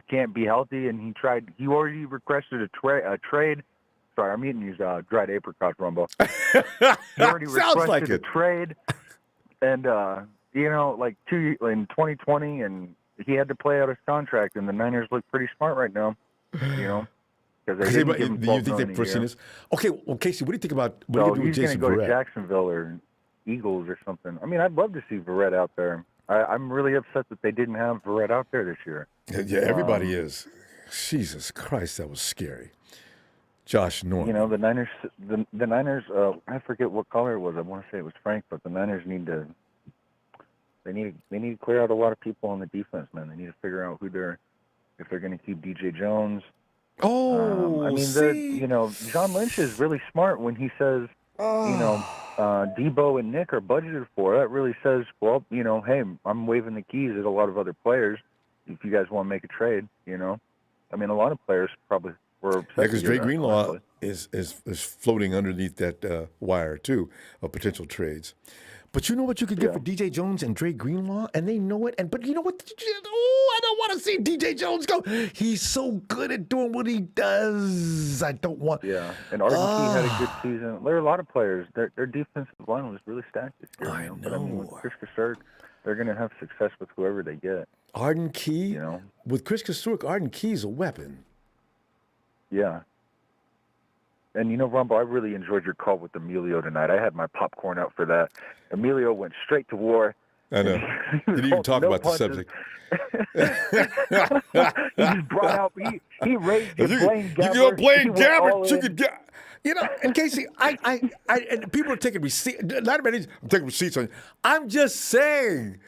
can't be healthy, and he already requested a trade. Sorry, I'm eating these dried apricots, Rumbo. He already requested a trade, and like in 2020, and he had to play out his contract, and the Niners look pretty smart right now, because they didn't give him $12 you think they're pushing this? Okay, well, Casey, what do you think about what do you do with Jason Verrett? He's going to go to Verrett? Jacksonville or Eagles or something. I mean, I'd love to see Verrett out there. I'm really upset that they didn't have Verrett out there this year. Yeah, everybody is. Jesus Christ, that was scary. Josh Norman. The Niners. The Niners. I forget what color it was. I want to say it was Frank, but the Niners need to. They need to clear out a lot of people on the defense, man. They need to figure out if they're going to keep DJ Jones. Oh, I mean, John Lynch is really smart when he says, Debo and Nick are budgeted for. That really says, well, hey, I'm waving the keys at a lot of other players. If you guys want to make a trade, I mean, a lot of players probably were upset. Yeah, because Dre Greenlaw is floating underneath that wire too of potential trades. But you know what you could get for DJ Jones and Dre Greenlaw, and they know it. But you know what? I don't want to see DJ Jones go. He's so good at doing what he does. I don't want. Yeah, and Arden Key had a good season. There are a lot of players. Their defensive line was really stacked this year. I know. But I mean, with Chris Kasserk, they're going to have success with whoever they get. Arden Key, with Chris Kasserk, Arden Key's a weapon. Yeah. And Rumbo, I really enjoyed your call with Emilio tonight. I had my popcorn out for that. Emilio went straight to war. I know. He didn't even talk about the subject. He just brought out. He raised your Blaine Gabbert. You got Blaine Gabbert. You could get. And Casey, and people are taking receipts. Not many. I'm taking receipts on you. I'm just saying.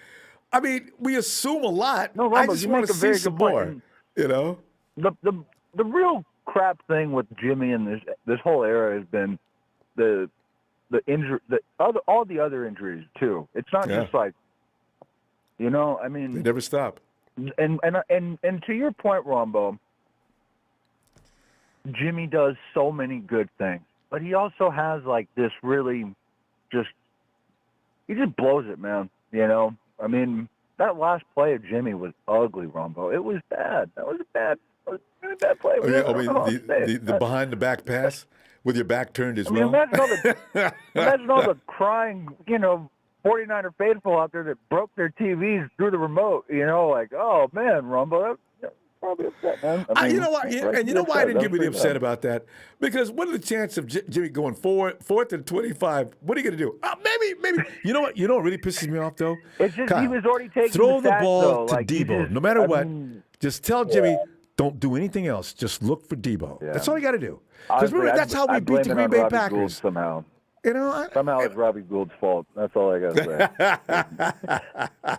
I mean, we assume a lot. No, Rumbo, I just want to see some more. The real crap thing with Jimmy and this whole era has been the injury, all the other injuries too. It's not just like, I mean, they never stop. And to your point, Ronbo, Jimmy does so many good things, but he also has like this really he just blows it, man. I mean, that last play of Jimmy was ugly, Ronbo. It was bad. That was a bad play. The behind the back pass with your back turned as well. Imagine all the crying, 49er faithful out there that broke their TVs through the remote. Like, oh man, Rumbo, that's probably upset, man. I mean, you know what? And you know why I didn't get really upset about that? Because what are the chances of Jimmy going fourth and 25? What are you going to do? Maybe. You know what? You know what really pisses me off though? It's just Kyle, he was already taking throw the sacks, ball though. to Debo. No matter what, just tell Jimmy. Don't do anything else. Just look for Debo. Yeah. That's all you got to do. Because that's how we beat the Green Bay Packers. Gould somehow. Somehow it's Robbie Gould's fault. That's all I got to say.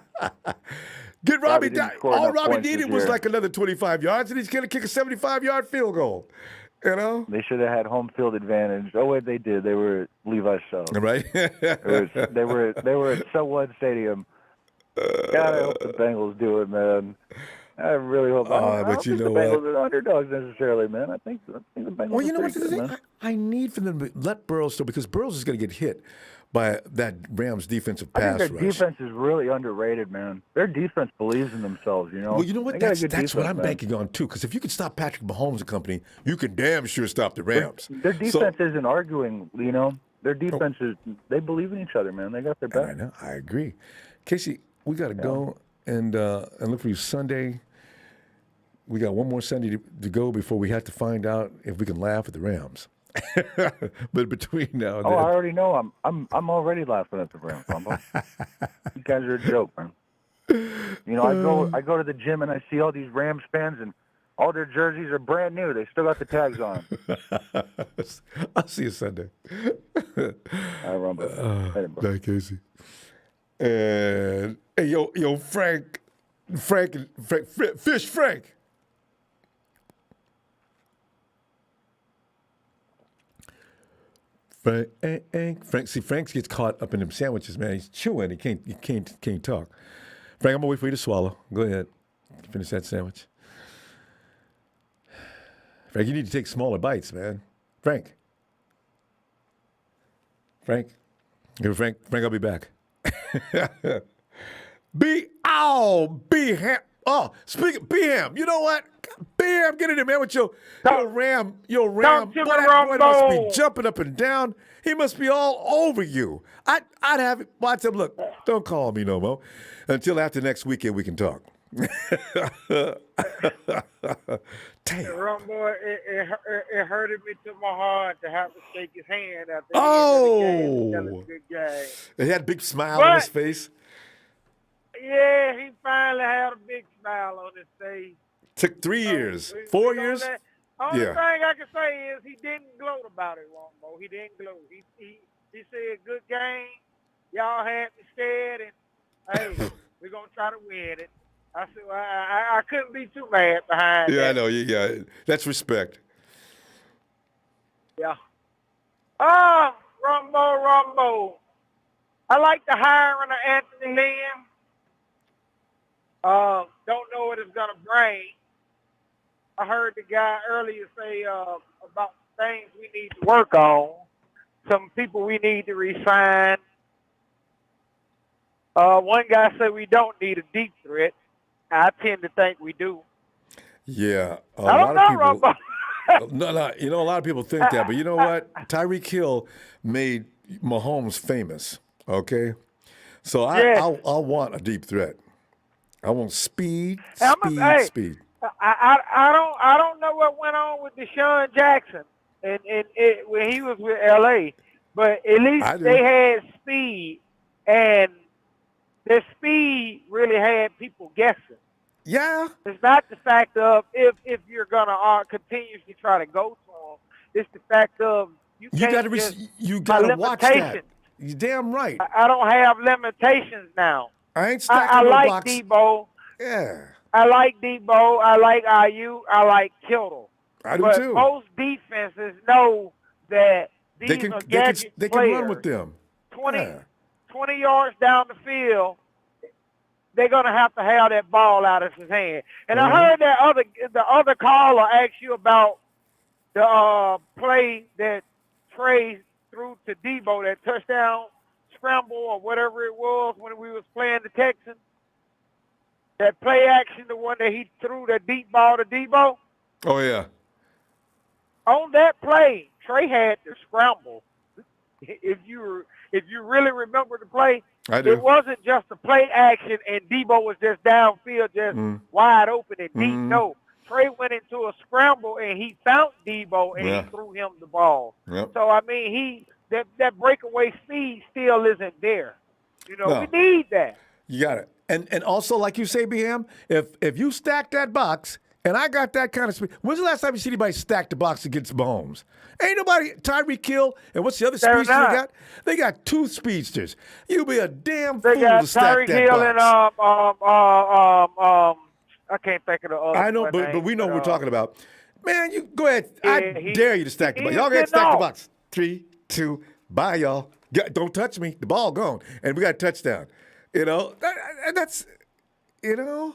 Get Robbie. All Robbie needed was like another 25 yards, and he's going to kick a 75-yard field goal. They should have had home field advantage. Oh wait, they did. They were at Levi's show. Right. They were at So What Stadium. God, I hope the Bengals do it, man. I really hope. I don't think the Bengals are underdogs necessarily, man. I think the Bengals. Well, you know what? Good, I need for them to let Burrows still because Burrows is going to get hit by that Rams defensive pass rush. I think their defense is really underrated, man. Their defense believes in themselves, Well, you know what? That's what I'm banking on too. Because if you can stop Patrick Mahomes and company, you can damn sure stop the Rams. Their defense isn't arguing. Their defense is. They believe in each other, man. They got their back. I know. I agree. Casey, we got to go. and look for you Sunday. We got one more Sunday to go before we have to find out if we can laugh at the Rams. But between now and Oh, then, I already know. I'm already laughing at the Rams, Ronbo. You guys are a joke, man. You know, I go to the gym and I see all these Rams fans and all their jerseys are brand new. They still got the tags on. I'll see you Sunday. All right, Ronbo. Later, bro. Bye, Casey. And hey, yo, Frank, Fish Frank. Frank. See, Frank gets caught up in them sandwiches, man. He's chewing. He can't talk. Frank, I'm gonna wait for you to swallow. Go ahead, finish that sandwich. Frank, you need to take smaller bites, man. Frank. Hey, Frank, I'll be back. B-Ham. Oh, speaking B-Ham, you know what? B-Ham, get in there, man, with your Ram. Boy, that boy must be jumping up and down. He must be all over you. I'd have it. Watch him. Look, don't call me no more. Until after next weekend, we can talk. Damn. Ronbo, it hurted me to my heart to have to shake his hand after Oh. the game. That was a good game. He had a big smile on his face. Yeah, he finally had a big smile on his face. Took 3 years, 4 years. Only thing I can say is he didn't gloat about it, Ronbo. He didn't gloat. He said, good game. Y'all had me scared, and hey, we're going to try to win it. I said, well, I couldn't be too mad behind that. Yeah, I know. Yeah, that's respect. Yeah. Oh, Ronbo. I like the hiring of Anthony Lynn. Don't know what it's going to bring. I heard the guy earlier say about things we need to work on, some people we need to resign. One guy said we don't need a deep threat. I tend to think we do. Yeah, a I don't lot know, of people. No, you know, a lot of people think that, but you know what? Tyreek Hill made Mahomes famous. Okay, so I'll want a deep threat. I want speed. I don't know what went on with Deshaun Jackson and when he was with LA, but at least they had speed, and their speed really had people guessing. Yeah. It's not the fact of if you're gonna continuously try to go to them. It's the fact of you gotta watch that. You're damn right. I don't have limitations now. I ain't stacking I no like box. Debo. Yeah. I like Debo. I like IU. I like Kittle. I do but too. Most defenses know that these are gadget they can players. run with them. 20 yards down the field, they're gonna have to have that ball out of his hand. And I heard that the other caller asked you about the play that Trey threw to Debo, that touchdown scramble or whatever it was when we was playing the Texans. That play action, the one that he threw that deep ball to Debo. Oh yeah. On that play, Trey had to scramble. If you really remember the play, I do. It wasn't just a play action and Debo was just downfield, just wide open and deep. No, Trey went into a scramble and he found Debo and he threw him the ball. Yep. So I mean, that breakaway speed still isn't there. You know, No. we need that. You got it. And also, like you say, BM, if you stack that box, and I got that kind of speed. When's the last time you see anybody stack the box against Mahomes? Ain't nobody. Tyreek Hill, and what's the other speedster they got? They got 2 speedsters. You'd be a damn fool to stack Tyreek that Hill box. and I can't think of the other. I know, but we know what we're talking about. Man, you go ahead. I dare you to stack the box. Y'all got to stack the box. 3, 2, bye, y'all. Don't touch me. The ball gone, and we got a touchdown. You know, that's, you know,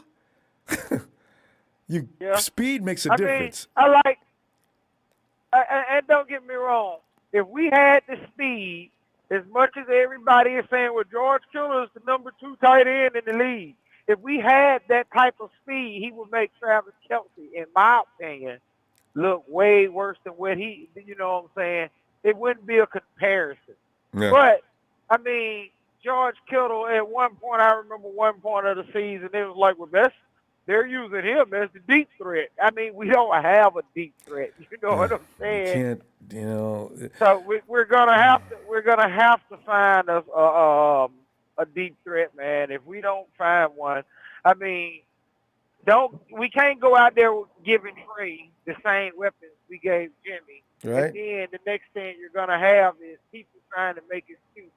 speed makes a difference. I like, and don't get me wrong, if we had the speed, as much as everybody is saying, well, George Kittle is the number 2 tight end in the league. If we had that type of speed, he would make Travis Kelce, in my opinion, look way worse than what you know what I'm saying? It wouldn't be a comparison. Yeah. But, I mean, George Kittle at one point. I remember one point of the season, it was like, well, they're using him as the deep threat. I mean, we don't have a deep threat. You know what I'm saying? So we're gonna have to find a deep threat, man. If we don't find one, I mean, we can't go out there giving Trey the same weapons we gave Jimmy. Right. And then the next thing you're gonna have is people trying to make excuses.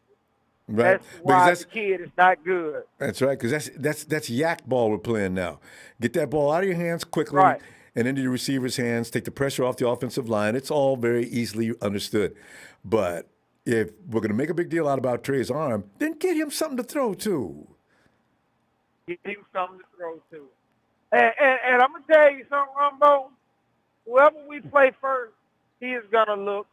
Right. That's why the kid is not good. That's right, because that's yak ball we're playing now. Get that ball out of your hands quickly Right. and into the receiver's hands. Take the pressure off the offensive line. It's all very easily understood. But if we're going to make a big deal out about Trey's arm, then get him something to throw to. Get him something to throw to. And I'm gonna tell you something, Ronbo. Whoever we play first, he is gonna look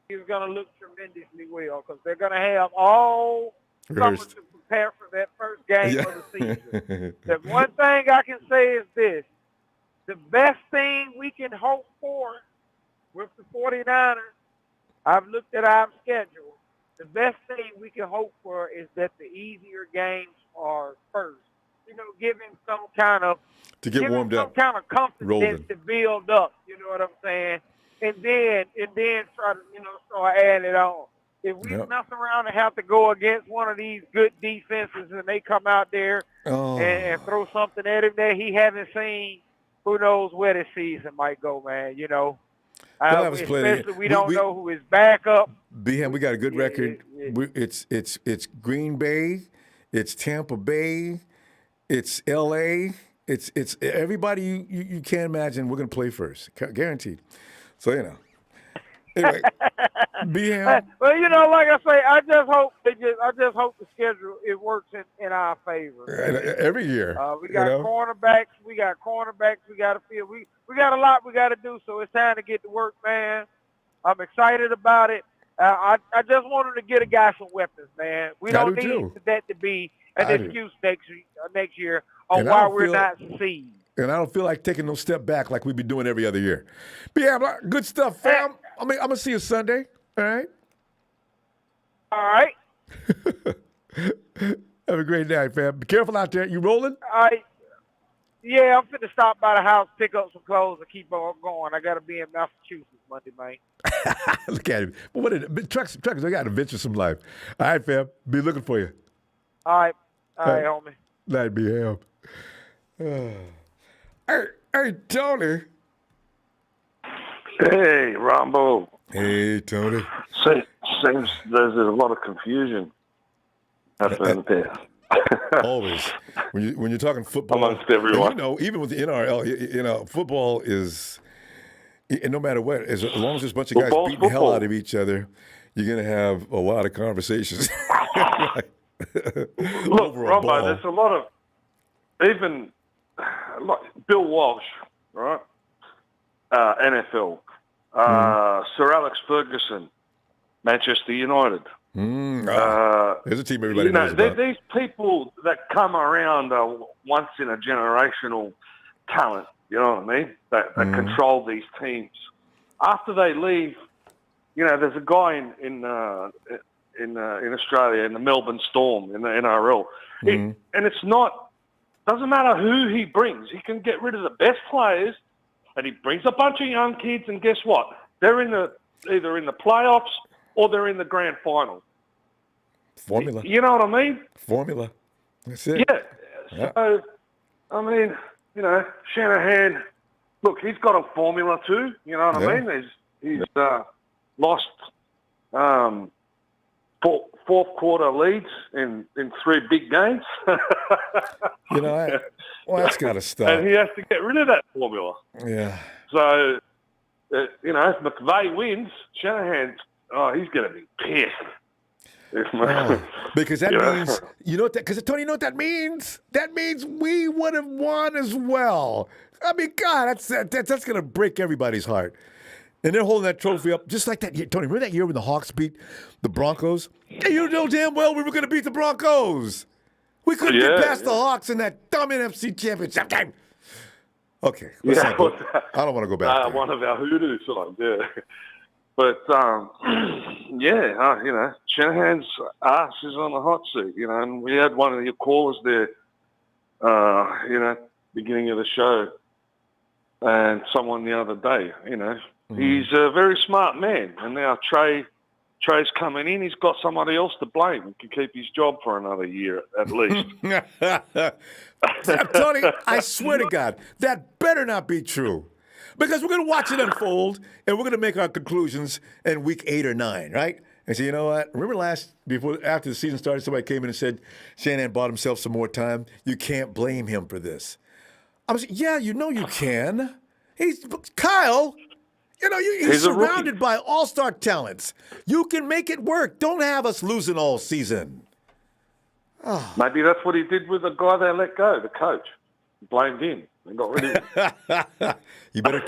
tremendously well because they're gonna have all summer to prepare for that first game of the season. The one thing I can say is this: the best thing we can hope for with the 49ers, I've looked at our schedule. The best thing we can hope for is that the easier games are first. You know, give him some kind of confidence to build up. You know what I'm saying? And then try to start adding it on. If we mess around and have to go against one of these good defenses and they come out there and throw something at him that he hasn't seen, who knows where this season might go, man? You know, especially we don't know who is backup. Beham, we got a good record. It's Green Bay, it's Tampa Bay, it's L.A., it's everybody you can't imagine. We're gonna play first, guaranteed. So anyway, Beham. Well, like I say, I just hope the schedule it works in our favor. Every year, we got cornerbacks. We got to field. We got a lot we got to do. So it's time to get to work, man. I'm excited about it. I just wanted to get a guy some weapons, man. We don't need that to be an excuse next year on why we're not succeeding. And I don't feel like taking no step back like we've been doing every other year. But yeah, good stuff, fam. I'm going to see you Sunday. All right? All right. Have a great night, fam. Be careful out there. You rolling? All right. Yeah, I'm finna stop by the house, pick up some clothes, and keep on going. I got to be in Massachusetts Monday, man. Look at him. Truckers, they got to adventure some life. All right, fam. Be looking for you. All right. All right, homie. Night, Beham. Hey, Tony. Hey, Ronbo. Hey, Tony. Seems there's a lot of confusion happening there. Always. When you're talking football. Amongst everyone. Even with the NRL, football is, no matter what, as long as there's a bunch of guys beating the hell out of each other, you're going to have a lot of conversations. Look, Ronbo, there's a lot of, even Bill Walsh, right? NFL. Sir Alex Ferguson, Manchester United. There's a team everybody knows about. These people that come around are once in a generational talent. You know what I mean? That control these teams. After they leave, there's a guy in Australia in the Melbourne Storm in the NRL, and it's not. Doesn't matter who he brings. He can get rid of the best players, and he brings a bunch of young kids, and guess what? They're either in the playoffs or they're in the grand final. Formula. You know what I mean? Formula. That's it. Yeah. So, I mean, Shanahan, look, he's got a formula too. You know what I mean? He's lost fourth quarter leads in 3 big games. That's got to stop. And he has to get rid of that formula. Yeah. So, if McVay wins, Shanahan, he's going to be pissed. Because that means, because Tony, you know what that means? That means we would have won as well. I mean, God, that's going to break everybody's heart. And they're holding that trophy up just like that. Tony, remember that year when the Hawks beat the Broncos? Yeah, you know damn well we were going to beat the Broncos. We couldn't get past the Hawks in that dumb NFC championship game. Okay. I don't want to go back there. One of our hoodoo songs, yeah. But, Shanahan's ass is on the hot seat, and we had one of your callers there, beginning of the show, and someone the other day, he's a very smart man, and now Trey's coming in. He's got somebody else to blame. He can keep his job for another year at least. Tony, I swear to God, that better not be true. Because we're going to watch it unfold, and we're going to make our conclusions in week 8 or 9, right? And say, you know what? Remember after the season started, somebody came in and said Shanahan bought himself some more time. You can't blame him for this. I was, yeah, you can. Kyle. He's surrounded by all-star talents. You can make it work. Don't have us losing all season. Oh. Maybe that's what he did with the guy they let go, the coach. Blamed him and got rid of him. You better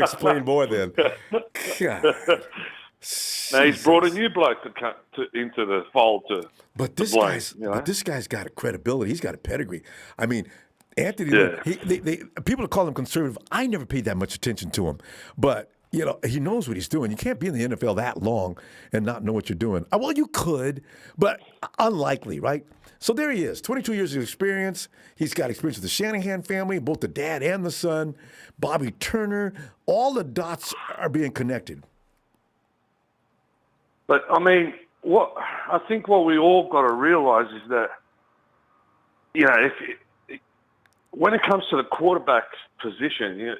explain more then. God. Now he's brought a new bloke into the fold to. But this blame, this guy's got a credibility. He's got a pedigree. I mean, Anthony Lynn, people call him conservative. I never paid that much attention to him, but. He knows what he's doing. You can't be in the NFL that long and not know what you're doing. Well, you could, but unlikely, right? So there he is, 22 years of experience. He's got experience with the Shanahan family, both the dad and the son, Bobby Turner. All the dots are being connected. But, I mean, I think what we all got to realize is that, when it comes to the quarterback position,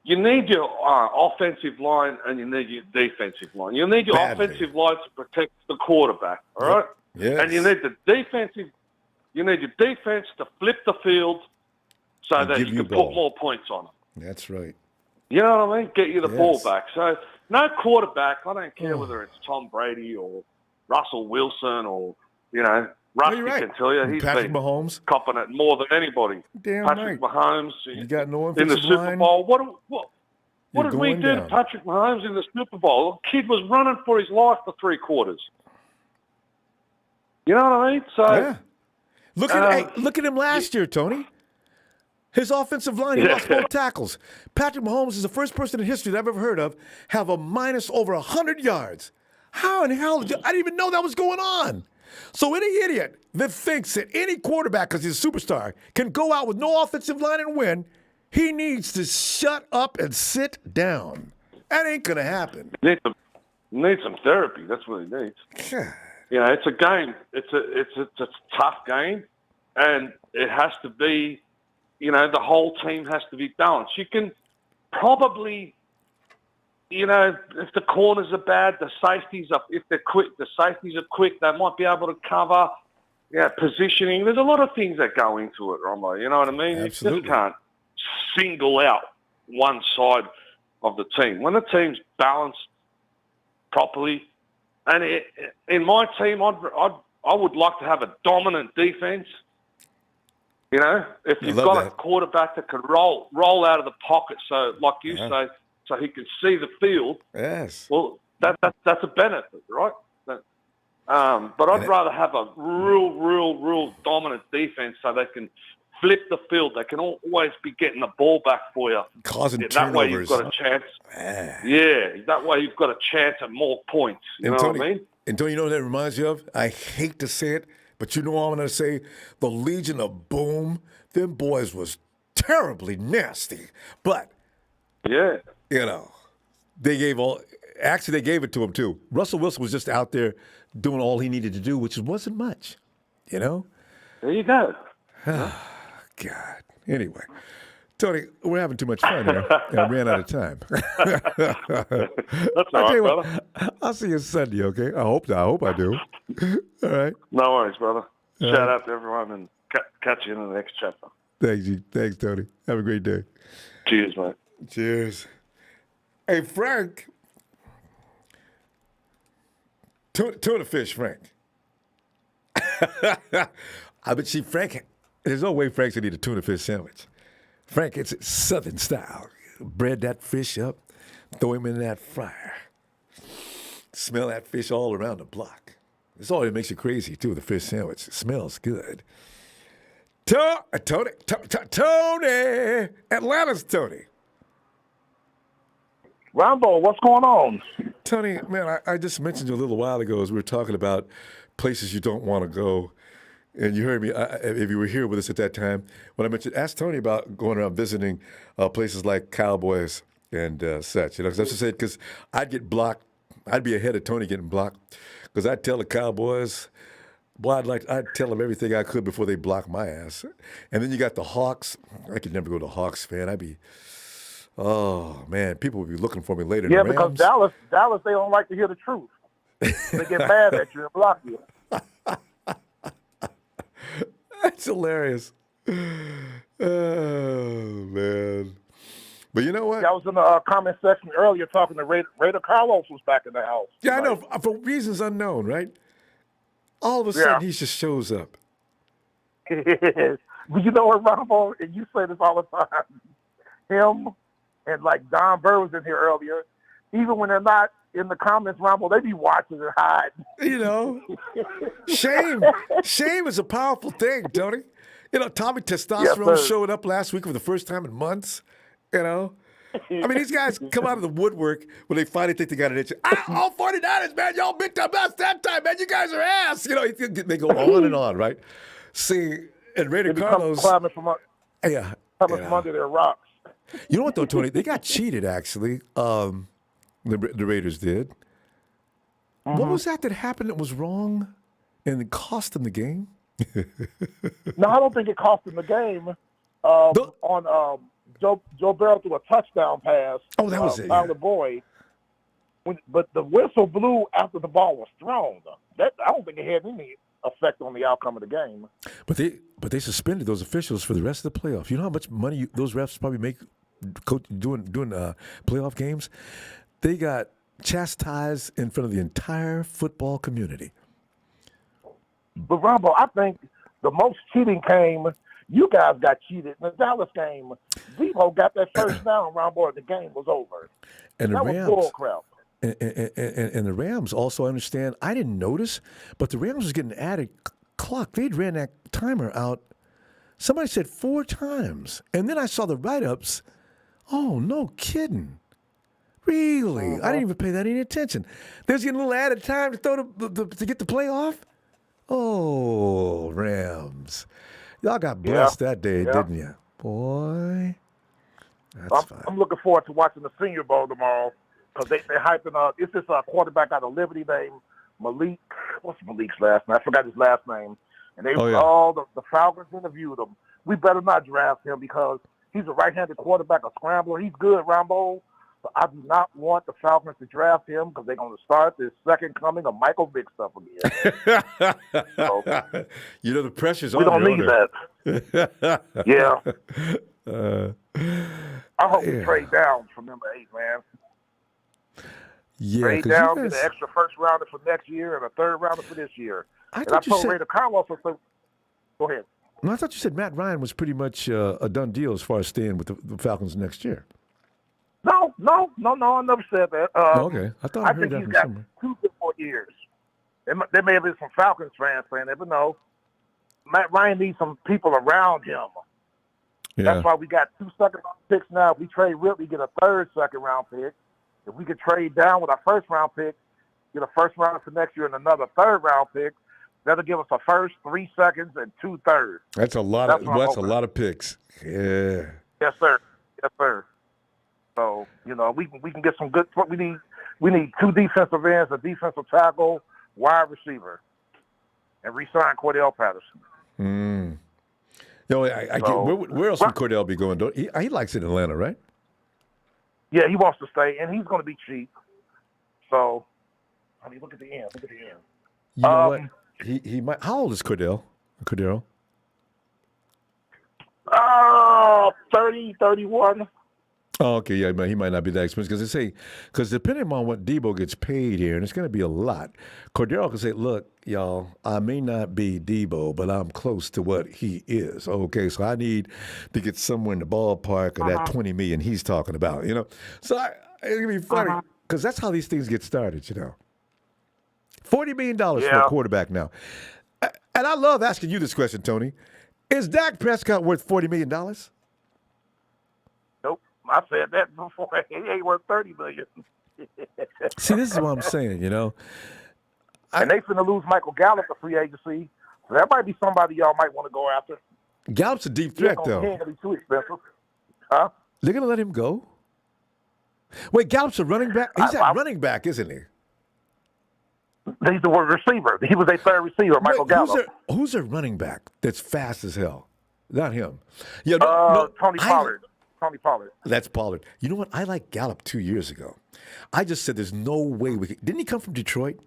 you need your offensive line and you need your defensive line. You need your offensive line to protect the quarterback, all right? Yes. And you need your defense to flip the field so that you can put more points on it. That's right. You know what I mean? Get you the ball back. So no quarterback, I don't care whether it's Tom Brady or Russell Wilson or, Rusty can tell you he's Patrick been Mahomes. copping it more than anybody. Damn Patrick right. Mahomes You got no in the offensive Super line. Bowl. What did we going do to down. Patrick Mahomes in the Super Bowl? The kid was running for his life for 3 quarters. You know what I mean? So look at him last year, Tony. His offensive line, he lost both tackles. Patrick Mahomes is the first person in history that I've ever heard of have a minus over 100 yards. How in hell? I didn't even know that was going on. So any idiot that thinks that any quarterback, because he's a superstar, can go out with no offensive line and win, he needs to shut up and sit down. That ain't going to happen. Needs some therapy. That's what he needs. It's a game. It's a tough game, and it has to be, the whole team has to be balanced. You can probably, if the corners are bad, the safeties are, if they're quick, the safeties are quick, they might be able to cover. Positioning. There's a lot of things that go into it, Ronbo. You know what I mean? Absolutely. You just can't single out one side of the team. When the team's balanced properly, and in my team, I would like to have a dominant defense. If you've got a quarterback that can roll out of the pocket, so like you say, so he can see the field. Yes. Well, that's a benefit, right? But I'd rather have a real dominant defense so they can flip the field. They can always be getting the ball back for you. Causing That way turnovers. you've got a chance. That way you've got a chance at more points. You know what I mean? And Tony, you know what that reminds you of? I hate to say it, but you know what I'm going to say? The Legion of Boom. Them boys was terribly nasty. But, they gave it to him too. Russell Wilson was just out there doing all he needed to do, which wasn't much, There you go. God. Anyway, Tony, we're having too much fun here. And I ran out of time. That's all right, brother. I'll see you Sunday, okay? I hope I do. All right. No worries, brother. Shout out to everyone and catch you in the next chapter. Thanks, Tony. Have a great day. Cheers, mate. Cheers. Hey, Frank. Tuna fish, Frank. I bet see, Frank, there's no way Frank's gonna eat a tuna fish sandwich. Frank, it's Southern style. Bread that fish up, throw him in that fryer. Smell that fish all around the block. It's all that makes you crazy, too, the fish sandwich. It smells good. Tony! Atlanta's Tony. Ronbo, what's going on? Tony, man, I just mentioned you a little while ago as we were talking about places you don't want to go. And you heard me, if you were here with us at that time, when I mentioned, ask Tony about going around visiting places like Cowboys and such. You know, because I said, because I'd get blocked. I'd be ahead of Tony getting blocked because I'd tell the Cowboys, boy, I'd tell them everything I could before they block my ass. And then you got the Hawks. I could never go to Hawks fan. Oh, man, people would be looking for me later. Yeah, the because Rams, Dallas, they don't like to hear the truth. They get mad at you and block you. That's hilarious. Oh, man. But you know what? I was in the comment section earlier talking to Raider Carlos was back in the house. Yeah, I know. For reasons unknown, right? All of a sudden, he just shows up. But you know what, Ronbo? And you say this all the time. Him and like Don Burr was in here earlier. Even when they're not in the comments, Ronbo, they be watching and hiding. You know, shame is a powerful thing, Tony. You know, Tommy Testosterone showed up last week for the first time in months. You know, I mean, these guys come out of the woodwork when they finally think they got an itch. All 49ers, man, y'all big time ass that time, man. You guys are ass. You know, they go on and on, right? See, and Raider Carlos climbing from from under their rocks. You know what though, Tony? They got cheated actually. The Raiders did. What was that happened that was wrong and it cost them the game? No, I don't think it cost them the game. On Joe Burrow threw a touchdown pass. Oh, that was it. Tyler Boyd. But the whistle blew after the ball was thrown. I don't think it had any effect on the outcome of the game. But they suspended those officials for the rest of the playoffs. You know how much money those refs probably make doing playoff games? They got chastised in front of the entire football community. But Ronbo, I think the most cheating came. You guys got cheated in the Dallas game. Debo got that first down, Ronbo, and the game was over. And that the Rams, was bull crap. And the Rams also, I understand, I didn't notice, but the Rams was getting added clock. They'd ran that timer out, somebody said 4 times. And then I saw the write-ups. Oh, no kidding. Really? I didn't even pay that any attention. They was getting a little added time to throw to get the play off? Oh, Rams. Y'all got blessed that day, didn't you? Boy. I'm looking forward to watching the Senior Bowl tomorrow because they're hyping up. It's this quarterback out of Liberty named Malik. What's Malik's last name? I forgot his last name. And the Falcons interviewed him. We better not draft him because he's a right-handed quarterback, a scrambler. He's good, Ronbo. But I do not want the Falcons to draft him because they're going to start this second coming of Michael Vick stuff again. So, you know, the pressure's on. We don't need that. Yeah. I hope we trade down for number 8, man. Yeah, trade down, get an extra first rounder for next year and a third rounder for this year. I told Raider Carlos, go ahead. No, I thought you said Matt Ryan was pretty much a done deal as far as staying with the Falcons next year. No, I never said that. Okay, I thought I heard think that he's from got somewhere. 2 good more years. There may have been some Falcons fans saying that, but no. Matt Ryan needs some people around him. Yeah. That's why we got 2 second-round picks now. If we trade Ridley, get a 3rd second-round pick. If we could trade down with our first-round pick, get a first rounder for next year and another 3rd-round pick, that'll give us a first, 3 seconds, and 2 thirds. That's a lot. That's a lot of picks. Yeah. Yes, sir. Yes, sir. So we can get some good. We need 2 defensive ends, a defensive tackle, wide receiver, and re-sign Cordell Patterson. No, where else would Cordell be going? He likes it in Atlanta, right? Yeah, he wants to stay, and he's going to be cheap. So, I mean, look at the end. You know what? He might. How old is Cordell? 30, 31. Oh, okay, yeah, he might not be that expensive because depending on what Debo gets paid here, and it's going to be a lot, Cordell can say, look, y'all, I may not be Debo, but I'm close to what he is. Okay, so I need to get somewhere in the ballpark of that $20 million he's talking about, you know. So it's going to be funny because that's how these things get started, you know. $40 million for a quarterback now. And I love asking you this question, Tony. Is Dak Prescott worth $40 million? Nope. I said that before. He ain't worth $30 million. See, this is what I'm saying, you know. And they finna lose Michael Gallup to free agency. So that might be somebody y'all might want to go after. Gallup's a deep threat, though. He ain't gonna be too expensive. Huh? They're going to let him go? Wait, Gallup's a running back? He's a running back, isn't he? He's the receiver. He was a third receiver, Michael Gallup. Who's a running back that's fast as hell? Not him. Yeah, Tony Pollard. Tony Pollard. That's Pollard. You know what? I liked Gallup 2 years ago. I just said there's no way we could. Didn't he come from Detroit?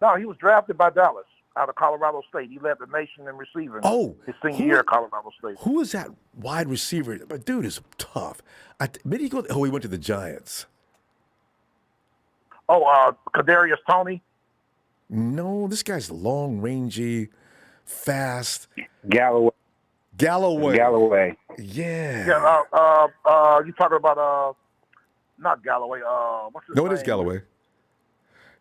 No, he was drafted by Dallas out of Colorado State. He led the nation in receiving his senior year at Colorado State. Who is that wide receiver? But dude is tough. Maybe he went to the Giants. Oh, Kadarius Toney? No, this guy's long, rangy, fast. Galloway. Yeah. Yeah. You talking about not Galloway? What's his name? No, it is Galloway.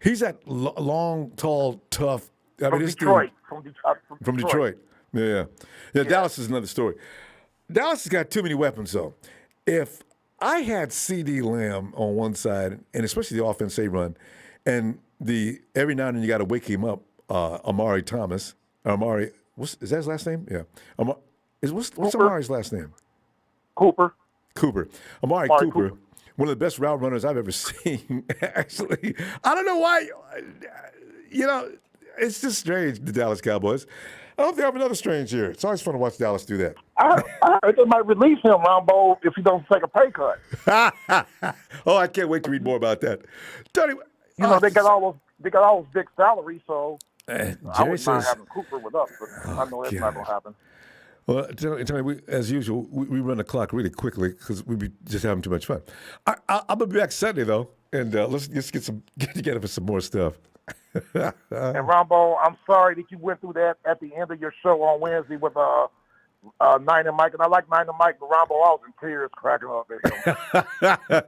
He's that long, tall, tough. From Detroit. From Detroit. Yeah. Dallas is another story. Dallas has got too many weapons, though. If I had C.D. Lamb on one side, and especially the offense they run, and every now and then you got to wake him up, Amari Thomas. Is that his last name? Yeah. What's Amari's last name? Cooper. Amari Cooper. One of the best route runners I've ever seen, actually. I don't know why. You know, it's just strange, the Dallas Cowboys. I hope they have another strange year. It's always fun to watch Dallas do that. I heard they might release him, Ronbo, if he don't take a pay cut. Oh, I can't wait to read more about that. Tony, they got all those big salaries, so I Jerry wouldn't mind says, having Cooper with us, but I know that's not going to happen. Well, Tony, as usual, we run the clock really quickly because we be just having too much fun. I'm gonna be back Sunday though, and let's get together for some more stuff. And Ronbo, I'm sorry that you went through that at the end of your show on Wednesday with Nine and Mike, and I like Nine and Mike, but Ronbo, I was in tears cracking up at him.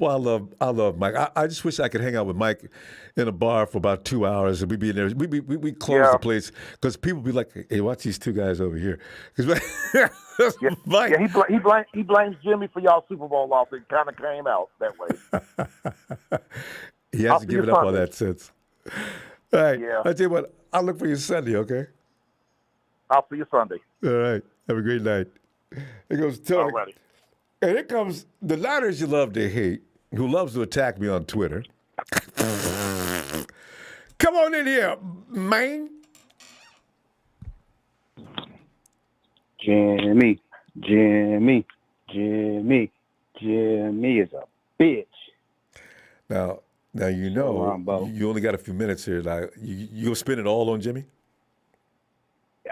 Well, I love Mike. I just wish I could hang out with Mike in a bar for about 2 hours, and we'd be in there. We close the place because people be like, "Hey, watch these two guys over here." Mike, he blames Jimmy for y'all Super Bowl loss. It kind of came out that way. He hasn't given up on that since. All right. Yeah. I tell you what, I'll look for you Sunday. Okay. I'll see you Sunday. All right. Have a great night. Here goes Tony. Alrighty. And here comes the Niners you love to hate, who loves to attack me on Twitter. Come on in here, man. Jimmy is a bitch. Now you know you only got a few minutes here. Like you gonna spend it all on Jimmy?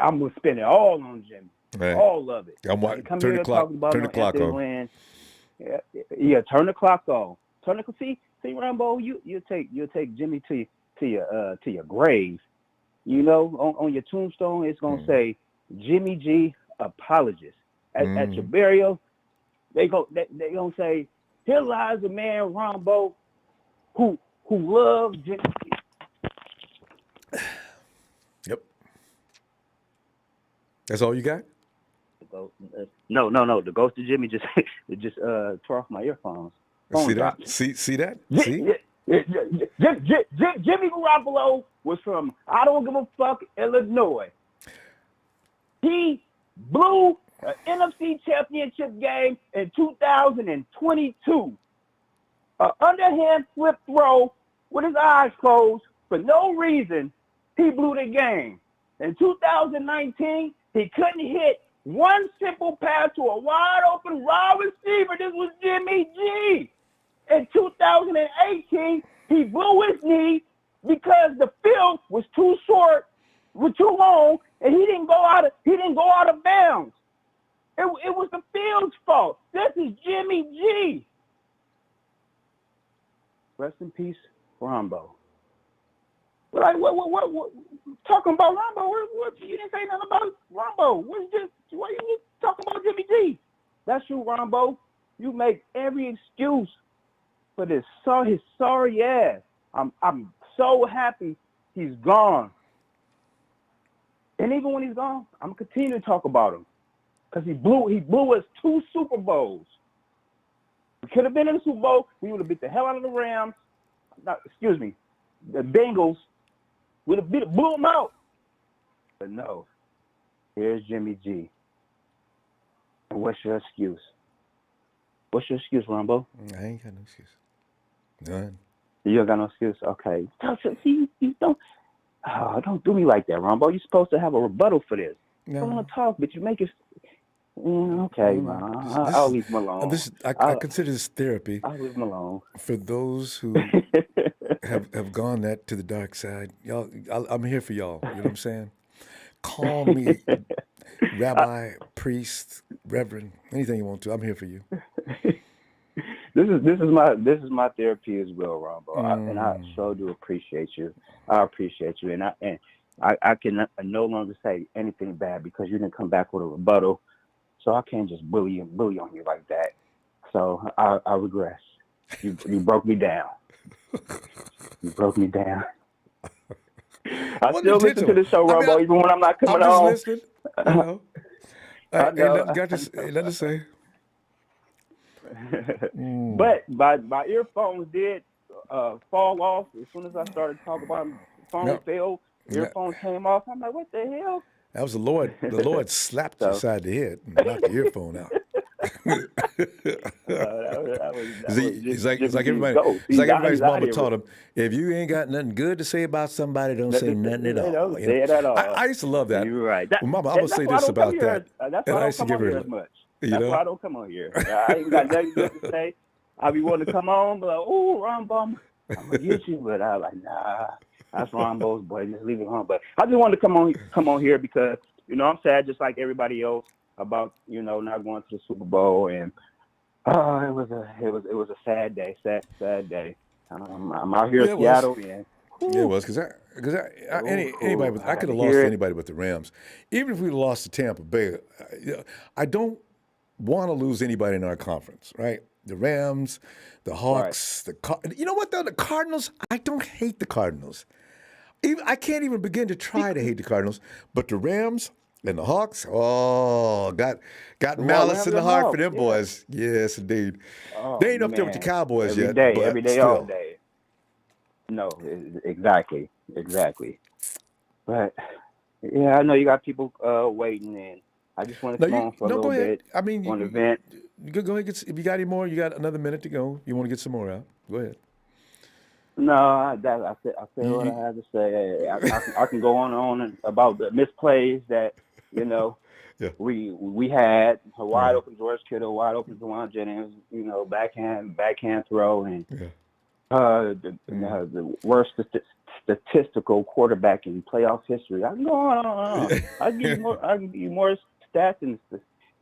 I'm gonna spend it all on Jimmy. Right. All of it. Turn the clock on. Yeah, turn the clock on. See, Ronbo, you'll take Jimmy to your grave. You know, on your tombstone, it's gonna say Jimmy G, apologist. At your burial, they gonna say, here lies a man, Ronbo, who loves Jimmy G. Yep. That's all you got? No. The ghost of Jimmy just tore off my earphones. See that? See that? See? Jimmy Garoppolo was from I don't give a fuck, Illinois. He blew an NFC Championship game in 2022. An underhand flip throw with his eyes closed for no reason. He blew the game. In 2019, he couldn't hit one simple pass to a wide open wide receiver. This was Jimmy G. In 2018, he blew his knee because the field was too short, was too long, and he didn't go out of bounds. It was the field's fault. This is Jimmy G. Rest in peace, Ronbo. Like what talking about Ronbo? What you didn't say nothing about Ronbo. Why you talking about Jimmy G? That's you, Ronbo. You make every excuse for his sorry ass. I'm so happy he's gone. And even when he's gone, I'm gonna continue to talk about him. because he blew us 2 Super Bowls. We could have been in the Super Bowl. We would have beat the hell out of the Rams. The Bengals. We'd have blew them out. But no, here's Jimmy G. And what's your excuse? What's your excuse, Ronbo? I ain't got no excuse. None. You don't got no excuse? Okay. See, you don't do me like that, Ronbo. You're supposed to have a rebuttal for this. No. I don't want to talk, but you make it. Okay, I'll leave him alone. I consider this therapy. I'll leave him alone. For those who have gone that to the dark side, y'all, I'm here for y'all. You know what I'm saying? Call me rabbi, priest, reverend, anything you want to. I'm here for you. This is my therapy as well, Ronbo, and I so do appreciate you. I appreciate you, and I can no longer say anything bad because you didn't come back with a rebuttal, so I can't just bully on you like that. So I regress. You broke me down. You broke me down. I still listen to the show, Ronbo, even when I'm not coming on. I'm just listening. You know. Ain't nothing to say. But my earphones did fall off as soon as I started talking about phone failed. Earphones came off. I'm like, what the hell? That was the Lord. The Lord slapped you upside the head and knocked the earphone out. It's like everybody's mama taught him, if you ain't got nothing good to say about somebody, don't say nothing at all. Don't say it at all. I used to love that. You're right. Mama, I'm gonna say this about that. That's why I don't come on here as much. That's why I don't come on here. I ain't got nothing good to say. I be wanting to come on, but like, oh, Ronbo, I'm gonna get you, but I like, nah, that's Ronbo's boy. Just leave it alone. But I just wanted to come on here because I'm sad, just like everybody else, about not going to the Super Bowl, and it was a sad day, sad day. I'm out here in Seattle, and yeah, it was because anybody I could have lost anybody but the Rams, even if we lost to Tampa Bay. I don't want to lose anybody in our conference, right? The Rams, the Hawks, you know what though? The Cardinals. I don't hate the Cardinals. I can't even begin to try to hate the Cardinals, but the Rams and the Hawks, got malice in the heart for them boys. Yes, indeed. They ain't up there with the Cowboys every day, all day. No, exactly. But yeah, I know you got people waiting, and I just want to come on for a little bit. I mean, on the vent. Go ahead. If you got any more, you got another minute to go. You want to get some more out? Go ahead. No, I said what I had to say. I can go on about the misplays that we had. A wide open George Kittle, wide open Dewan Jennings. Backhand throw, and the worst statistical quarterback in playoff history. I can go on. I can give you more stats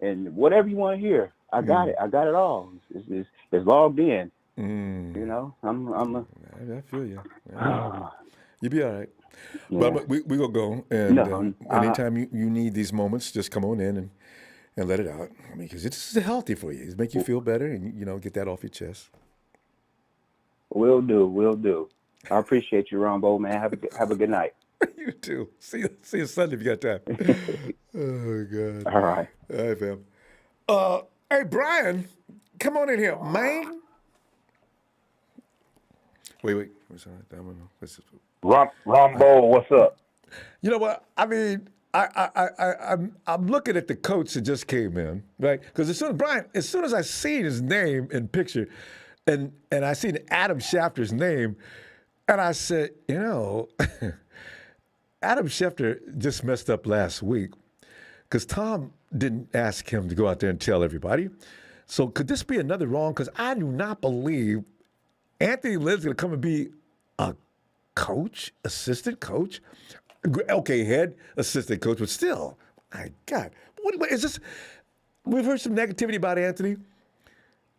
and whatever you want to hear. I got it. I got it all. It's logged in. I feel you. You'll be all right. Yeah. But we gonna go, and anytime you need these moments, just come on in and let it out. I mean, because it's healthy for you. It make you feel better, and get that off your chest. Will do. I appreciate you, Ronbo, man. Have a good night. You too. See you Sunday if you got time. Oh God. All right, fam. Hey, Brian, come on in here, man. Wait. Ronbo, what's up? You know what? I mean, I'm looking at the coach that just came in, right? Because as soon as I seen his name in picture, and I seen Adam Schefter's name, and I said, Adam Schefter just messed up last week because Tom didn't ask him to go out there and tell everybody. So could this be another wrong? Because I do not believe Anthony Lynn's going to come and be a coach, assistant coach. Okay, head assistant coach, but still, my God. What is this? We've heard some negativity about Anthony,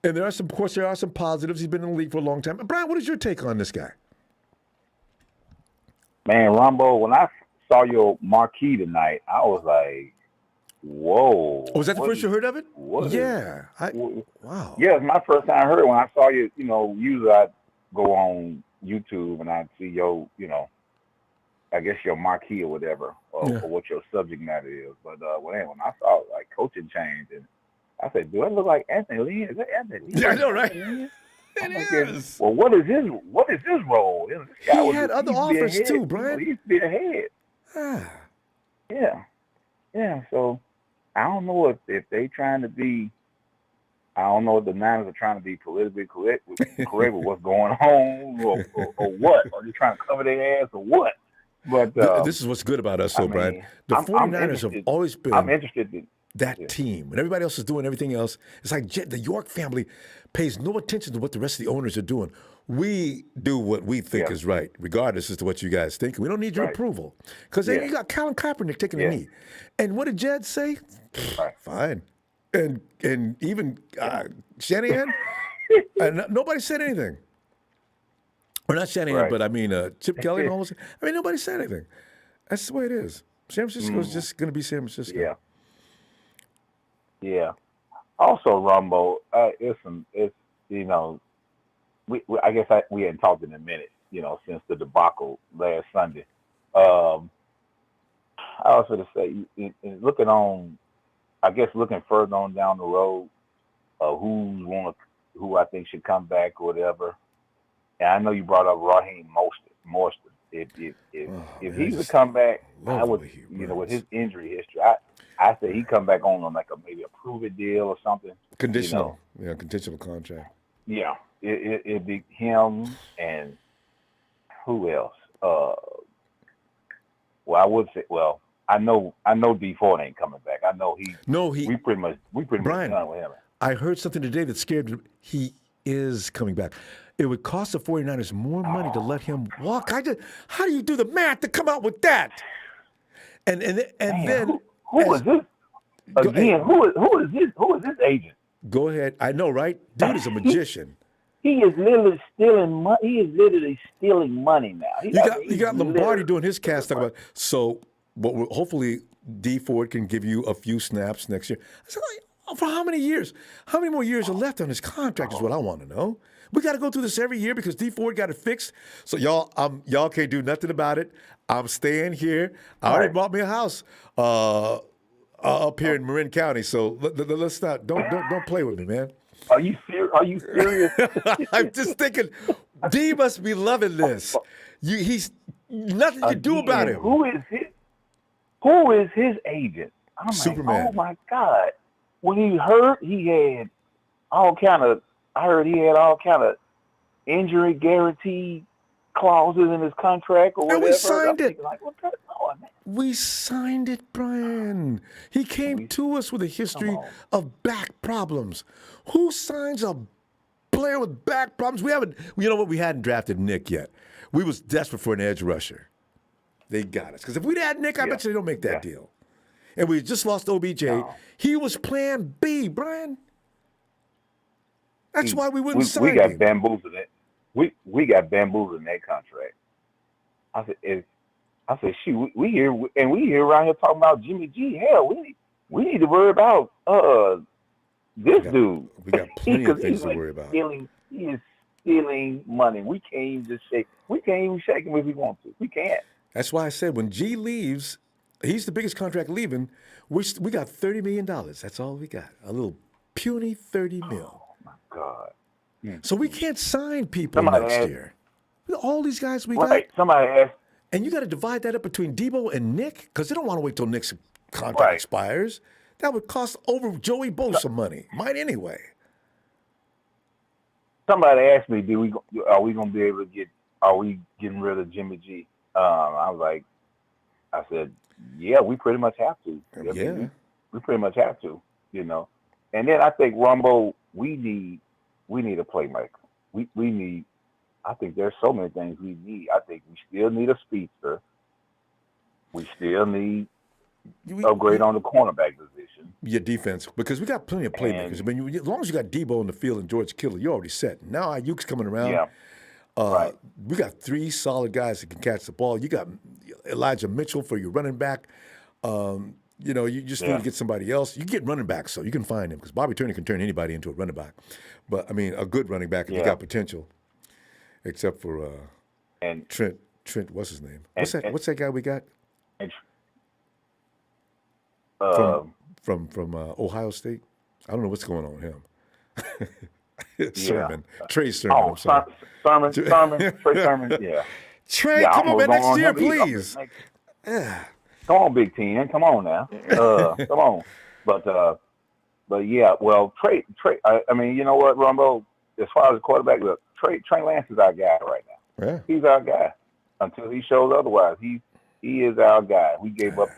and there are some positives. He's been in the league for a long time. Brian, what is your take on this guy? Man, Ronbo, when I saw your marquee tonight, I was like, whoa. Was that the first you heard of it? Yeah. Wow. Yeah, it's my first time I heard it. When I saw you, usually I go on YouTube and I see your, I guess your marquee or whatever, or what your subject matter is. But when I saw like coaching change, and I said, "Do I look like Anthony Lynn? Is that Anthony Lynn?" Yeah, I know, right? It is. Well, what is his role? This guy He had other offers too, Brian. He used to be a head. Yeah. So I don't know if they trying to be. I don't know if the Niners are trying to be politically correct with what's going on, or what, or they trying to cover their ass, or what. But this is what's good about us, though, Brian. The 49ers have always been. I'm interested in that team. When everybody else is doing everything else, it's like the York family pays no attention to what the rest of the owners are doing. We do what we think is right, regardless as to what you guys think. We don't need your approval. Because you got Colin Kaepernick taking a knee. And what did Jed say? Fine. And even Shanahan, nobody said anything. Or not Shanahan, but I mean Chip Kelly and all those. I mean, nobody said anything. That's the way it is. San Francisco's just going to be San Francisco. Yeah. Also, Ronbo, it's I guess we hadn't talked in a minute, since the debacle last Sunday. I was going to say, in looking further on down the road, who I think should come back or whatever. And I know you brought up Raheem Mostert. If he would come back, I would, with his injury history, I say he come back on like maybe a prove-it deal or something. Conditional, conditional contract. Yeah, it'd be him and who else? I would say, I know D Ford ain't coming back. I know we pretty much Brian, done with him. I heard something today that scared me. He is coming back. It would cost the 49ers more money to let him walk. How do you do the math to come out with that? And then who is this? Again, who is his agent? Go ahead. I know, right? Dude is a magician. He is literally stealing money. He is literally stealing money now. You got Lombardi doing his cast talking about. So, hopefully, D Ford can give you a few snaps next year. I said, for how many years? How many more years are left on his contract is what I want to know. We got to go through this every year because D Ford got it fixed. So y'all can't do nothing about it. I'm staying here. I already bought me a house up here in Marin County. So let's not don't play with me, man. Are you serious? I'm just thinking, D must be loving this. He's nothing you can do about him. Who is his agent? I'm Superman. Like, oh my God. When he hurt, he had all kind of injury guarantee clauses in his contract or whatever. And we signed it. Like, what's going on, man? We signed it, Brian. He came to us with a history of back problems. Who signs a player with back problems? We haven't. You know what? We hadn't drafted Nick yet. We was desperate for an edge rusher. They got us. Because if we'd had Nick, I bet you they don't make that deal. And we just lost OBJ. No. He was plan B, Brian. That's why we wouldn't sign him. We got bamboozled. We got bamboozled in that contract. I said, shoot, we here around here talking about Jimmy G. Hell, we need to worry about this dude. We got plenty of things to worry about. He is stealing money. We can't even shake him if we want to. We can't. That's why I said when G leaves, he's the biggest contract leaving. We got $30 million. That's all we got. A little puny $30 million. Oh my God. So we can't sign people next year. All these guys we got. Somebody asked. And you got to divide that up between Debo and Nick because they don't want to wait till Nick's contract expires. That would cost over Joey Bo some money. Might anyway. Somebody asked me, are we going to be able to are we getting rid of Jimmy G? I said, yeah, we pretty much have to. Yeah. We pretty much have to, And then I think, Ronbo, we need a playmaker. We need, I think there's so many things we need. I think we still need a speedster. We still need upgrade on the cornerback position. Your defense, because we got plenty of playmakers. I mean, as long as you got Debo in the field and George Kittle, you're already set. Now Ayuk's coming around. Yeah. We got three solid guys that can catch the ball. You got Elijah Mitchell for your running back. You just need to get somebody else. You can get running backs, so you can find him because Bobby Turner can turn anybody into a running back. But, I mean, a good running back if you got potential, except for Trent Trent, what's his name? And- What's that guy we got and, from Ohio State? I don't know what's going on with him. Sermon. Trey Sermon. Oh, I'm sorry. Sermon. Trey Sermon. Yeah. Trey, Yeah, come on, man. almost Next on year, him. please. Come on, Big Ten. Come on now. Come on. But yeah, well, Trey. I mean, you know what, Ronbo? As far as the quarterback, look, Trey Lance is our guy right now. Yeah. He's our guy until he shows otherwise. He is our guy. We gave up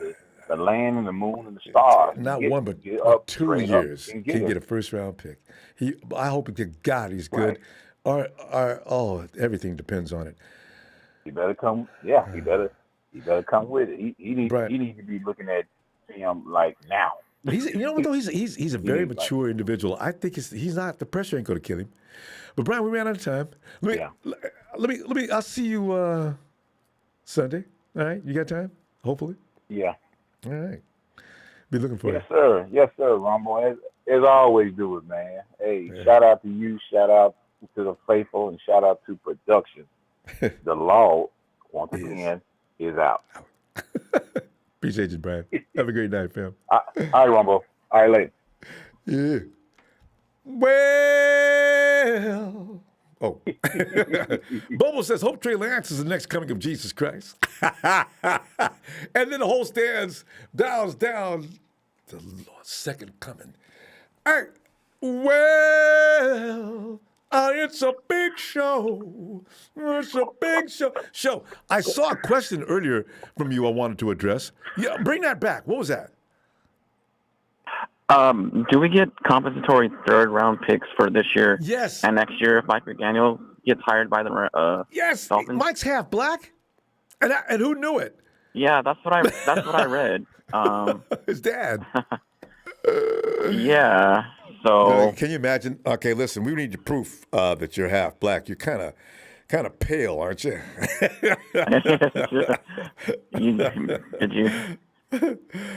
the land and the moon and the stars. Not Get- one, but get up, 2 train up, years. and Can him. get a first round pick. I hope to God he's good. Everything depends on it. He better come. Yeah, he better come with it. He needs to be looking at him like now. You know what though? He's a very needs, mature individual. I think he's not. The pressure ain't going to kill him. But Brian, we ran out of time. Let me. I'll see you Sunday. All right, you got time? Hopefully. Yeah. All right. Be looking for Yes, it. sir. Yes, sir, Ronbo. As always, do it, man. Hey, shout out to you. Shout out to the faithful, and shout out to production. The law, once again, is out. Appreciate you, Brian. Have a great night, fam. All right, Ronbo. All right, later. Yeah. Well. Oh. Bobo says, hope Trey Lance is the next coming of Jesus Christ. And then the whole stands down the Lord's second coming. All right. Well, it's a big show. It's a big show. I saw a question earlier from you I wanted to address. Yeah, bring that back. What was that? Do we get compensatory third-round picks for this year? Yes. And next year, if Mike McDaniel gets hired by the Yes. Dolphins? Mike's half black, and who knew it? Yeah, that's what I read. His dad. Yeah. So Can you imagine? Okay, listen, we need your proof that you're half black. You're kind of pale, aren't you? Did you?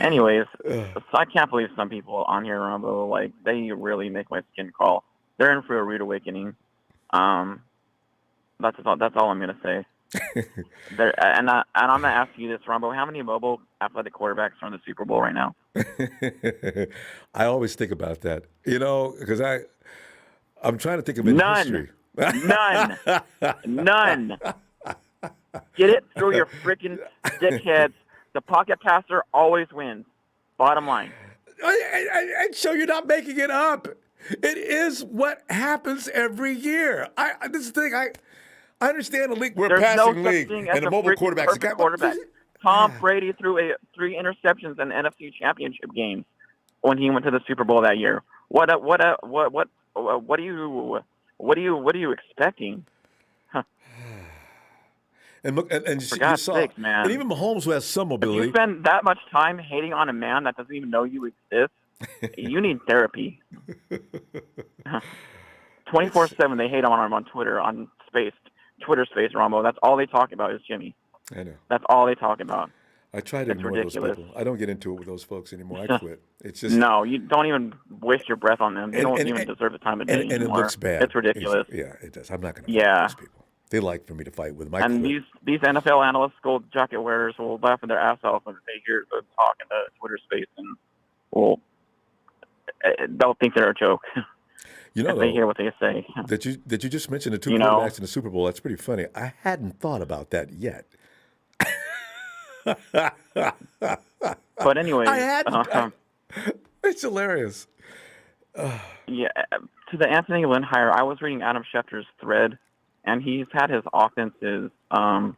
Anyways, so I can't believe some people on here, Ronbo, like they really make my skin crawl. They're in for a rude awakening. That's all I'm gonna say. And I'm gonna ask you this, Ronbo. How many mobile athletic quarterbacks are in the Super Bowl right now? I always think about that, because I'm trying to think of it in history. None. Get it through your freaking dickheads. The pocket passer always wins. Bottom line. And so you're not making it up. It is what happens every year. This is the thing. I understand the league. We're a passing league, and the mobile quarterback's a guy. Quarterback. Tom Brady threw 3 interceptions in the NFC Championship game when he went to the Super Bowl that year. What are you expecting? And look, and For you God's saw, sakes, man. and even Mahomes, who has some If mobility. you spend that much time hating on a man that doesn't even know you exist, you need therapy. 24/7, they hate on him on Twitter, on Twitter Space, Ronbo. That's all they talk about is Jimmy. I know. That's all they talk about. I try to It's ignore ridiculous. those people. I don't get into it with those folks anymore. I quit. It's just No, you don't even waste your breath on them. They don't even deserve the time of day and it anymore. looks bad. It's ridiculous. It does. I'm not going to Yeah. those people. They like for me to fight with them. I And quit. these NFL analysts, gold jacket wearers, will laugh their ass off when they hear the talk in the Twitter Space, and they'll think they're a joke. You know, if they though, hear what they say. that you just mentioned the two You know? quarterbacks in the Super Bowl. That's pretty funny. I hadn't thought about that yet. But anyway, I hadn't. It's hilarious. Yeah, to the Anthony Lynn hire, I was reading Adam Schefter's thread, and he's had his offenses, run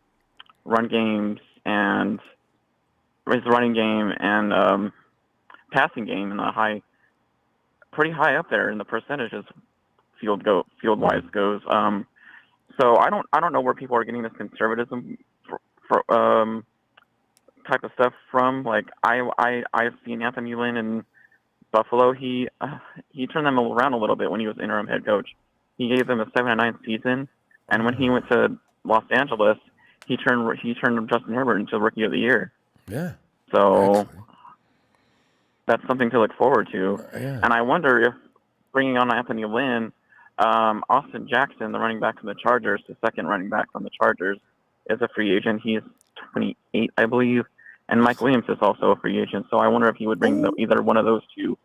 games and his running game and passing game in the pretty high up there in the percentages field wise goes. So I don't know where people are getting this conservatism for type of stuff from. Like I've seen Anthony Lynn in Buffalo. He turned them around a little bit when he was interim head coach. He gave them a 7-9 season, and when he went to Los Angeles, he turned Justin Herbert into Rookie of the Year. Yeah. So that's something to look forward to. Yeah. And I wonder if bringing on Anthony Lynn, Austin Jackson, the running back from the Chargers, the second running back from the Chargers, is a free agent. He's 28, I believe, and Mike Williams is also a free agent. So I wonder if he would bring either one of those two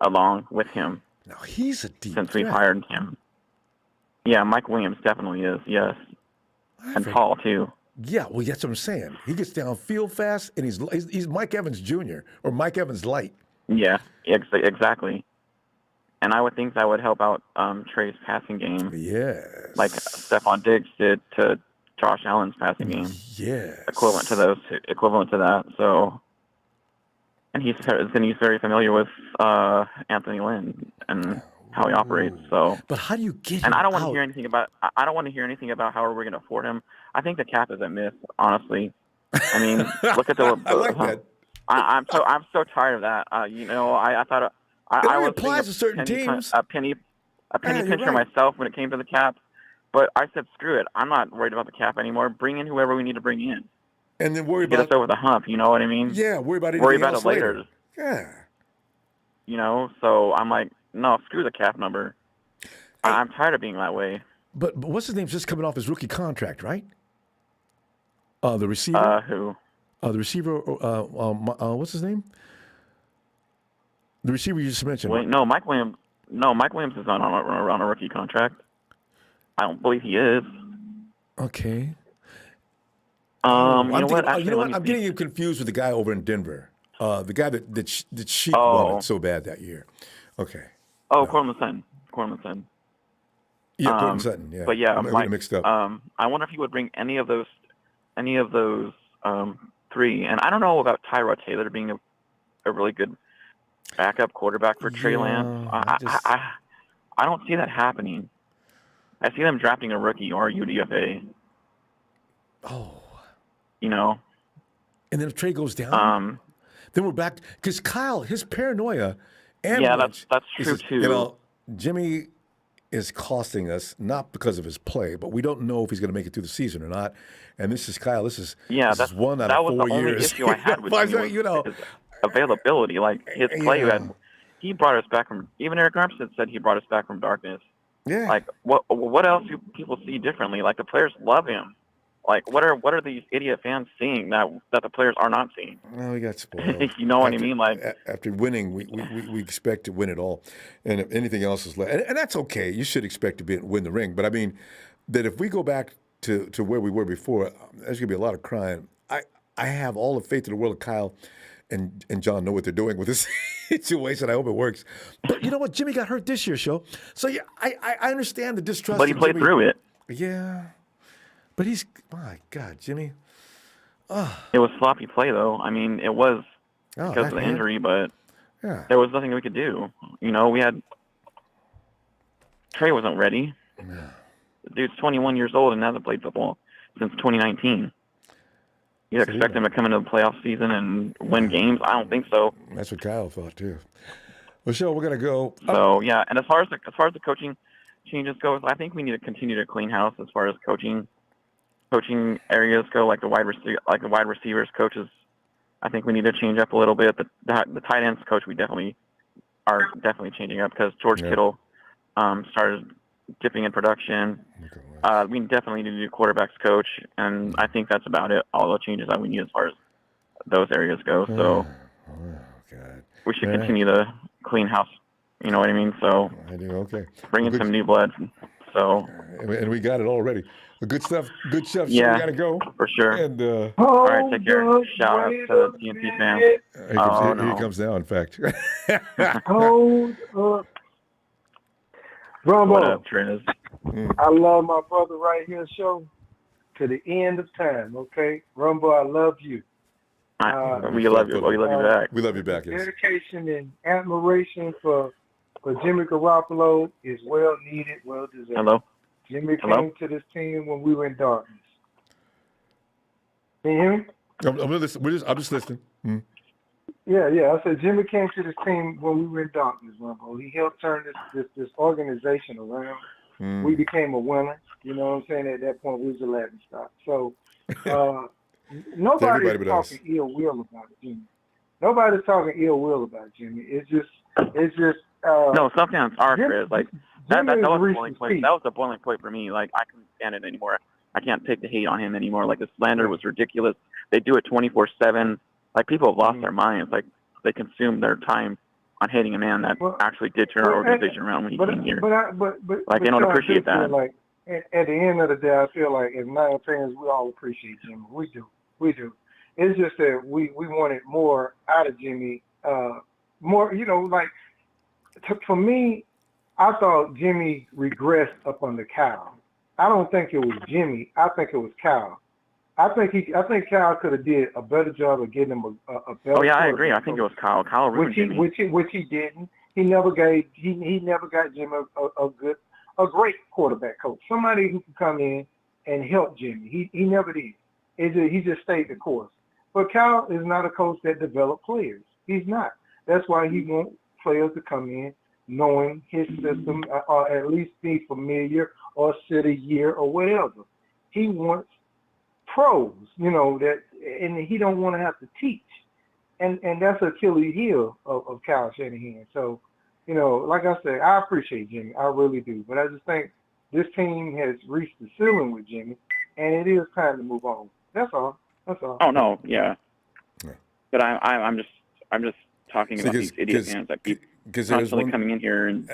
along with him. Now he's a deep since we've threat. hired him. Yeah, Mike Williams definitely is. Yes, and tall too. Yeah, well, that's what I'm saying. He gets downfield fast, and he's Mike Evans Jr. or Mike Evans light. Yeah, exactly. And I would think that would help out Trey's passing game. Yes. Like Stephon Diggs did to Josh Allen's passing game. Yeah. Equivalent to that. So, and he's very familiar with Anthony Lynn and how he operates. So, but how do you get him And I don't want out? to hear anything about. I don't want to hear anything about how we're going to afford him. I think the cap is a myth. Honestly, I mean, look at the. I like that. I'm so tired of that. I thought I was applies to certain teams. A penny you're pincher right. myself when it came to the cap, but I said screw it. I'm not worried about the cap anymore. Bring in whoever we need to bring in. And then worry Get about us over the hump. You know what I mean? Yeah, worry about Worry anything about else it later. Yeah. So I'm like, no, screw the cap number. I'm tired of being that way. But what's his name's just coming off his rookie contract, right? The receiver. Who? The receiver. What's his name? The receiver you just mentioned. Wait, no, Mike Williams. No, Mike Williams is not on a rookie contract. I don't believe he is. Okay. You know what? You know what? Actually, I'm getting you confused with the guy over in Denver. The guy that Sheik wanted so bad that year. Okay. Oh, Courtland Sutton. Yeah, Courtland Sutton. Yeah. But yeah, I'm getting mixed up. I wonder if he would bring any of those three. And I don't know about Tyrod Taylor being a really good backup quarterback for Trey Lance. I don't see that happening. I see them drafting a rookie or a UDFA. Oh. You know. And then if Trey goes down, then we're back because Kyle, his paranoia. And that's true too. You know, Jimmy is costing us not because of his play, but we don't know if he's going to make it through the season or not. And this is Kyle. This is one out of 4 years. That was the only issue I had with his availability. Like his play, he brought us back from. Even Eric Armstead said he brought us back from darkness. Yeah. Like what else do people see differently? Like the players love him. Like what are these idiot fans seeing that the players are not seeing? Well, we got spoiled. You know what I mean? Like after winning, we expect to win it all, and if anything else is left, and that's okay. You should expect to win the ring. But I mean, that if we go back to where we were before, there's gonna be a lot of crying. I have all the faith in the world of Kyle and John know what they're doing with this situation. I hope it works. But you know what? Jimmy got hurt this year, so yeah, I understand the distrust. But he played through it. Yeah. But my God, Jimmy. It was sloppy play, though. I mean, it was because of the injury, but there was nothing we could do. You know, Trey wasn't ready. Yeah. The dude's 21 years old and hasn't played football since 2019. You expect him to come into the playoff season and win games? I don't think so. That's what Kyle thought too. Michelle, we're gonna go. So yeah, and as far as the coaching changes go, I think we need to continue to clean house as far as coaching areas go, like the wide receivers coaches. I think we need to change up a little bit. The tight ends coach, we definitely are changing up because George Kittle started dipping in production. We definitely need to do quarterbacks coach, and I think that's about it. All the changes that we need as far as those areas go. So we should continue to clean house. You know what I mean? So I do. Okay. Bring in some new blood. So and we got it already. Good stuff. Good stuff. Yeah, we gotta go for sure. And all right, take care. Shout out to the TNT fans. Here he comes now. In fact. Hold up. Ronbo. What up, Trez? I love my brother right here, show to the end of time. Okay, Ronbo, I love you. We love you. We love you back. We love you back. Yes. Dedication and admiration for Jimmy Garoppolo is well needed, well deserved. Hello. Jimmy came to this team when we were in darkness. Can you hear me? I'm just listening. Mm. Yeah. I said Jimmy came to this team when we were in darkness, Ronbo. He helped turn this organization around. Mm. We became a winner. You know what I'm saying? At that point, we was a laughing stock. So nobody's talking ill will about Jimmy. Nobody's talking ill will about Jimmy. It's just. No, some fans are, Chris. Like that was a Jimmy boiling point. That was a boiling point for me. Like I couldn't stand it anymore. I can't take the hate on him anymore. Like, the slander was ridiculous. They do it 24/7. Like, people have lost their minds. Like, they consume their time on hating a man that actually did turn our organization around when he came here. Like, they don't appreciate that. Like, at the end of the day, I feel like as Niner fans, we all appreciate Jimmy. We do. It's just that we wanted more out of Jimmy. More, like, for me, I thought Jimmy regressed up under Kyle. I don't think it was Jimmy. I think it was Kyle. I think Kyle could have did a better job of getting him a better. Oh yeah, I agree. I think it was Kyle. Kyle ruined Jimmy. Which he didn't. He never got Jimmy a great quarterback coach. Somebody who could come in and help Jimmy. He never did. He just stayed the course. But Kyle is not a coach that developed players. He's not. That's why he wants players to come in knowing his system, or at least be familiar or sit a year or whatever. He wants pros, that, and he don't want to have to teach. And that's Achilles heel of Kyle Shanahan. So, like I said, I appreciate Jimmy. I really do. But I just think this team has reached the ceiling with Jimmy, and it is time to move on. That's all. Oh no, yeah. But I'm just talking about these idiot fans that keep constantly coming in here and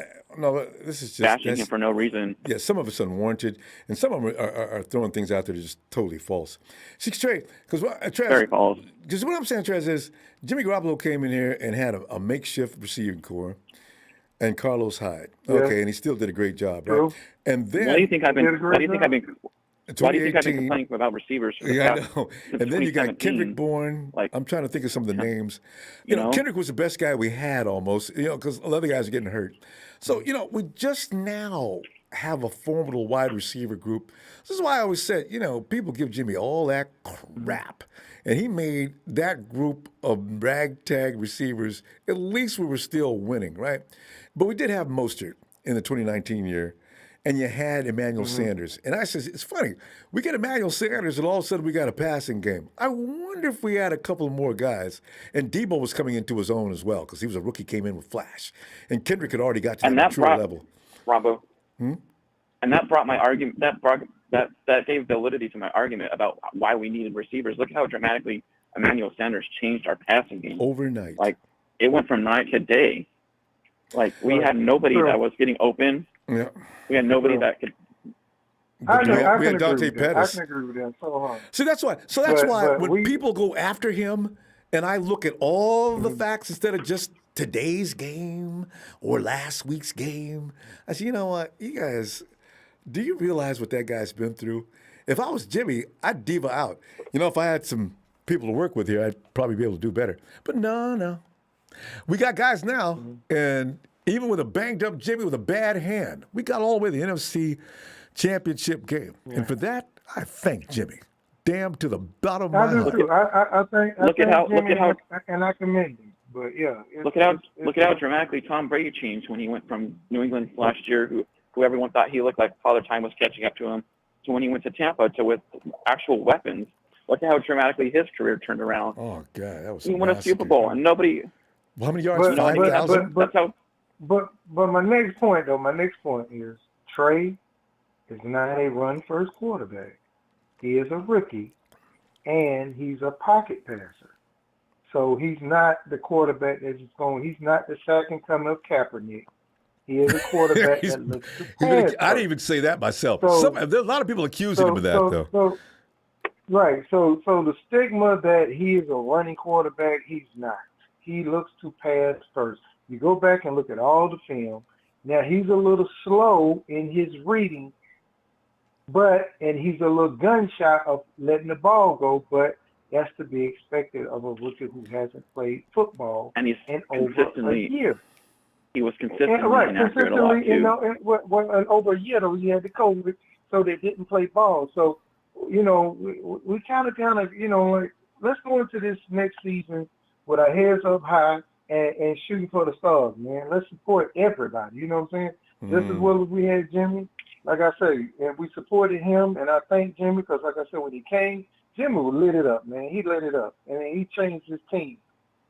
this is just bashing him for no reason. Yeah, some of it's unwarranted, and some of them are throwing things out there that are just totally false. See, Trey, because very false. Because what I'm saying, Trez, is Jimmy Garoppolo came in here and had a makeshift receiving core, and Carlos Hyde. Okay, and he still did a great job, right? And then Why do you think I've been complaining about receivers? Yeah, I know. And then you got Kendrick Bourne. I'm trying to think of some of the names. You know, Kendrick was the best guy we had almost, because a lot of the guys are getting hurt. So, we just now have a formidable wide receiver group. This is why I always said, people give Jimmy all that crap. And he made that group of ragtag receivers, at least we were still winning, right? But we did have Mostert in the 2019 year. And you had Emmanuel Sanders. And I said, it's funny. We get Emmanuel Sanders, and all of a sudden we got a passing game. I wonder if we had a couple more guys. And Debo was coming into his own as well, because he was a rookie, came in with flash. And Kendrick had already got to that mature level. Ronbo. And that brought my argument, that gave validity to my argument about why we needed receivers. Look how dramatically Emmanuel Sanders changed our passing game. Overnight. Like, it went from night to day. Like, we had nobody that was getting open. Yeah. We had nobody that could. We had Dante Pettis. I can agree with that so hard. See, that's why. So that's why when people go after him, and I look at all the facts instead of just today's game or last week's game, I say, you know what, you guys, do you realize what that guy's been through? If I was Jimmy, I'd diva out. If I had some people to work with here, I'd probably be able to do better. But no. We got guys now, and even with a banged-up Jimmy with a bad hand, we got all the way to the NFC Championship game. Yeah. And for that, I thank Jimmy. Damn to the bottom of my heart. I think Jimmy, and I commend him. But, yeah. Look at how dramatically Tom Brady changed when he went from New England last year, who everyone thought he looked like Father Time was catching up to him, to when he went to Tampa to with actual weapons. Look at how dramatically his career turned around. Oh, God. That was He won a Super Bowl, and nobody... Well, how many yards? 5,000? That's how... But my next point is Trey is not a run-first quarterback. He is a rookie, and he's a pocket passer. So he's not the quarterback that's going. He's not the second coming of Kaepernick. He is a quarterback that looks to pass. I didn't even say that myself. There's a lot of people accusing him of that, though. Right. So the stigma that he is a running quarterback, he's not. He looks to pass first. You go back and look at all the film. Now, he's a little slow in his reading, and he's a little gun-shy of letting the ball go, but that's to be expected of a rookie who hasn't played football in over a year. He was consistently inaccurate a lot, too. Over a year, though, he had the COVID, so they didn't play ball. So, we kind of, let's go into this next season with our heads up high, and shooting for the stars, man. Let's support everybody. You know what I'm saying? Just as well as we had Jimmy. Like I say, and we supported him, and I thank Jimmy because, like I said, when he came, Jimmy lit it up, man. He lit it up, and he changed his team.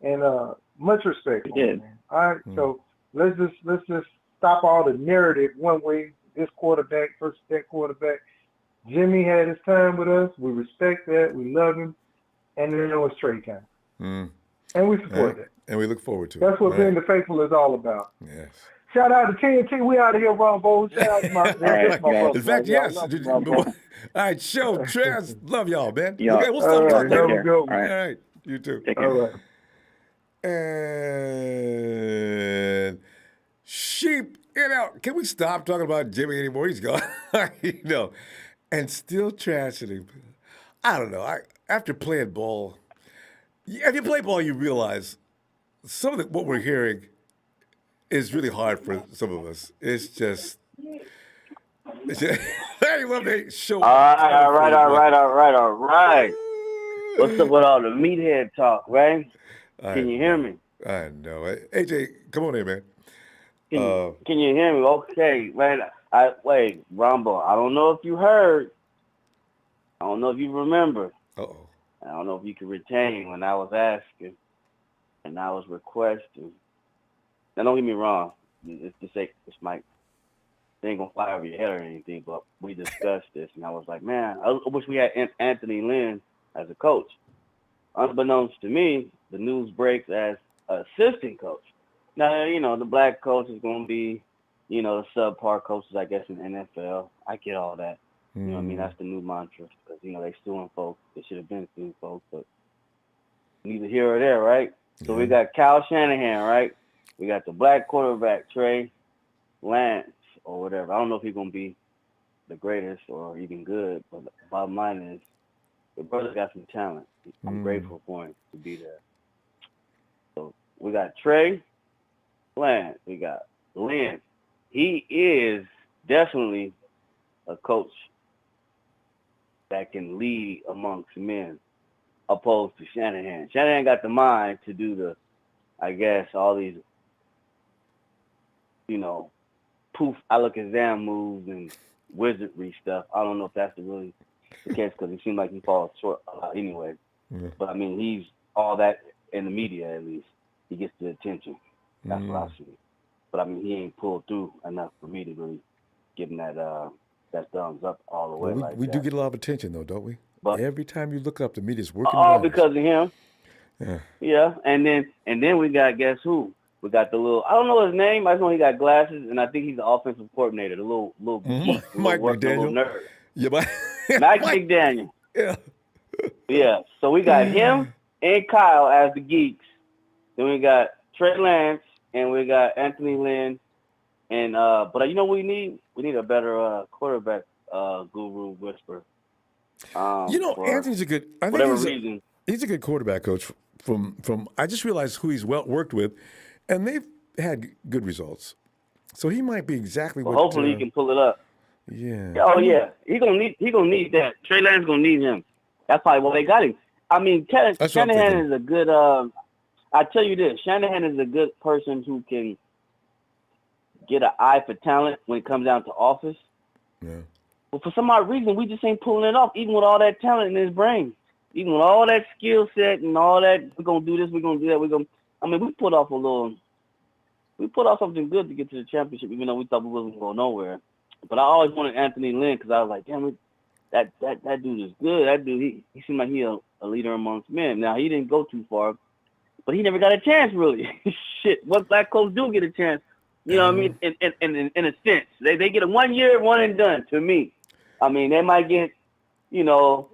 And much respect for him, man. All right, so let's just stop all the narrative one way, this quarterback versus that quarterback. Jimmy had his time with us. We respect that. We love him. And then it's trade time. And we support that. And we look forward to it. That's what being the faithful is all about. Yes. Shout out to TNT. We out of here, Ronbo. Shout out to my, that's my brother. In fact, yes. Love you, All Ronbo. right, show, Trez. Love y'all, man. Yeah. Okay, we'll stop talking later. All right. You too. Take care. All right. And sheep, can we stop talking about Jimmy anymore? He's gone. And still trashing him. I don't know. After playing ball, if you play ball, you realize some of what we're hearing is really hard for some of us. It's just I love the show. All right. What's up with all the meathead talk, right? Can you hear me? I know. AJ, come on in, man. Can you hear me? Okay, man. Wait, Ronbo, I don't know if you heard. I don't know if you remember. Uh-oh. I don't know if you can retain when I was asking and I was requesting. Now, don't get me wrong. It's just like, this might, they ain't gonna fly over your head or anything, but we discussed this, and I was like, man, I wish we had Anthony Lynn as a coach. Unbeknownst to me, the news breaks as assistant coach. Now, the black coach is gonna be, the subpar coaches, I guess, in the NFL. I get all that. You know what I mean? That's the new mantra, because, they suing folks. They should have been suing folks, but neither here or there, right? So we got Kyle Shanahan, right? We got the black quarterback, Trey Lance, or whatever. I don't know if he's going to be the greatest or even good, but the bottom line is the brother's got some talent. I'm grateful for him to be there. So we got Trey Lance. We got Lynn. He is definitely a coach that can lead amongst men, opposed to Shanahan. Shanahan got the mind to do all these, poof, alakazam moves and wizardry stuff. I don't know if that's really the case, because it seems like he falls short a lot anyway. But, I mean, he's all that in the media, at least. He gets the attention. That's what I see. But, I mean, he ain't pulled through enough for me to really give him that thumbs up all the way. We do get a lot of attention, though, don't we? But every time you look up, the media's working. All because of him. Yeah. Yeah, and then we got, guess who? We got the little, I don't know his name. I just know he got glasses, and I think he's the offensive coordinator. The little geek, Mike McDaniel. Little nerd. Yeah, Mike McDaniel. Yeah. Yeah. So we got him and Kyle as the geeks. Then we got Trey Lance, and we got Anthony Lynn. And but what we need? We need a better quarterback guru whisperer. Anthony's a good. I think he's a good quarterback coach. From I just realized who he's worked with, and they've had good results. So he might be exactly what. Hopefully he can pull it up. Yeah. Oh yeah, he gonna need that. Trey Lance gonna need him. That's probably why they got him. I mean, Shanahan is a good. I tell you this, Shanahan is a good person who can get an eye for talent when it comes down to office. Yeah. But for some odd reason, we just ain't pulling it off, even with all that talent in his brain. Even with all that skill set and all that, we're going to do this, we're going to do that, we put off something good to get to the championship, even though we thought we wasn't going nowhere. But I always wanted Anthony Lynn, because I was like, damn it, that dude is good. That dude, he seemed like he a leader amongst men. Now, he didn't go too far, but he never got a chance, really. Shit, what black coaches do get a chance, you know what I mean, in a sense. They get a 1 year, one and done, to me. I mean, they might get, I don't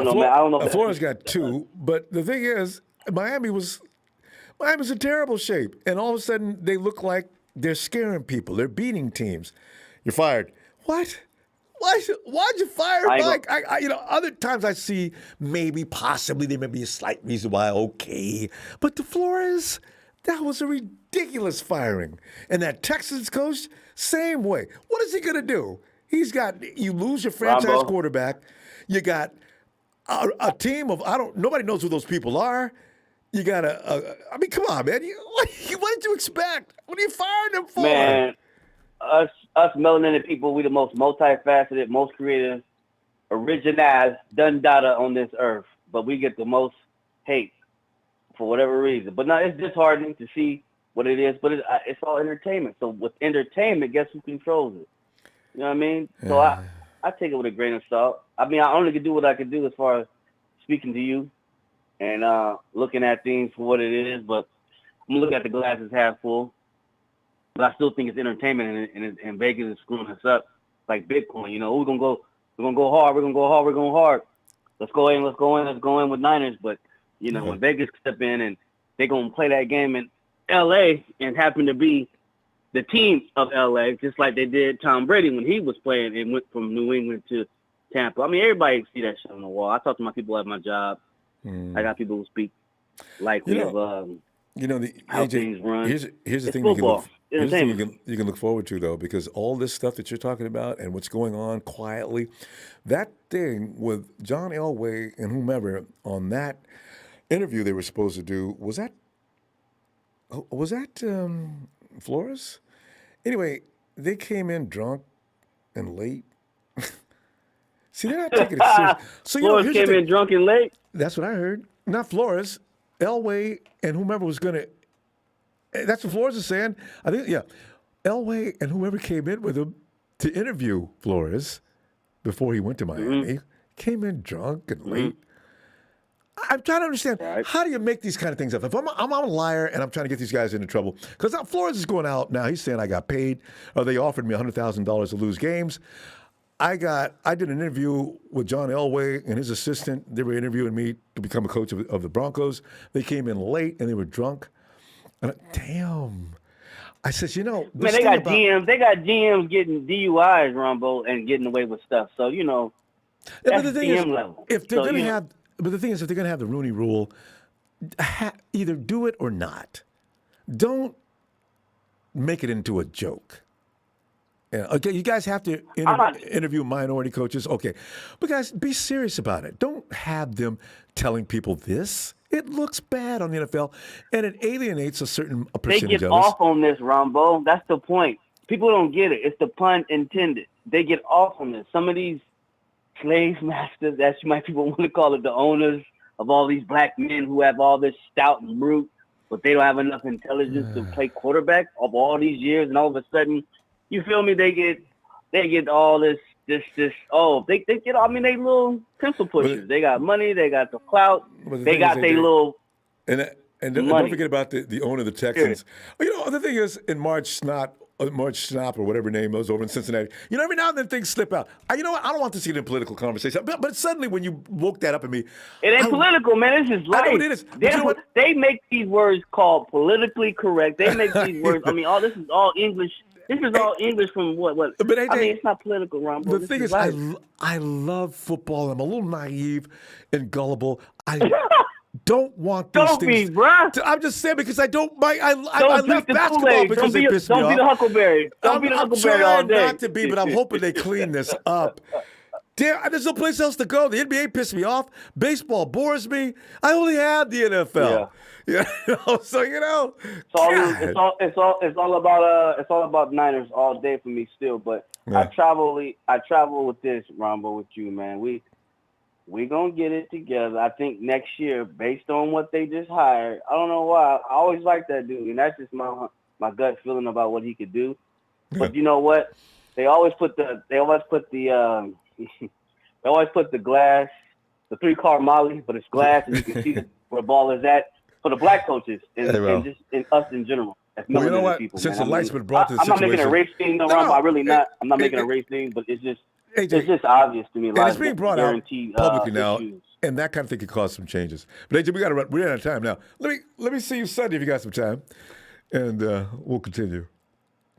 know, man. I don't know. Florida's got two, but the thing is, Miami's in terrible shape, and all of a sudden they look like they're scaring people. They're beating teams. You're fired. What? Why'd you fire Mike? Other times I see possibly there may be a slight reason why. Okay, but the Flores, that was a ridiculous firing, and that Texans coach, same way. What is he gonna do? You lose your franchise quarterback. You got a team of nobody knows who those people are. You got come on, man. What did you expect? What are you firing them for? Man, us melanated people, we the most multifaceted, most creative, original, done data on this earth. But we get the most hate for whatever reason. But no, it's disheartening to see what it is. But it's all entertainment. So with entertainment, guess who controls it? You know what I mean? So I take it with a grain of salt. I mean, I only can do what I can do as far as speaking to you and looking at things for what it is. But I'm looking at the glass as half full. But I still think it's entertainment, and Vegas is screwing us up like Bitcoin. You know, we're gonna go hard. We're gonna go hard. We're going hard. Let's go in with Niners. But you know, when Vegas step in and they're gonna play that game in L.A. and happen to be the team of L.A., just like they did Tom Brady when he was playing and went from New England to Tampa. I mean, everybody see that shit on the wall. I talk to my people at my job. I got people who speak like You of how AJ, things run. here's the It's thing football. Here's the thing Entertainment. you can look forward to, though, because all this stuff that you're talking about and what's going on quietly, that thing with John Elway and whomever on that interview they were supposed to do, was that Flores? Anyway, they came in drunk and late. See, they're not taking it serious. So, Flores came in drunk and late? That's what I heard. Not Flores. Elway and whomever was going to. That's what Flores is saying. I think, yeah. Elway and whoever came in with him to interview Flores before he went to Miami came in drunk and late. I'm trying to understand, how do you make these kind of things up? If I'm a liar and I'm trying to get these guys into trouble, because now Flores is going out now. He's saying I got paid, or they offered me $100,000 to lose games. I did an interview with John Elway and his assistant. They were interviewing me to become a coach of the Broncos. They came in late and they were drunk. And damn. I said, Man, they got GMs getting DUIs, Ronbo, and getting away with stuff. So, you know, that's GM level. If they're going to have, but the thing is, if they're going to have the Rooney Rule, either do it or not. Don't make it into a joke. Yeah, okay, you guys have to interview minority coaches. Okay. But guys, be serious about it. Don't have them telling people this. It looks bad on the NFL, and it alienates a certain percentage They get of us. off on this, Ronbo. That's the point. People don't get it. It's the pun intended. They get off on this. Some of these slave masters, as you might people want to call it, the owners of all these black men who have all this stout and brute, but they don't have enough intelligence to play quarterback of all these years, and all of a sudden, you feel me? They get all this. They get. I mean, they little pencil pushers. They got money. They got the clout. They got their little. And don't forget about the owner of the Texans. You know, the thing is, in March Schnapp or whatever name was over in Cincinnati. You know, every now and then things slip out. You know what? I don't want this to get in a political conversation. But suddenly, when you woke that up at me, it ain't political, man. This is life. I know it is. They make these words called politically correct. They make these words. I mean, this is all English. This is all English from what? But AJ, I mean, it's not political, Ronbo. The thing is, I love football. I'm a little naive and gullible. I don't want these things. Don't be, bruh. I'm just saying because I don't. I left basketball because they pissed me off. Don't be the Huckleberry. Don't be the Huckleberry all day. I'm trying not to be, but I'm hoping they clean this up. Damn, there's no place else to go. The NBA pissed me off. Baseball bores me. I only had the NFL. Yeah. So you know, it's all about Niners all day for me still. But I travel with this, Ronbo, with you, man. We gonna get it together. I think next year, based on what they just hired. I don't know why. I always like that dude, and that's just my gut feeling about what he could do. But you know what? They always put the glass, the 3-car Molly, but it's glass, and you can see where the ball is at. For the black coaches and just us in general. Well, you know what? People, since the light's been brought to the situation. I'm not making a race thing, Ronbo. I'm really not. I'm not making a race thing, but it's just obvious to me. And it's being brought out publicly now, and that kind of thing could cause some changes. But AJ, we got to run. We're out of time now. Let me see you Sunday if you got some time, and we'll continue.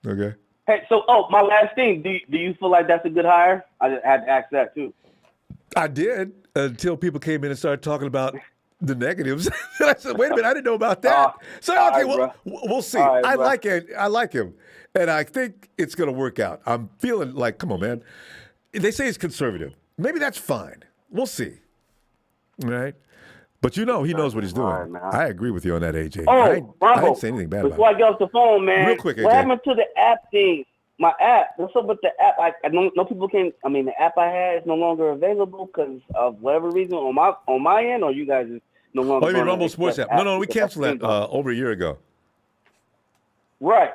Okay. Hey, so my last thing. Do you feel like that's a good hire? I just had to ask that too. I did until people came in and started talking about the negatives. I said, wait a minute, I didn't know about that. We'll see. I like it. I like him. And I think it's going to work out. I'm feeling like, come on, man. They say he's conservative. Maybe that's fine. We'll see. All right? But you know he knows what he's doing. Right, I agree with you on that, AJ. I didn't say anything bad about it. Before I get off the phone, man. Real quick, AJ. What happened to the app thing? My app. What's up with the app? I know people can. I mean, the app I had is no longer available because of whatever reason on my end, or you guys is no longer. Oh, you mean Rumble Sports app? No, we canceled that over a year ago. Right.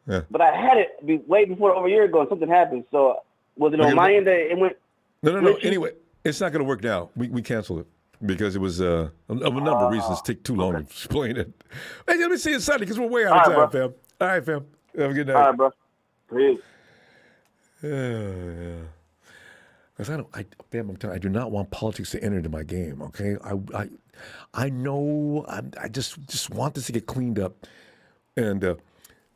Yeah. But I had it way before over a year ago, and something happened. So Was it on my end that it went? No. glitchy? Anyway, it's not going to work now. We canceled it because it was of a number of reasons. Take too long to explain it. Hey, let me see you Sunday because we're way out of time, fam. All right, fam. Have a good night. All right, bro. Peace. Yeah. Because fam, I'm telling you, I do not want politics to enter into my game. Okay, I know. I just want this to get cleaned up. And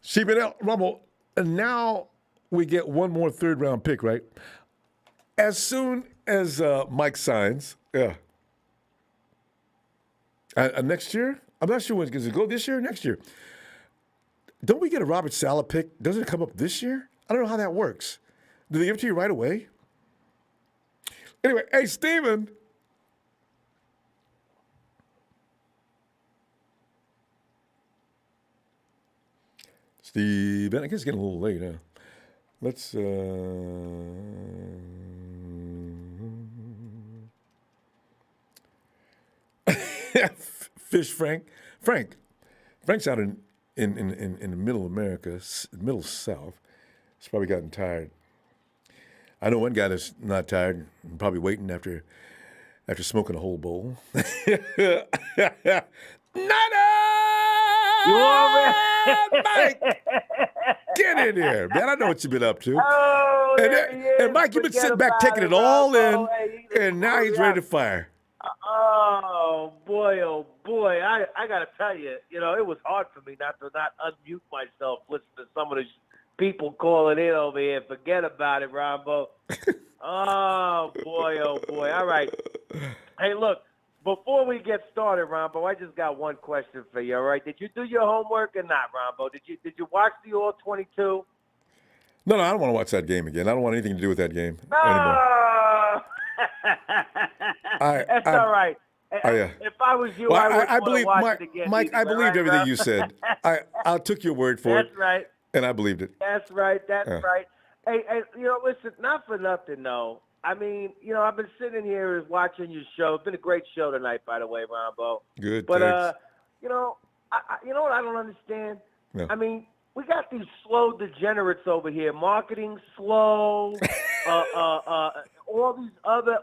Sheep and Rumble, and now we get one more third-round pick, right? As soon as Mike signs, next year, I'm not sure when it's going to go. This year or next year? Don't we get a Robert Saleh pick? Doesn't it come up this year? I don't know how that works. Do they give it to you right away? Anyway, hey, Steven. Steven, I guess it's getting a little late, huh? Let's, Fish Frank's out in the middle of America, middle South. He's probably gotten tired. I know one guy that's not tired, probably waiting after smoking a whole bowl. Nana! You want Mike! Get in here, man. I know what you've been up to. Oh, and Mike, you've been sitting back taking it all in, and now he's ready to fire. Oh boy! I gotta tell you, it was hard for me not to unmute myself, listen to some of the people calling in over here. Forget about it, Ronbo. Oh boy! All right. Hey, look. Before we get started, Ronbo, I just got one question for you. All right? Did you do your homework or not, Ronbo? Did you watch the All 22? No, I don't want to watch that game again. I don't want anything to do with that game anymore. That's all right. If I was you, I would watch it again. Mike, I believed everything you said. I took your word for it. That's right. And I believed it. That's right. Right. Hey, listen, not for nothing, though. I mean, I've been sitting here watching your show. It's been a great show tonight, by the way, Ronbo. Good, but thanks. you know what I don't understand? No. I mean, we got these slow degenerates over here, marketing slow, all these other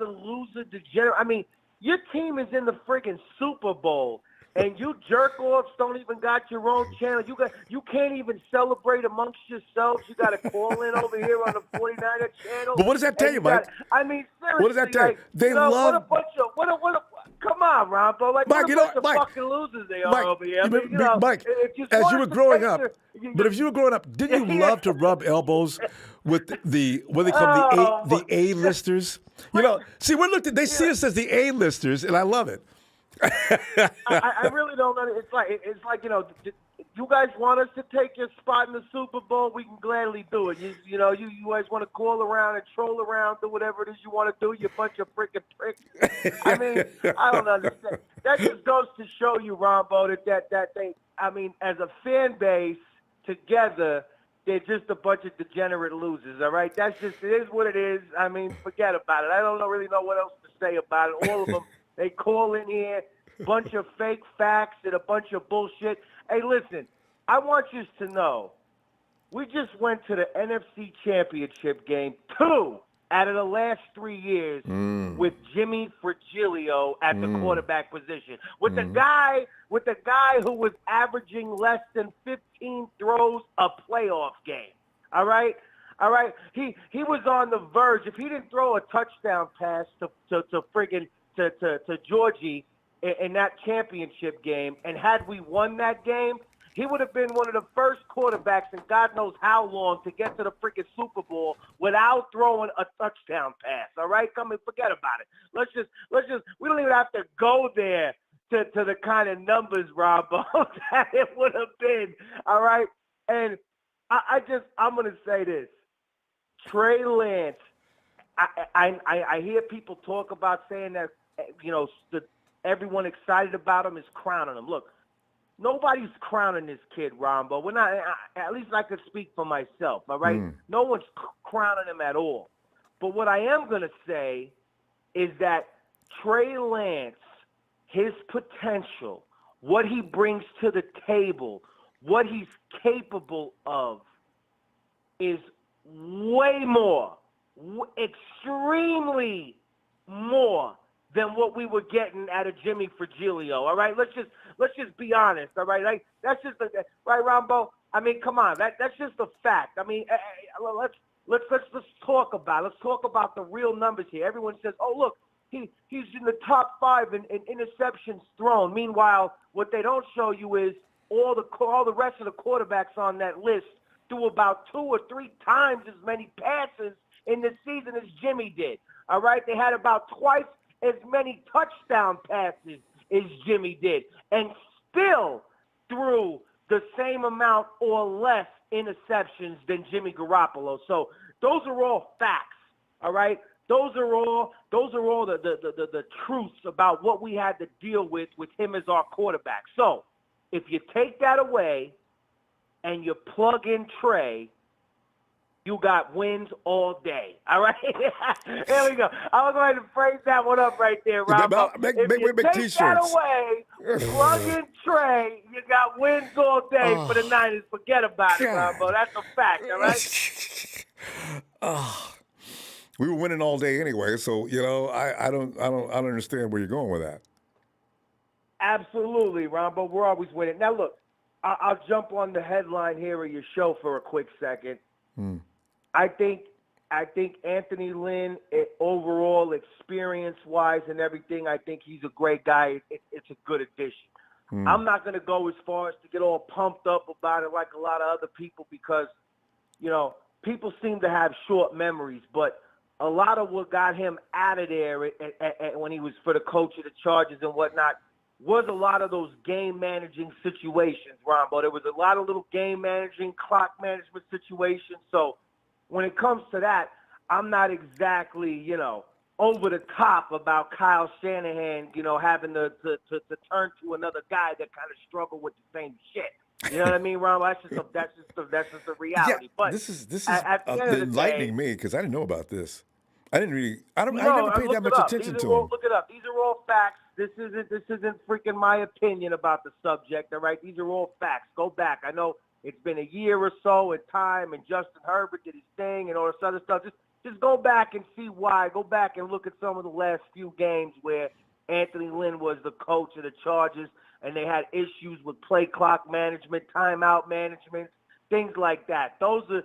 loser degenerates. I mean, your team is in the freaking Super Bowl. And you jerk-offs don't even got your own channel. You can't even celebrate amongst yourselves. You got to call in over here on the 49er channel. But what does that tell you, Mike? I mean, seriously. What does that tell you? They What love. a bunch of come on, Ronbo. Like, Mike, what a bunch of fucking losers they are over here. I mean, Mike, as you were growing up, if you were growing up, didn't you love to rub elbows with what they call the A-listers? See, they see us as the A-listers, and I love it. I really don't know. It's like you guys want us to take your spot in the Super Bowl, we can gladly do it. You guys want to call around and troll around, do whatever it is you want to do, you bunch of freaking pricks. I mean, I don't understand. That just goes to show you, Ronbo, that they, I mean, as a fan base together, they're just a bunch of degenerate losers, all right? It is what it is. I mean, forget about it. I don't really know what else to say about it. All of them. They call in here, bunch of fake facts and a bunch of bullshit. Hey, listen, I want you to know, we just went to the NFC Championship game 2 out of the last 3 years with Jimmy Frigilio at the quarterback position. With the guy who was averaging less than 15 throws a playoff game. All right? He was on the verge. If he didn't throw a touchdown pass to Georgie in that championship game, and had we won that game, he would have been one of the first quarterbacks in God knows how long to get to the freaking Super Bowl without throwing a touchdown pass. All right, forget about it. Let's just. We don't even have to go there to the kind of numbers, Ronbo, that it would have been. All right, and I'm gonna say this: Trey Lance. I hear people talk about saying that. Everyone excited about him is crowning him. Look, nobody's crowning this kid, Ronbo. We're not. At least I could speak for myself. All right, no one's crowning him at all. But what I am gonna say is that Trey Lance, his potential, what he brings to the table, what he's capable of, is way more, extremely more than what we were getting out of Jimmy Fragilio. All right, let's just be honest. All right, like that's just right, Ronbo. I mean, come on, that's just a fact. I mean, let's talk about it. Let's talk about the real numbers here. Everyone says, oh look, he's in the top 5 in interceptions thrown. Meanwhile, what they don't show you is all the rest of the quarterbacks on that list threw about 2 or 3 times as many passes in the season as Jimmy did. All right, they had about twice as many touchdown passes as Jimmy did, and still threw the same amount or less interceptions than Jimmy Garoppolo. So those are all facts. All right, those are all the truths about what we had to deal with him as our quarterback. So if you take that away and you plug in Trey, you got wins all day. All right? Here we go. I was going to phrase that one up right there, Rob. Make If you take t-shirts. that away, plug in Trey, you got wins all day for the Niners. Forget about it, Rombo. That's a fact, all right? We were winning all day anyway, so I don't understand where you're going with that. Absolutely, Rombo. We're always winning. Now look, I'll jump on the headline here of your show for a quick second. I think Anthony Lynn, overall experience-wise and everything, I think he's a great guy. It's a good addition. I'm not going to go as far as to get all pumped up about it like a lot of other people because, people seem to have short memories. But a lot of what got him out of there when he was for the coach of the Chargers and whatnot was a lot of those game-managing situations, Ronbo. There was a lot of little game-managing, clock management situations. So when it comes to that, I'm not exactly, over the top about Kyle Shanahan, having to turn to another guy that kind of struggled with the same shit. You know what I mean, Ronbo? That's just the reality. Yeah, but this is at the end of the enlightening day, me because I didn't know about this. I never paid look that much attention to him. Look it up. These are all facts. This isn't freaking my opinion about the subject, all right? These are all facts. Go back. I know it's been a year or so at time, and Justin Herbert did his thing and all this other stuff. Just go back and see why. Go back and look at some of the last few games where Anthony Lynn was the coach of the Chargers, and they had issues with play clock management, timeout management, things like that. Those are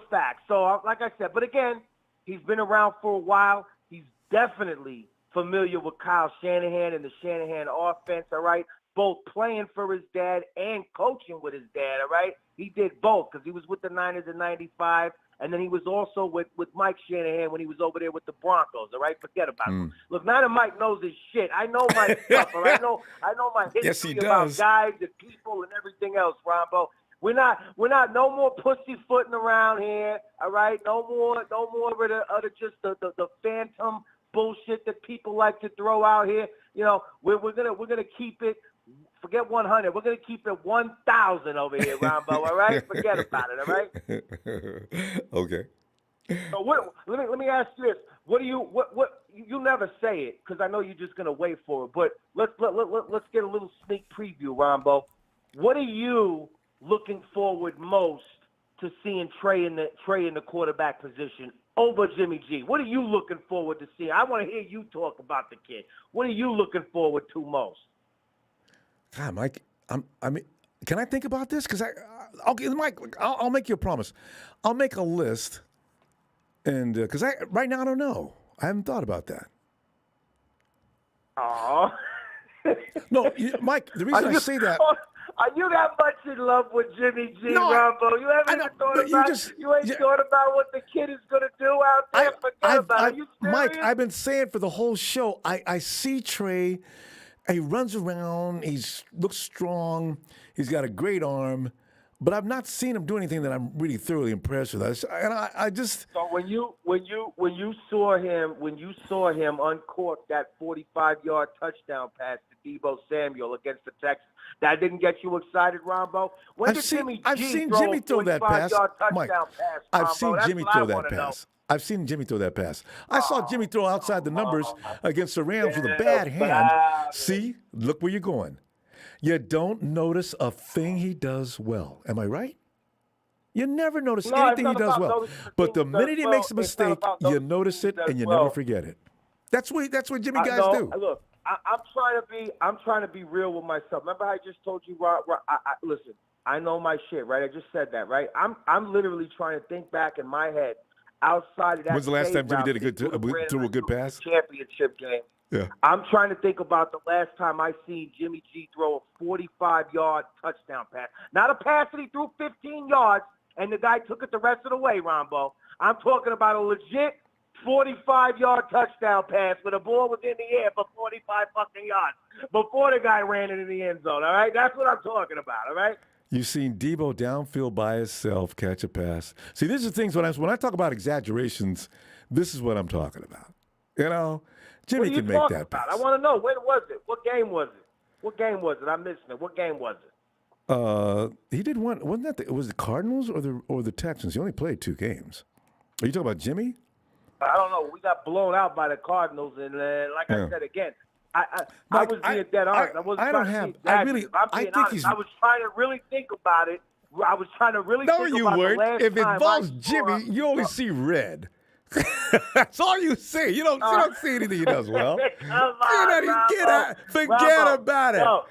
facts. So, like I said, but again, he's been around for a while. He's definitely familiar with Kyle Shanahan and the Shanahan offense, all right? Both playing for his dad and coaching with his dad, all right? He did both because he was with the Niners in '95, and then he was also with Mike Shanahan when he was over there with the Broncos, all right? Forget about it. Look, now that Mike knows his shit, I know my stuff, all right? I know my history Yes, he about does. guys and people and everything else, Ronbo. We're not no more pussyfooting around here, all right? No more of the just the phantom bullshit that people like to throw out here. We're gonna keep it. Forget 100. We're gonna keep it 1,000 over here, Ronbo. All right? Forget about it. All right? Okay. So let me ask you this: what you never say it because I know you're just gonna wait for it. But let's get a little sneak preview, Ronbo. What are you looking forward most to seeing Trey in the quarterback position over Jimmy G? What are you looking forward to seeing? I want to hear you talk about the kid. What are you looking forward to most? God, Mike, can I think about this? Because Mike, I'll make you a promise. I'll make a list, and because right now I don't know. I haven't thought about that. Oh. No, Mike. The reason I say that. Are you that much in love with Jimmy G, Ronbo? You haven't even thought about you ain't thought about what the kid is gonna do out there? Forget about it. Are you serious? Mike, I've been saying for the whole show, I see Trey. He runs around. He looks strong. He's got a great arm, but I've not seen him do anything that I'm really thoroughly impressed with. I just. So when you saw him uncork that 45-yard touchdown pass to Deebo Samuel against the Texans, that didn't get you excited, Ronbo? I've seen Jimmy throw that pass, Mike. I've seen Jimmy throw that pass. I've seen Jimmy throw that pass. I saw Jimmy throw outside the numbers against the Rams with a bad hand. See, look where you're going. You don't notice a thing he does well. Am I right? You never notice No, it's anything he not does about well. noticing the But the things he does minute he well. makes a It's not mistake, about you noticing notice the it things he and does you well. never forget it. That's what Jimmy guys No, do. look, I'm trying to be real with myself. Remember how I just told you, listen, I know my shit, right? I just said that, right? I'm literally trying to think back in my head outside of that. When's the last time Jimmy route, did threw a good pass? Championship game. Yeah. I'm trying to think about the last time I seen Jimmy G throw a 45-yard touchdown pass. Not a pass that he threw 15 yards and the guy took it the rest of the way, Ronbo. I'm talking about a legit 45-yard touchdown pass where the ball was in the air for 45 fucking yards before the guy ran into the end zone, all right? That's what I'm talking about, all right? You've seen Debo downfield by himself catch a pass. See, these are things when I talk about exaggerations, this is what I'm talking about. You know, Jimmy can make that pass. I want to know, when was it? What game was it? What game was it? I'm missing it. What game was it? He did one. Wasn't that was the Cardinals or the Texans? He only played 2 games. Are you talking about Jimmy? I don't know. We got blown out by the Cardinals, and like I said again, I Mike, was being dead honest. I wasn't trying to be exaggerative. I'm being honest. I was trying to really think about it. I was trying to really think about you the weren't. last If it time involves I Jimmy, you only see red. That's all you see. You don't see anything he does well. Forget about it. No,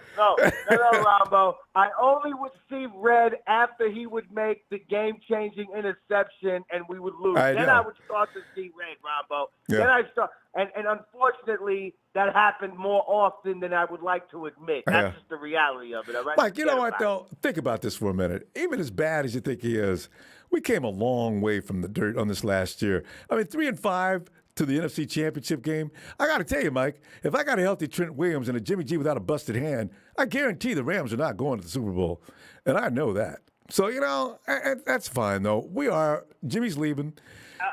Ronbo. I only would see red after he would make the game-changing interception and we would lose. I would start to see red, Ronbo. Yeah. Then I start, and unfortunately, that happened more often than I would like to admit. That's just the reality of it. All right? Mike, you know what though? Think about this for a minute. Even as bad as you think he is, we came a long way from the dirt on this last year. I mean, 3-5 to the NFC Championship game. I got to tell you, Mike, if I got a healthy Trent Williams and a Jimmy G without a busted hand, I guarantee the Rams are not going to the Super Bowl. And I know that. So, you know, that's fine, though. Jimmy's leaving,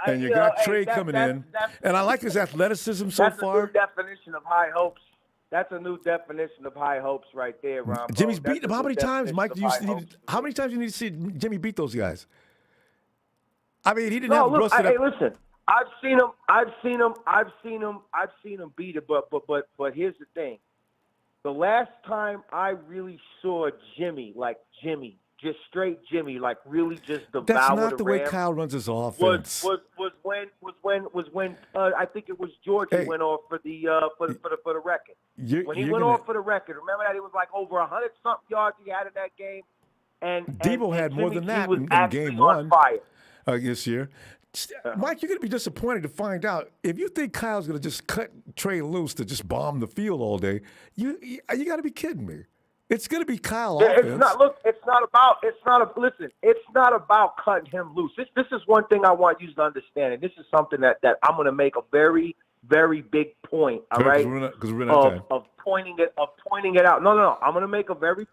and you got Trey coming in. And I like his athleticism so far. That's a new definition of high hopes. That's a new definition of high hopes right there, Ron. Jimmy's beat him. How many times, Mike, how many times do you need to see Jimmy beat those guys? I mean, he didn't have rusted up. Hey, listen. I've seen him beat it, but here's the thing. The last time I really saw Jimmy, just straight Jimmy, like really just devour That's not the way Rams, Kyle runs his offense. was when I think it was George who went off for the record. When he went off for the record, remember that it was like over 100-something yards he had in that game, and Debo had more Jimmy than that was in actually game on 1 fire. This year. Mike, you're going to be disappointed to find out if you think Kyle's going to just cut Trey loose to just bomb the field all day. You got to be kidding me. It's going to be Kyle offense. It's not about cutting him loose. This is one thing I want you to understand, and this is something that I'm going to make a very, very big point. All right, because we're not time. Of pointing it out. No. I'm going to make a very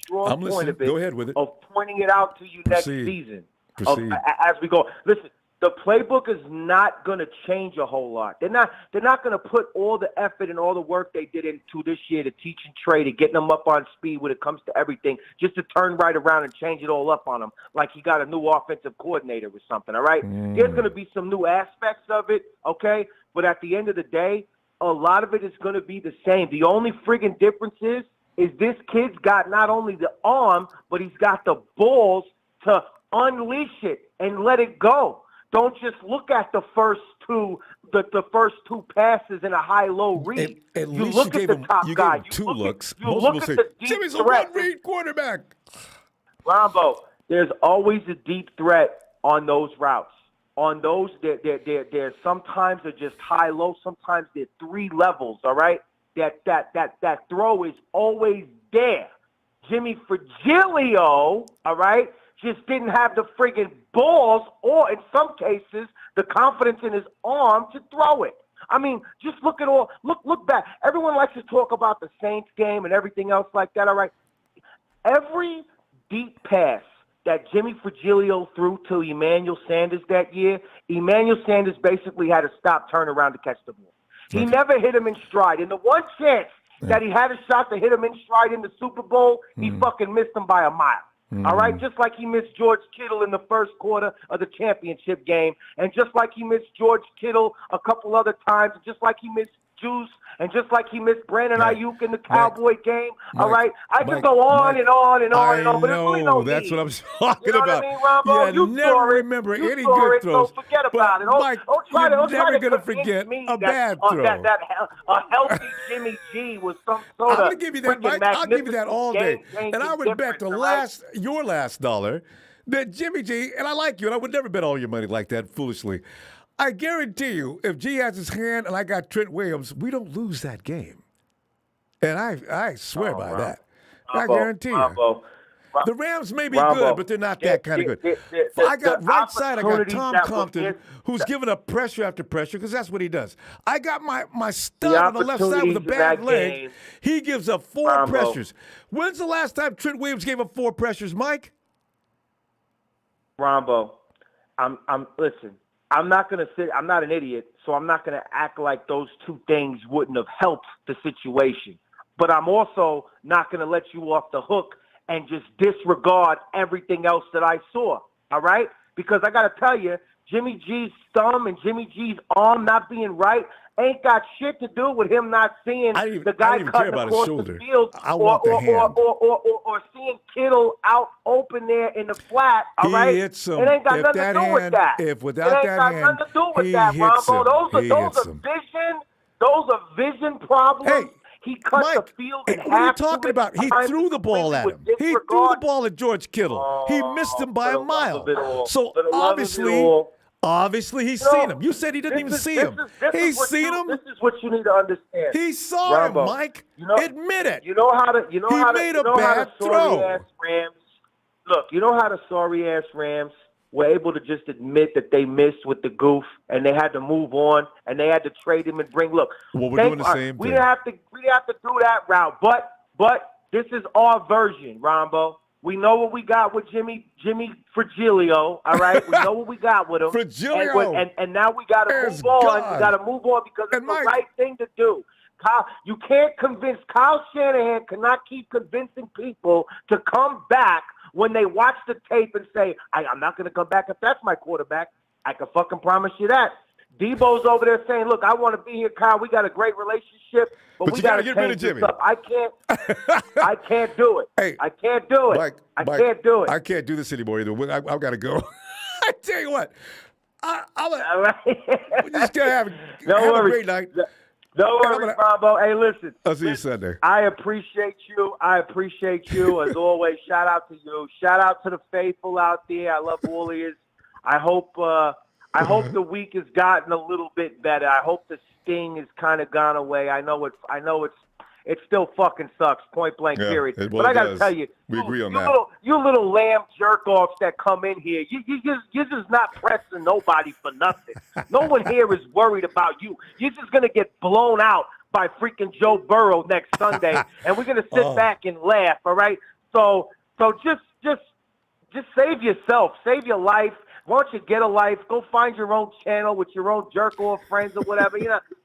strong point of it. Go ahead with it. Of pointing it out to you next season. As we go. Listen, the playbook is not going to change a whole lot. They're not going to put all the effort and all the work they did into this year to teaching Trey, to getting them up on speed when it comes to everything, just to turn right around and change it all up on him like he got a new offensive coordinator or something, all right? There's going to be some new aspects of it, okay? But at the end of the day, a lot of it is going to be the same. The only friggin' difference is this kid's got not only the arm, but he's got the balls to unleash it and let it go. Don't just look at the first two passes in a high-low read. At you least look you at gave the him top guy. Gave him 2 looks. You Most look people at say, the deep Jimmy's a threat. one-read quarterback. Rambo, there's always a deep threat on those routes. On those, they're sometimes they're just high-low. Sometimes they're 3 levels, all right? That throw is always there. Jimmy Fragilio, all right, just didn't have the friggin' balls or, in some cases, the confidence in his arm to throw it. I mean, just look back. Everyone likes to talk about the Saints game and everything else like that, all right? Every deep pass that Jimmy Fragilio threw to Emmanuel Sanders that year, Emmanuel Sanders basically had to stop, turn around to catch the ball. He never hit him in stride. And the one chance that he had a shot to hit him in stride in the Super Bowl, he fucking missed him by a mile. All right, just like he missed George Kittle in the first quarter of the championship game, and just like he missed George Kittle a couple other times, just like he missed juice, and just like he missed Brandon Mike, Ayuk in the Cowboy game. All Mike, right, I can Mike, go on Mike, and on and on I and on, but there's really no know. That's need. what I'm talking You know about. what I mean, Ronbo? You You never saw it. remember You any saw good it, throws. so forget But about it. Mike, Don't you're try never to going to convince forget me a that, bad throw. a healthy Jimmy G was some sort I'm of going to give you that, freaking Mike. I'll give you that magnificent all day. game-changing And I would bet difference, all right? your last dollar that Jimmy G, and I like you, and I would never bet all your money like that foolishly. I guarantee you, if G has his hand and I got Trent Williams, we don't lose that game. And I swear by that. I guarantee you. The Rams may be good, but they're not that kind of good. I got right side, I got Tom Compton, who's giving up pressure after pressure, because that's what he does. I got my stud on the left side with a bad leg. He gives up 4 pressures. When's the last time Trent Williams gave up 4 pressures, Mike? Ronbo, listen, I'm not going to sit, I'm not an idiot, so I'm not going to act like those two things wouldn't have helped the situation. But I'm also not going to let you off the hook and just disregard everything else that I saw, all right? Because I got to tell you, Jimmy G's thumb and Jimmy G's arm not being right ain't got shit to do with him not seeing the guy cutting across the field or seeing Kittle out open there in the flat, all right? It ain't got nothing to do with that. Without that hand, it ain't got nothing to do with that, Ronbo. Those are vision problems. Hey, he cut Mike, the field in what are you half. talking about? He threw the ball at him. He threw the ball at George Kittle. He missed him by a mile. So obviously he's seen him. You said he didn't even see him. He's seen him. This is what you need to understand. He saw him, Mike. Admit it. You know how to. He made a bad throw. Look, you know how the sorry ass Rams were able to just admit that they missed with the goof, and they had to move on, and they had to trade him and bring. Look, well, we're doing the same we thing. We have to do that route, but this is our version, Ronbo. We know what we got with Jimmy Fragilio, all right? We know what we got with him. Fragilio. And now we got to move on. We got to move on because it's the right thing to do. You can't convince – Kyle Shanahan cannot keep convincing people to come back when they watch the tape and say, I'm not going to come back if that's my quarterback. I can fucking promise you that. Debo's over there saying, look, I want to be here, Kyle. We got a great relationship, but we got to get rid of change this Jimmy. up. I can't do it. Hey, I can't do it. Mike, I can't do it. I can't do this anymore either. I've got to go. I tell you what, we're just going to have a great night. Don't worry, Ronbo. Hey, listen. I'll see you Sunday. I appreciate you. As always. Shout out to you. Shout out to the faithful out there. I love Warriors. I hope the week has gotten a little bit better. I hope the sting has kind of gone away. I know it still fucking sucks, point blank, period. But I got to tell you, we agree on that. You little lamb jerk-offs that come in here, you're just not pressing nobody for nothing. No one here is worried about you. You're just going to get blown out by freaking Joe Burrow next Sunday, and we're going to sit back and laugh, all right? So just save yourself. Save your life. Why don't you get a life? Go find your own channel with your own jerk-off friends or whatever,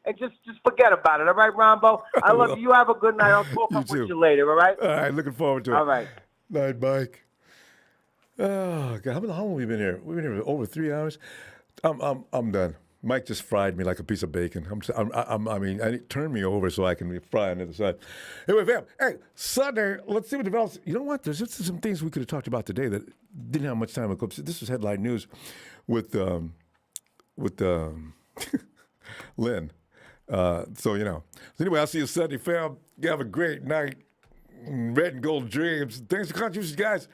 and just forget about it, all right, Ronbo? I love you. You have a good night. I'll talk up with you later, all right? All right, looking forward to it. All right. Night, Mike. Oh, God, how long have we been here? We've been here for over 3 hours. I'm done. Mike just fried me like a piece of bacon. Turn me over so I can fry on the other side. Anyway, fam, hey, Sunday, let's see what develops. You know what? There's just some things we could have talked about today that didn't have much time. This was headline news with Lynn. So anyway, I'll see you Sunday, fam. You have a great night. Red and gold dreams. Thanks for contributions, guys.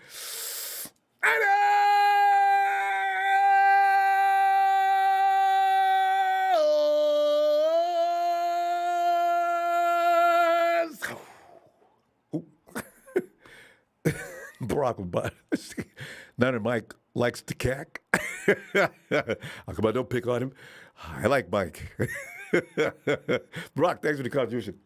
Barack Obama. Niner Mike likes to cack. How come I don't pick on him? I like Mike. Barack, thanks for the contribution.